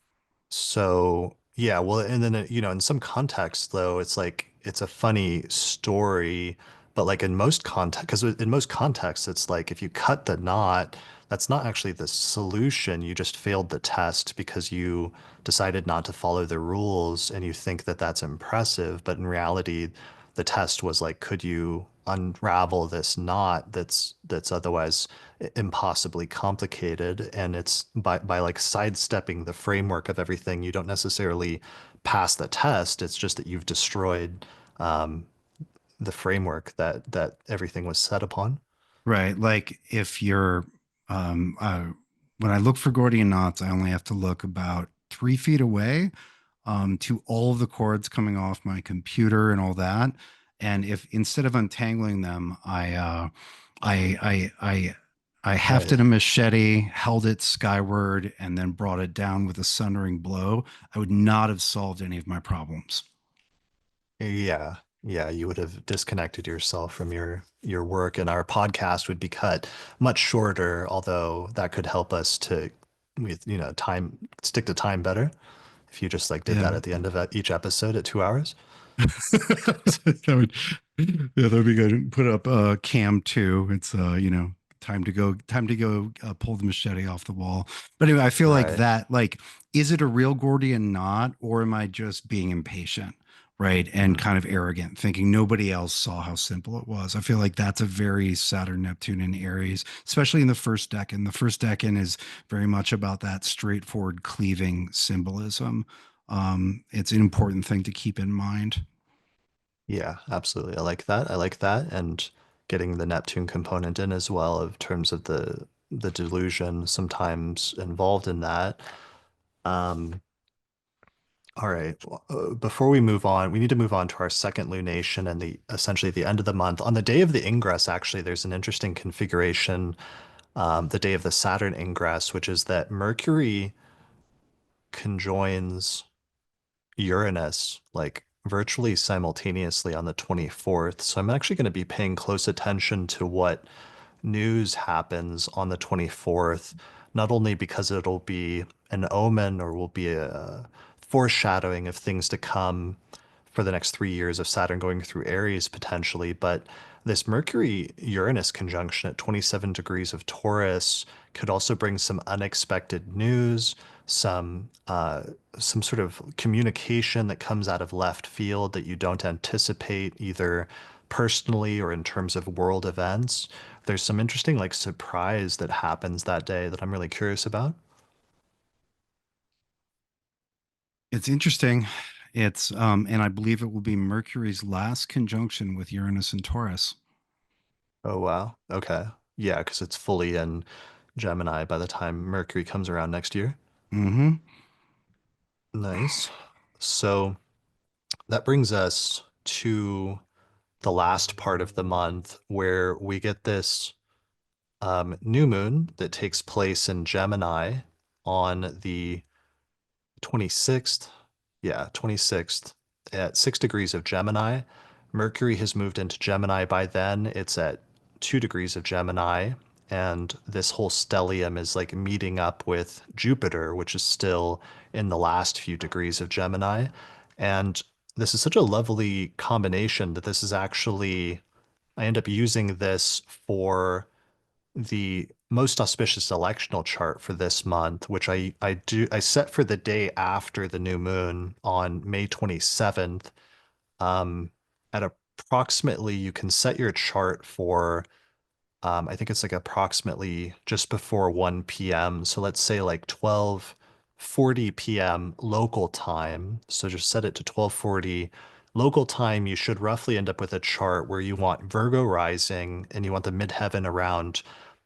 So yeah, well, and then in some contexts though, it's like it's a funny story, but like in most context, because in most contexts, it's like if you cut the knot, that's not actually the solution. You just failed the test because you decided not to follow the rules, and you think that that's impressive, but in reality, the test was like, could you unravel this knot that's otherwise impossibly complicated, and it's by like sidestepping the framework of everything, you don't necessarily pass the test. It's just that you've destroyed um, the framework that everything was set upon. Right. Like if you're, um, uh, when I look for Gordian knots, I only have to look about 3 feet away to all of the cords coming off my computer and all that. And if instead of untangling them, I, I, I, I Right. hefted a machete, held it skyward, and then brought it down with a sundering blow, I would not have solved any of my problems. Yeah. Yeah, you would have disconnected yourself from your work, and our podcast would be cut much shorter, although that could help us to with time stick to time better if you just like did that Yeah. at the end of each episode at 2 hours. That would, yeah, that'd be good. Put up cam two. It's time to go pull the machete off the wall. But anyway, I feel like Right. that, like, is it a real Gordian knot or am I just being impatient, right? And Mhm. kind of arrogant, thinking nobody else saw how simple it was. I feel like that's a very Saturn, Neptune, and Aries, especially in the first decan. The first decan is very much about that straightforward cleaving symbolism. It's an important thing to keep in mind. Yeah, absolutely. I like that. I like that. And getting the Neptune component in as well, of terms of the delusion sometimes involved in that. Um, all right. Before we move on, we need to move on to our second lunation and the essentially the end of the month. On the day of the ingress, actually, there's an interesting configuration, the day of the Saturn ingress, which is that Mercury conjoins Uranus like virtually simultaneously on the 24th. So I'm actually going to be paying close attention to what news happens on the 24th, not only because it'll be an omen or will be a foreshadowing of things to come for the next 3 years of Saturn going through Aries potentially, but this Mercury Uranus conjunction at 27 degrees of Taurus could also bring some unexpected news, some sort of communication that comes out of left field that you don't anticipate, either personally or in terms of world events. There's some interesting like surprise that happens that day that I'm really curious about. It's interesting. And I believe it will be Mercury's last conjunction with Uranus and Taurus. Oh wow. Okay. Yeah, because it's fully in Gemini by the time Mercury comes around next year. Hmm. Nice. So that brings us to the last part of the month where we get this new moon that takes place in Gemini on the 26th. Yeah, 26th at 6 degrees of Gemini. Mercury has moved into Gemini by then. It's at 2 degrees of Gemini. And this whole stellium is like meeting up with Jupiter, which is still in the last few degrees of Gemini. And this is such a lovely combination that this is actually, I end up using this for the most auspicious electional chart for this month, which I set for the day after the new moon on May 27th, um, at approximately you can set your chart for I think it's like approximately just before 1 p.m. So let's say like 12:40 p.m. local time. So just set it to 12:40 local time. You should roughly end up with a chart where you want Virgo rising and you want the midheaven around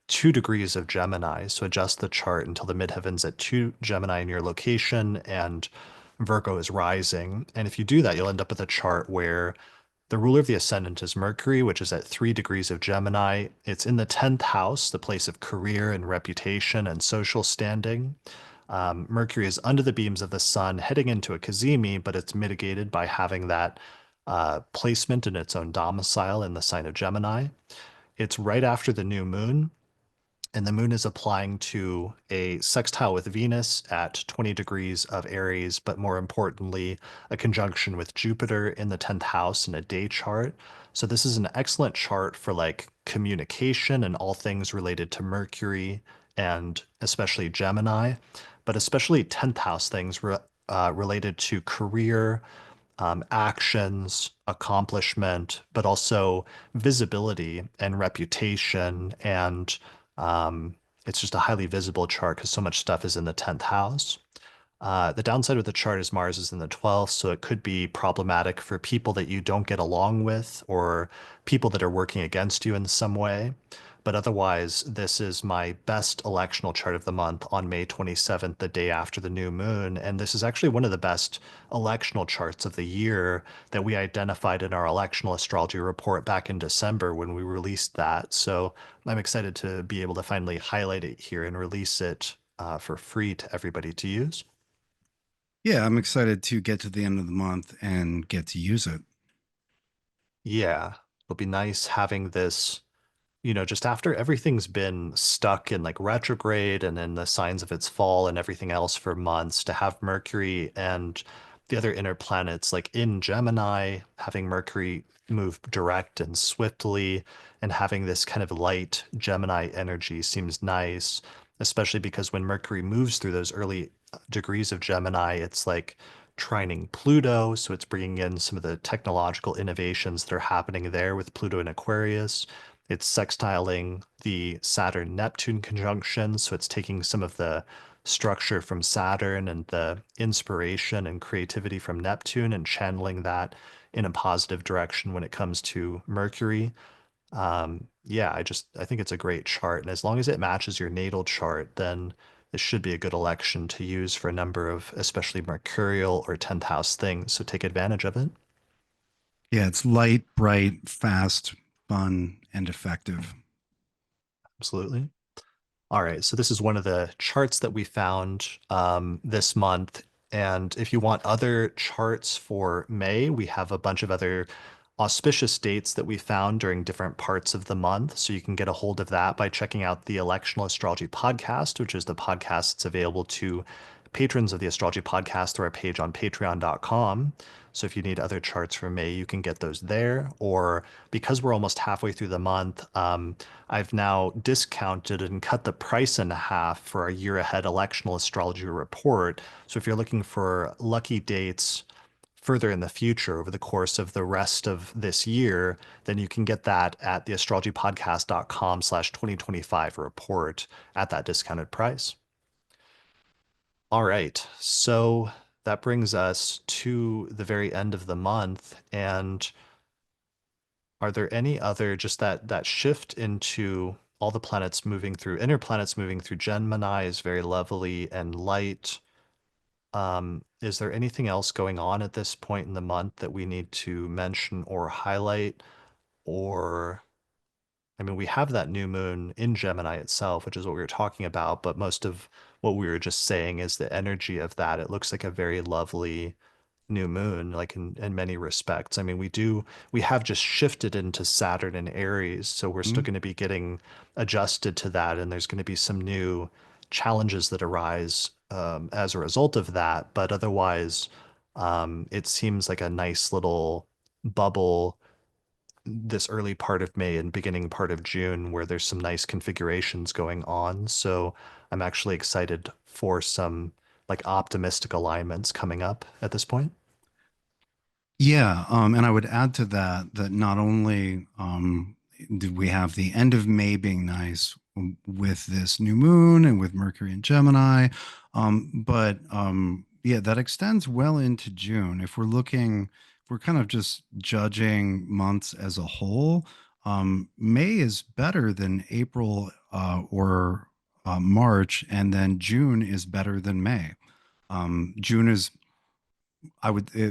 2 degrees of Gemini. So adjust the chart until the midheaven's at 2 Gemini in your location and Virgo is rising. And if you do that, you'll end up with a chart where the ruler of the ascendant is Mercury, which is at 3 degrees of Gemini. It's in the 10th house, the place of career and reputation and social standing. Mercury is under the beams of the sun, heading into a cazimi, but it's mitigated by having that placement in its own domicile in the sign of Gemini. It's right after the new moon, and the moon is applying to a sextile with Venus at 20 degrees of Aries, but more importantly, a conjunction with Jupiter in the 10th house in a day chart. So this is an excellent chart for like communication and all things related to Mercury and especially Gemini, but especially 10th house things related to career, actions, accomplishment, but also visibility and reputation. And it's just a highly visible chart because so much stuff is in the 10th house. The downside with the chart is Mars is in the 12th, so it could be problematic for people that you don't get along with or people that are working against you in some way. But otherwise, this is my best electional chart of the month on May 27th, the day after the new moon. And this is actually one of the best electional charts of the year that we identified in our electional astrology report back in December when we released that. So I'm excited to be able to finally highlight it here and release it for free to everybody to use. Yeah, I'm excited to get to the end of the month and get to use it. Yeah, it'll be nice having this, just after everything's been stuck in like retrograde and in the signs of its fall and everything else for months, to have Mercury and the other inner planets like in Gemini, having Mercury move direct and swiftly, and having this kind of light Gemini energy seems nice, especially because when Mercury moves through those early degrees of Gemini, it's like trining Pluto. So it's bringing in some of the technological innovations that are happening there with Pluto and Aquarius. It's sextiling the Saturn Neptune conjunction. So it's taking some of the structure from Saturn and the inspiration and creativity from Neptune and channeling that in a positive direction when it comes to Mercury. Yeah, I think it's a great chart. And as long as it matches your natal chart, then this should be a good election to use for a number of especially mercurial or 10th house things. So take advantage of it. Yeah, it's light, bright, fast, fun, and effective. Absolutely. All right, so this is one of the charts that we found this month. And if you want other charts for May, we have a bunch of other auspicious dates that we found during different parts of the month. So you can get a hold of that by checking out the Electional Astrology Podcast, which is the podcast that's available to patrons of the Astrology Podcast through our page on patreon.com. So if you need other charts for May, you can get those there. Or because we're almost halfway through the month, I've now discounted and cut the price in half for our year ahead electional astrology report. So if you're looking for lucky dates further in the future over the course of the rest of this year, then you can get that at the astrologypodcast.com/2025 report at that discounted price. All right. So that brings us to the very end of the month. And are there any other just that shift into all the planets moving through inner planets moving through Gemini is very lovely and light. Is there anything else going on at this point in the month that we need to mention or highlight? Or, I mean, we have that new moon in Gemini itself, which is what we were talking about, but most of what we were just saying is the energy of that. It looks like a very lovely new moon, like in many respects. I mean, we have just shifted into Saturn and Aries, so we're still Mhm. going to be getting adjusted to that, and there's going to be some new challenges that arise as a result of that. But otherwise, it seems like a nice little bubble this early part of May and beginning part of June where there's some nice configurations going on. So I'm actually excited for some like optimistic alignments coming up at this point. Yeah, and I would add to that that not only did we have the end of May being nice with this new moon and with Mercury and Gemini, but yeah, that extends well into June. If we're kind of just judging months as a whole, May is better than April or March, and then June is better than May. June is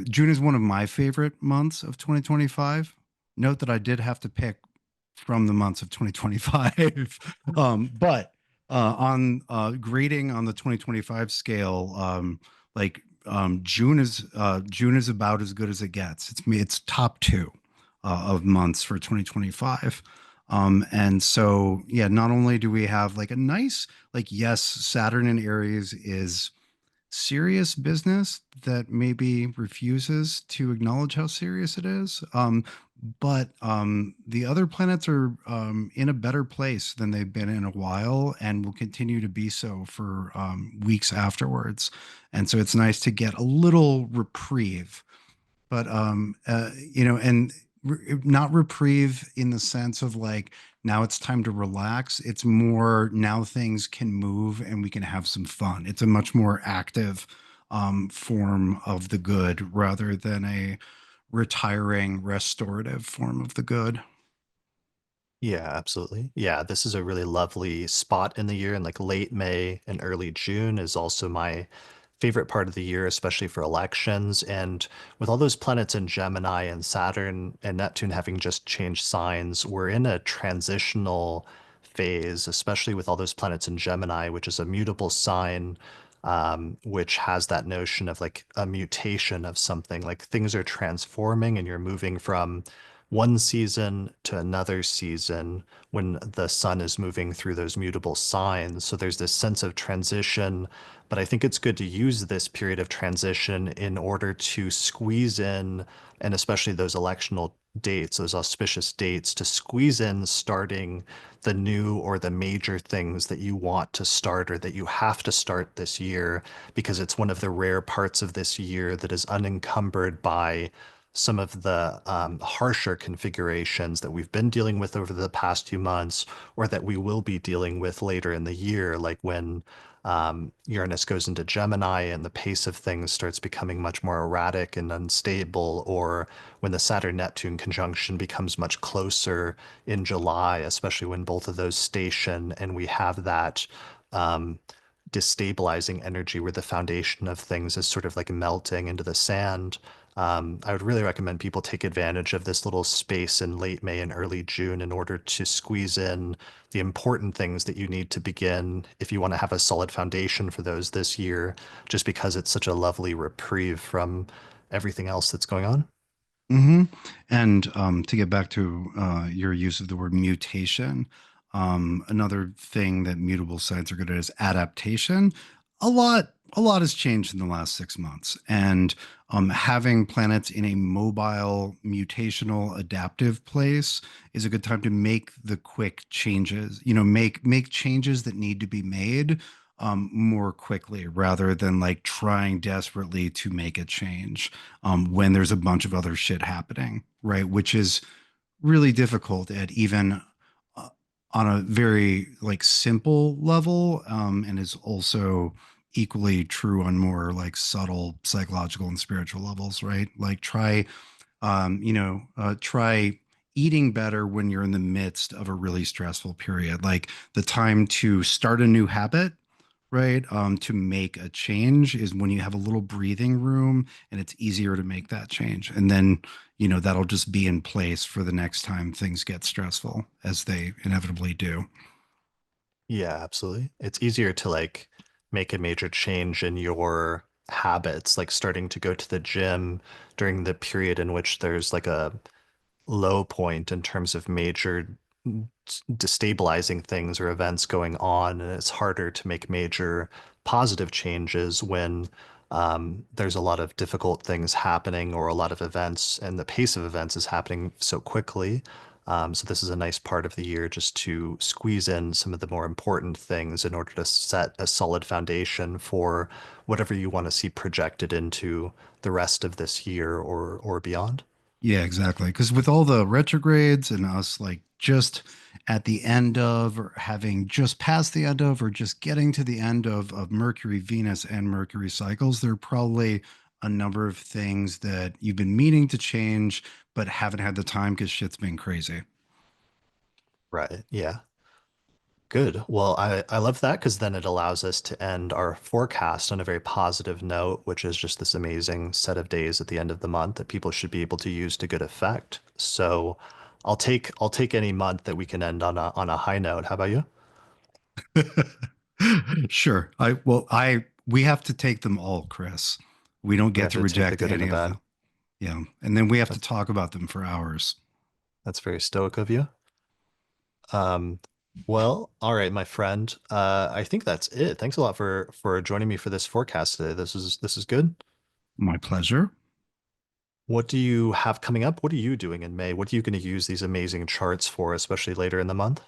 June is one of my favorite months of 2025. Note that I did have to pick from the months of 2025. But on grading on the 2025 scale, June is about as good as it gets. It's top two of months for 2025. And so yeah, not only do we have like a nice, like, yes, Saturn in Aries is serious business that maybe refuses to acknowledge how serious it is. But the other planets are in a better place than they've been in a while and will continue to be so for weeks afterwards. And so it's nice to get a little reprieve, but and not reprieve in the sense of like now it's time to relax. It's more now things can move and we can have some fun. It's a much more active form of the good rather than a retiring restorative form of the good. Yeah, absolutely. Yeah, this is a really lovely spot in the year, and like late May and early June is also my favorite part of the year, especially for elections. And with all those planets in Gemini and Saturn and Neptune having just changed signs, we're in a transitional phase, especially with all those planets in Gemini, which is a mutable sign, which has that notion of like a mutation of something, like things are transforming and you're moving from one season to another season when the sun is moving through those mutable signs. So there's this sense of transition, but I think it's good to use this period of transition in order to squeeze in, and especially those electional dates, those auspicious dates, to squeeze in starting the new or the major things that you want to start or that you have to start this year, because it's one of the rare parts of this year that is unencumbered by some of the harsher configurations that we've been dealing with over the past few months, or that we will be dealing with later in the year, like when Uranus goes into Gemini and the pace of things starts becoming much more erratic and unstable, or when the Saturn Neptune conjunction becomes much closer in July, especially when both of those station and we have that. Um, Destabilizing energy where the foundation of things is sort of like melting into the sand. I would really recommend people take advantage of this little space in late May and early June in order to squeeze in the important things that you need to begin if you want to have a solid foundation for those this year, just because it's such a lovely reprieve from everything else that's going on. hmm And to get back to your use of the word mutation, another thing that mutable signs are good at is adaptation. A lot has changed in the last 6 months, and having planets in a mobile, mutational, adaptive place is a good time to make the quick changes. You know, make changes that need to be made more quickly rather than like trying desperately to make a change when there's a bunch of other shit happening, right? Which is really difficult at even uh, on a very like simple level, and is also equally true on more like subtle psychological and spiritual levels, right? Like try eating better when you're in the midst of a really stressful period. Like the time to start a new habit, right? To make a change is when you have a little breathing room and it's easier to make that change. And then, that'll just be in place for the next time things get stressful, as they inevitably do. Yeah, absolutely. It's easier to like make a major change in your habits, like starting to go to the gym during the period in which there's like a low point in terms of major destabilizing things or events going on, and it's harder to make major positive changes when there's a lot of difficult things happening or a lot of events, and the pace of events is happening so quickly. So this is a nice part of the year just to squeeze in some of the more important things in order to set a solid foundation for whatever you want to see projected into the rest of this year or beyond. Yeah, exactly. Because with all the retrogrades and us like just at the end of, or having just passed the end of, or just getting to the end of Mercury, Venus, and Mercury cycles, there are probably a number of things that you've been meaning to change, but haven't had the time because shit's been crazy. Right. Yeah. Good. Well, I love that because then it allows us to end our forecast on a very positive note, which is just this amazing set of days at the end of the month that people should be able to use to good effect. So I'll take any month that we can end on a high note. How about you? Sure. We have to take them all, Chris. We don't We get have to to take the reject good and the any of bad. them. Yeah. And then we have to That's talk about them for hours. that's very stoic of you. Um, well, all right, my friend. I think that's it. Thanks a lot for joining me for this forecast today. This is good. My pleasure. What do you have coming up? What are you doing in May? What are you going to use these amazing charts for, especially later in the month?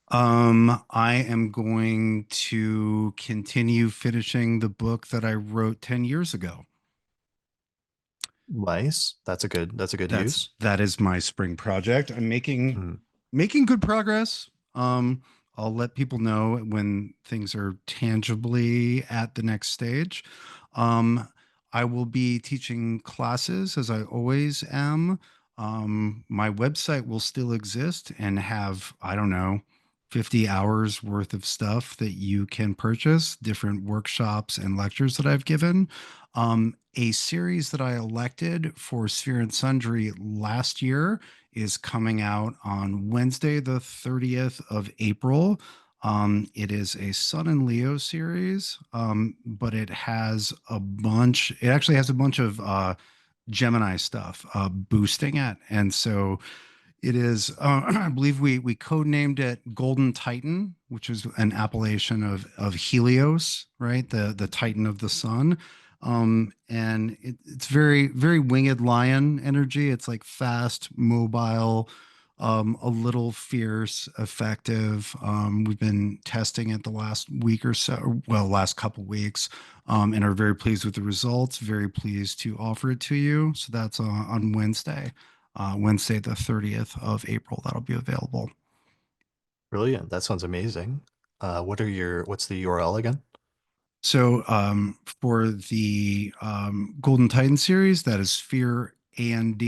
I am going to continue finishing the book that I wrote 10 years ago. Nice. That's a good use. That is my spring project. I'm Mm. making good progress. I'll let people know when things are tangibly at the next stage. Um, I will be teaching classes as I always am. My website will still exist and have, I don't know, 50 hours worth of stuff that you can purchase, different workshops and lectures that I've given. A series that I elected for Sphere and Sundry last year is coming out on Wednesday, the 30th of April. It is a Sun and Leo series, but it actually has a bunch of Gemini stuff boosting it. And so it is, I believe we codenamed it Golden Titan, which is an appellation of Helios, right? The Titan of the sun. And it's very, very winged lion energy. It's like fast, mobile, a little fierce, effective. We've been testing it the last week or so, well, last couple weeks, and are very pleased with the results. Very pleased to offer it to you. So that's on Wednesday, the 30th of April. That'll be available. Brilliant. That sounds amazing. What's the URL again? So for the Golden Titan series, that is Sphere and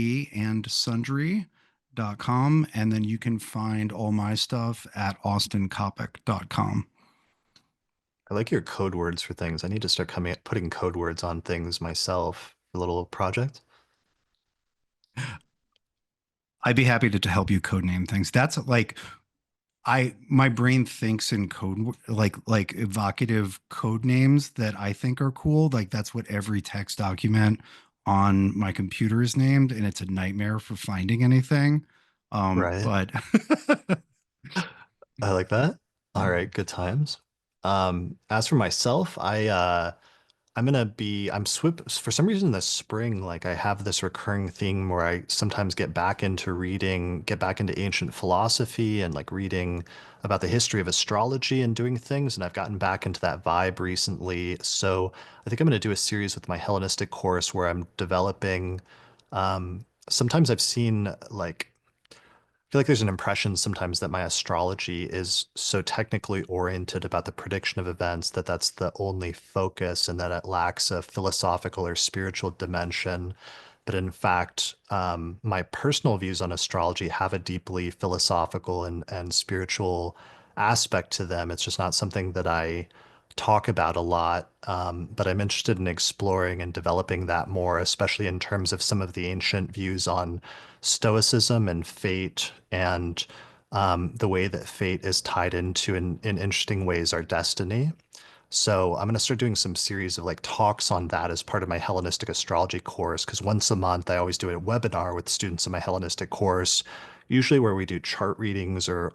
Sundry.com. And then you can find all my stuff at austincoppock.com. I like your code words for things. I need to start putting code words on things myself for a little project. I'd be happy to help you code name things. That's like my brain thinks in code, like evocative code names that I think are cool. Like that's what every text document on my computer is named, and it's a nightmare for finding anything. Right. But I like that. All right, good times. As for myself, I'm swip for some reason this spring, like I have this recurring theme where I sometimes get back into ancient philosophy and like reading about the history of astrology and doing things, and I've gotten back into that vibe recently. So I think I'm going to do a series with my Hellenistic course where I'm developing sometimes I've seen like feel like there's an impression sometimes that my astrology is so technically oriented about the prediction of events that that's the only focus and that it lacks a philosophical or spiritual dimension. But in fact, my personal views on astrology have a deeply philosophical and spiritual aspect to them. It's just not something that I talk about a lot, but I'm interested in exploring and developing that more, especially in terms of some of the ancient views on stoicism and fate and the way that fate is tied into in interesting ways our destiny. So I'm going to start doing some series of like talks on that as part of my Hellenistic astrology course. Because once a month, I always do a webinar with students in my Hellenistic course, usually where we do chart readings or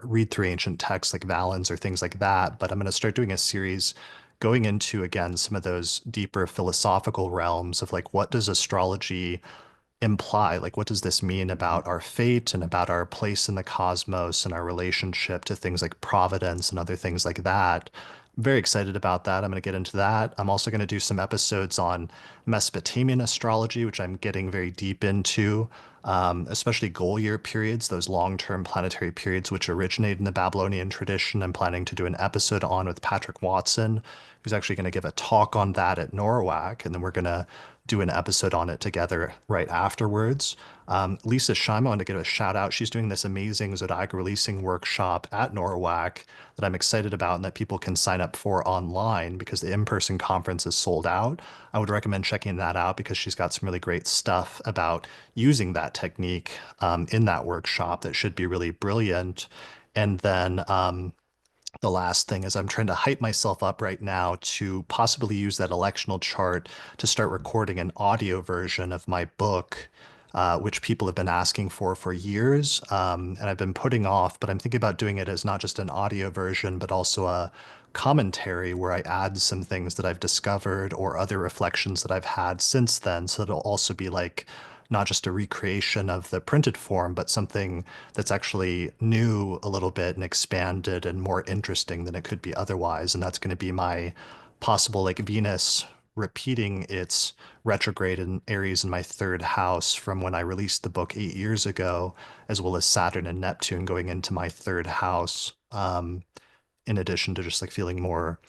read through ancient texts like Valens or things like that. But I'm going to start doing a series going into again some of those deeper philosophical realms of like what does astrology imply? Like, what does this mean about our fate and about our place in the cosmos and our relationship to things like providence and other things like that? I'm very excited about that. I'm going to get into that. I'm also going to do some episodes on Mesopotamian astrology, which I'm getting very deep into, especially goal year periods, those long-term planetary periods which originate in the Babylonian tradition. I'm planning to do an episode on with Patrick Watson, who's actually going to give a talk on that at NORWAC, and then we're going to do an episode on it together right afterwards. Lisa Scheim, I want to give a shout out. She's doing this amazing zodiac releasing workshop at NORWAC that I'm excited about and that people can sign up for online because the in-person conference is sold out. I would recommend checking that out because she's got some really great stuff about using that technique in that workshop that should be really brilliant. And then the last thing is I'm trying to hype myself up right now to possibly use that electional chart to start recording an audio version of my book, which people have been asking for years. And I've been putting off, but I'm thinking about doing it as not just an audio version, but also a commentary where I add some things that I've discovered or other reflections that I've had since then. So it'll also be like not just a recreation of the printed form, but something that's actually new a little bit and expanded and more interesting than it could be otherwise. And that's going to be my possible like Venus repeating its retrograde in Aries in my third house from when I released the book 8 years ago, as well as Saturn and Neptune going into my third house. In addition to just like feeling more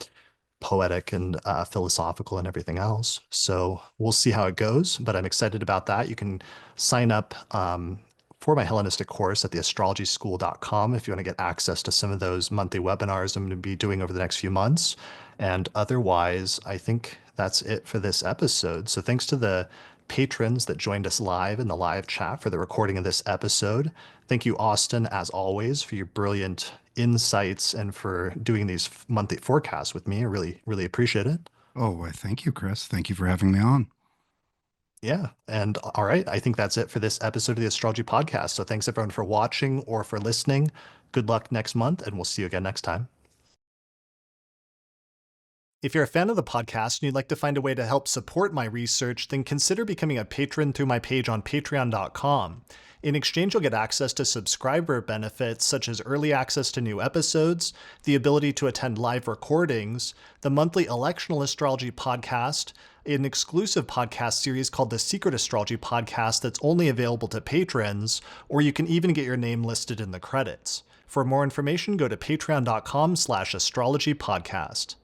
poetic and philosophical and everything else. So we'll see how it goes, but I'm excited about that. You can sign up for my Hellenistic course at theastrologyschool.com if you want to get access to some of those monthly webinars I'm going to be doing over the next few months. And otherwise, I think that's it for this episode. So thanks to the patrons that joined us live in the live chat for the recording of this episode. Thank you, Austin, as always, for your brilliant insights and for doing these monthly forecasts with me. I really, really appreciate it. Oh, why, thank you, Chris. Thank you for having me on. Yeah. And all right, I think that's it for this episode of the Astrology Podcast. So thanks everyone for watching or for listening. Good luck next month, and we'll see you again next time. If you're a fan of the podcast and you'd like to find a way to help support my research, then consider becoming a patron through my page on patreon.com. In exchange, you'll get access to subscriber benefits such as early access to new episodes, the ability to attend live recordings, the monthly Electional Astrology podcast, an exclusive podcast series called the Secret Astrology Podcast that's only available to patrons, or you can even get your name listed in the credits. For more information, go to patreon.com/astrologypodcast.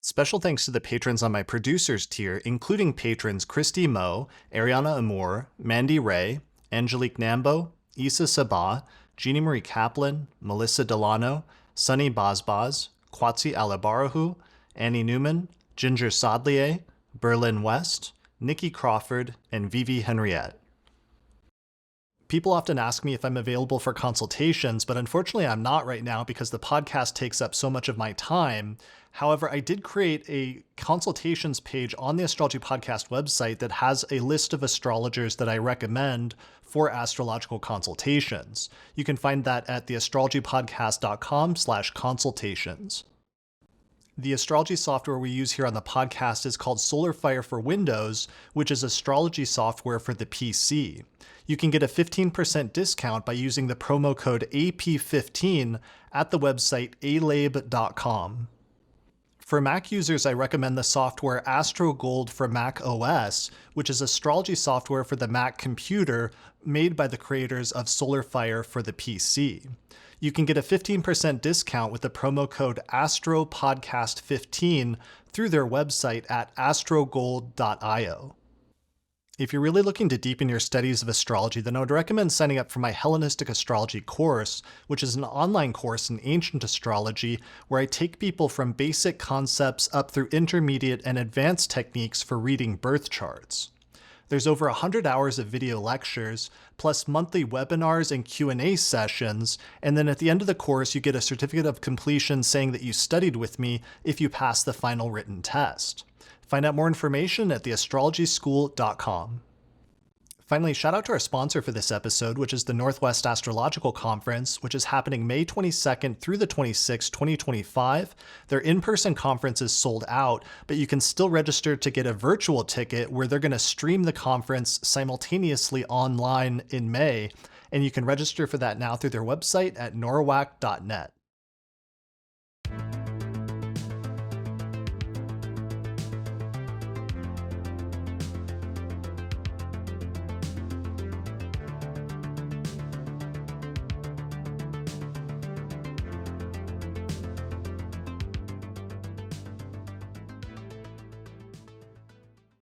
Special thanks to the patrons on my producers tier, including patrons Christy Moe, Ariana Amour, Mandy Ray, Angelique Nambo, Issa Sabah, Jeannie Marie Kaplan, Melissa Delano, Sunny Bazbaz, Kwatsi Alabarahu, Annie Newman, Ginger Sodlier, Berlin West, Nikki Crawford, and Vivi Henriette. People often ask me if I'm available for consultations, but unfortunately I'm not right now because the podcast takes up so much of my time. However, I did create a consultations page on the Astrology Podcast website that has a list of astrologers that I recommend for astrological consultations. You can find that at theastrologypodcast.com/consultations. The astrology software we use here on the podcast is called SolarFire for Windows, which is astrology software for the PC. You can get a 15% discount by using the promo code AP15 at the website alabe.com. For Mac users, I recommend the software AstroGold for Mac OS, which is astrology software for the Mac computer made by the creators of SolarFire for the PC. You can get a 15% discount with the promo code AstroPodcast15 through their website at astrogold.io. If you're really looking to deepen your studies of astrology, then I would recommend signing up for my Hellenistic Astrology course, which is an online course in ancient astrology where I take people from basic concepts up through intermediate and advanced techniques for reading birth charts. There's over 100 hours of video lectures, plus monthly webinars and Q&A sessions, and then at the end of the course you get a certificate of completion saying that you studied with me if you pass the final written test. Find out more information at theastrologyschool.com. Finally, shout out to our sponsor for this episode, which is the Northwest Astrological Conference, which is happening May 22nd through the 26th, 2025. Their in-person conference is sold out, but you can still register to get a virtual ticket where they're going to stream the conference simultaneously online in May. And you can register for that now through their website at norwalk.net.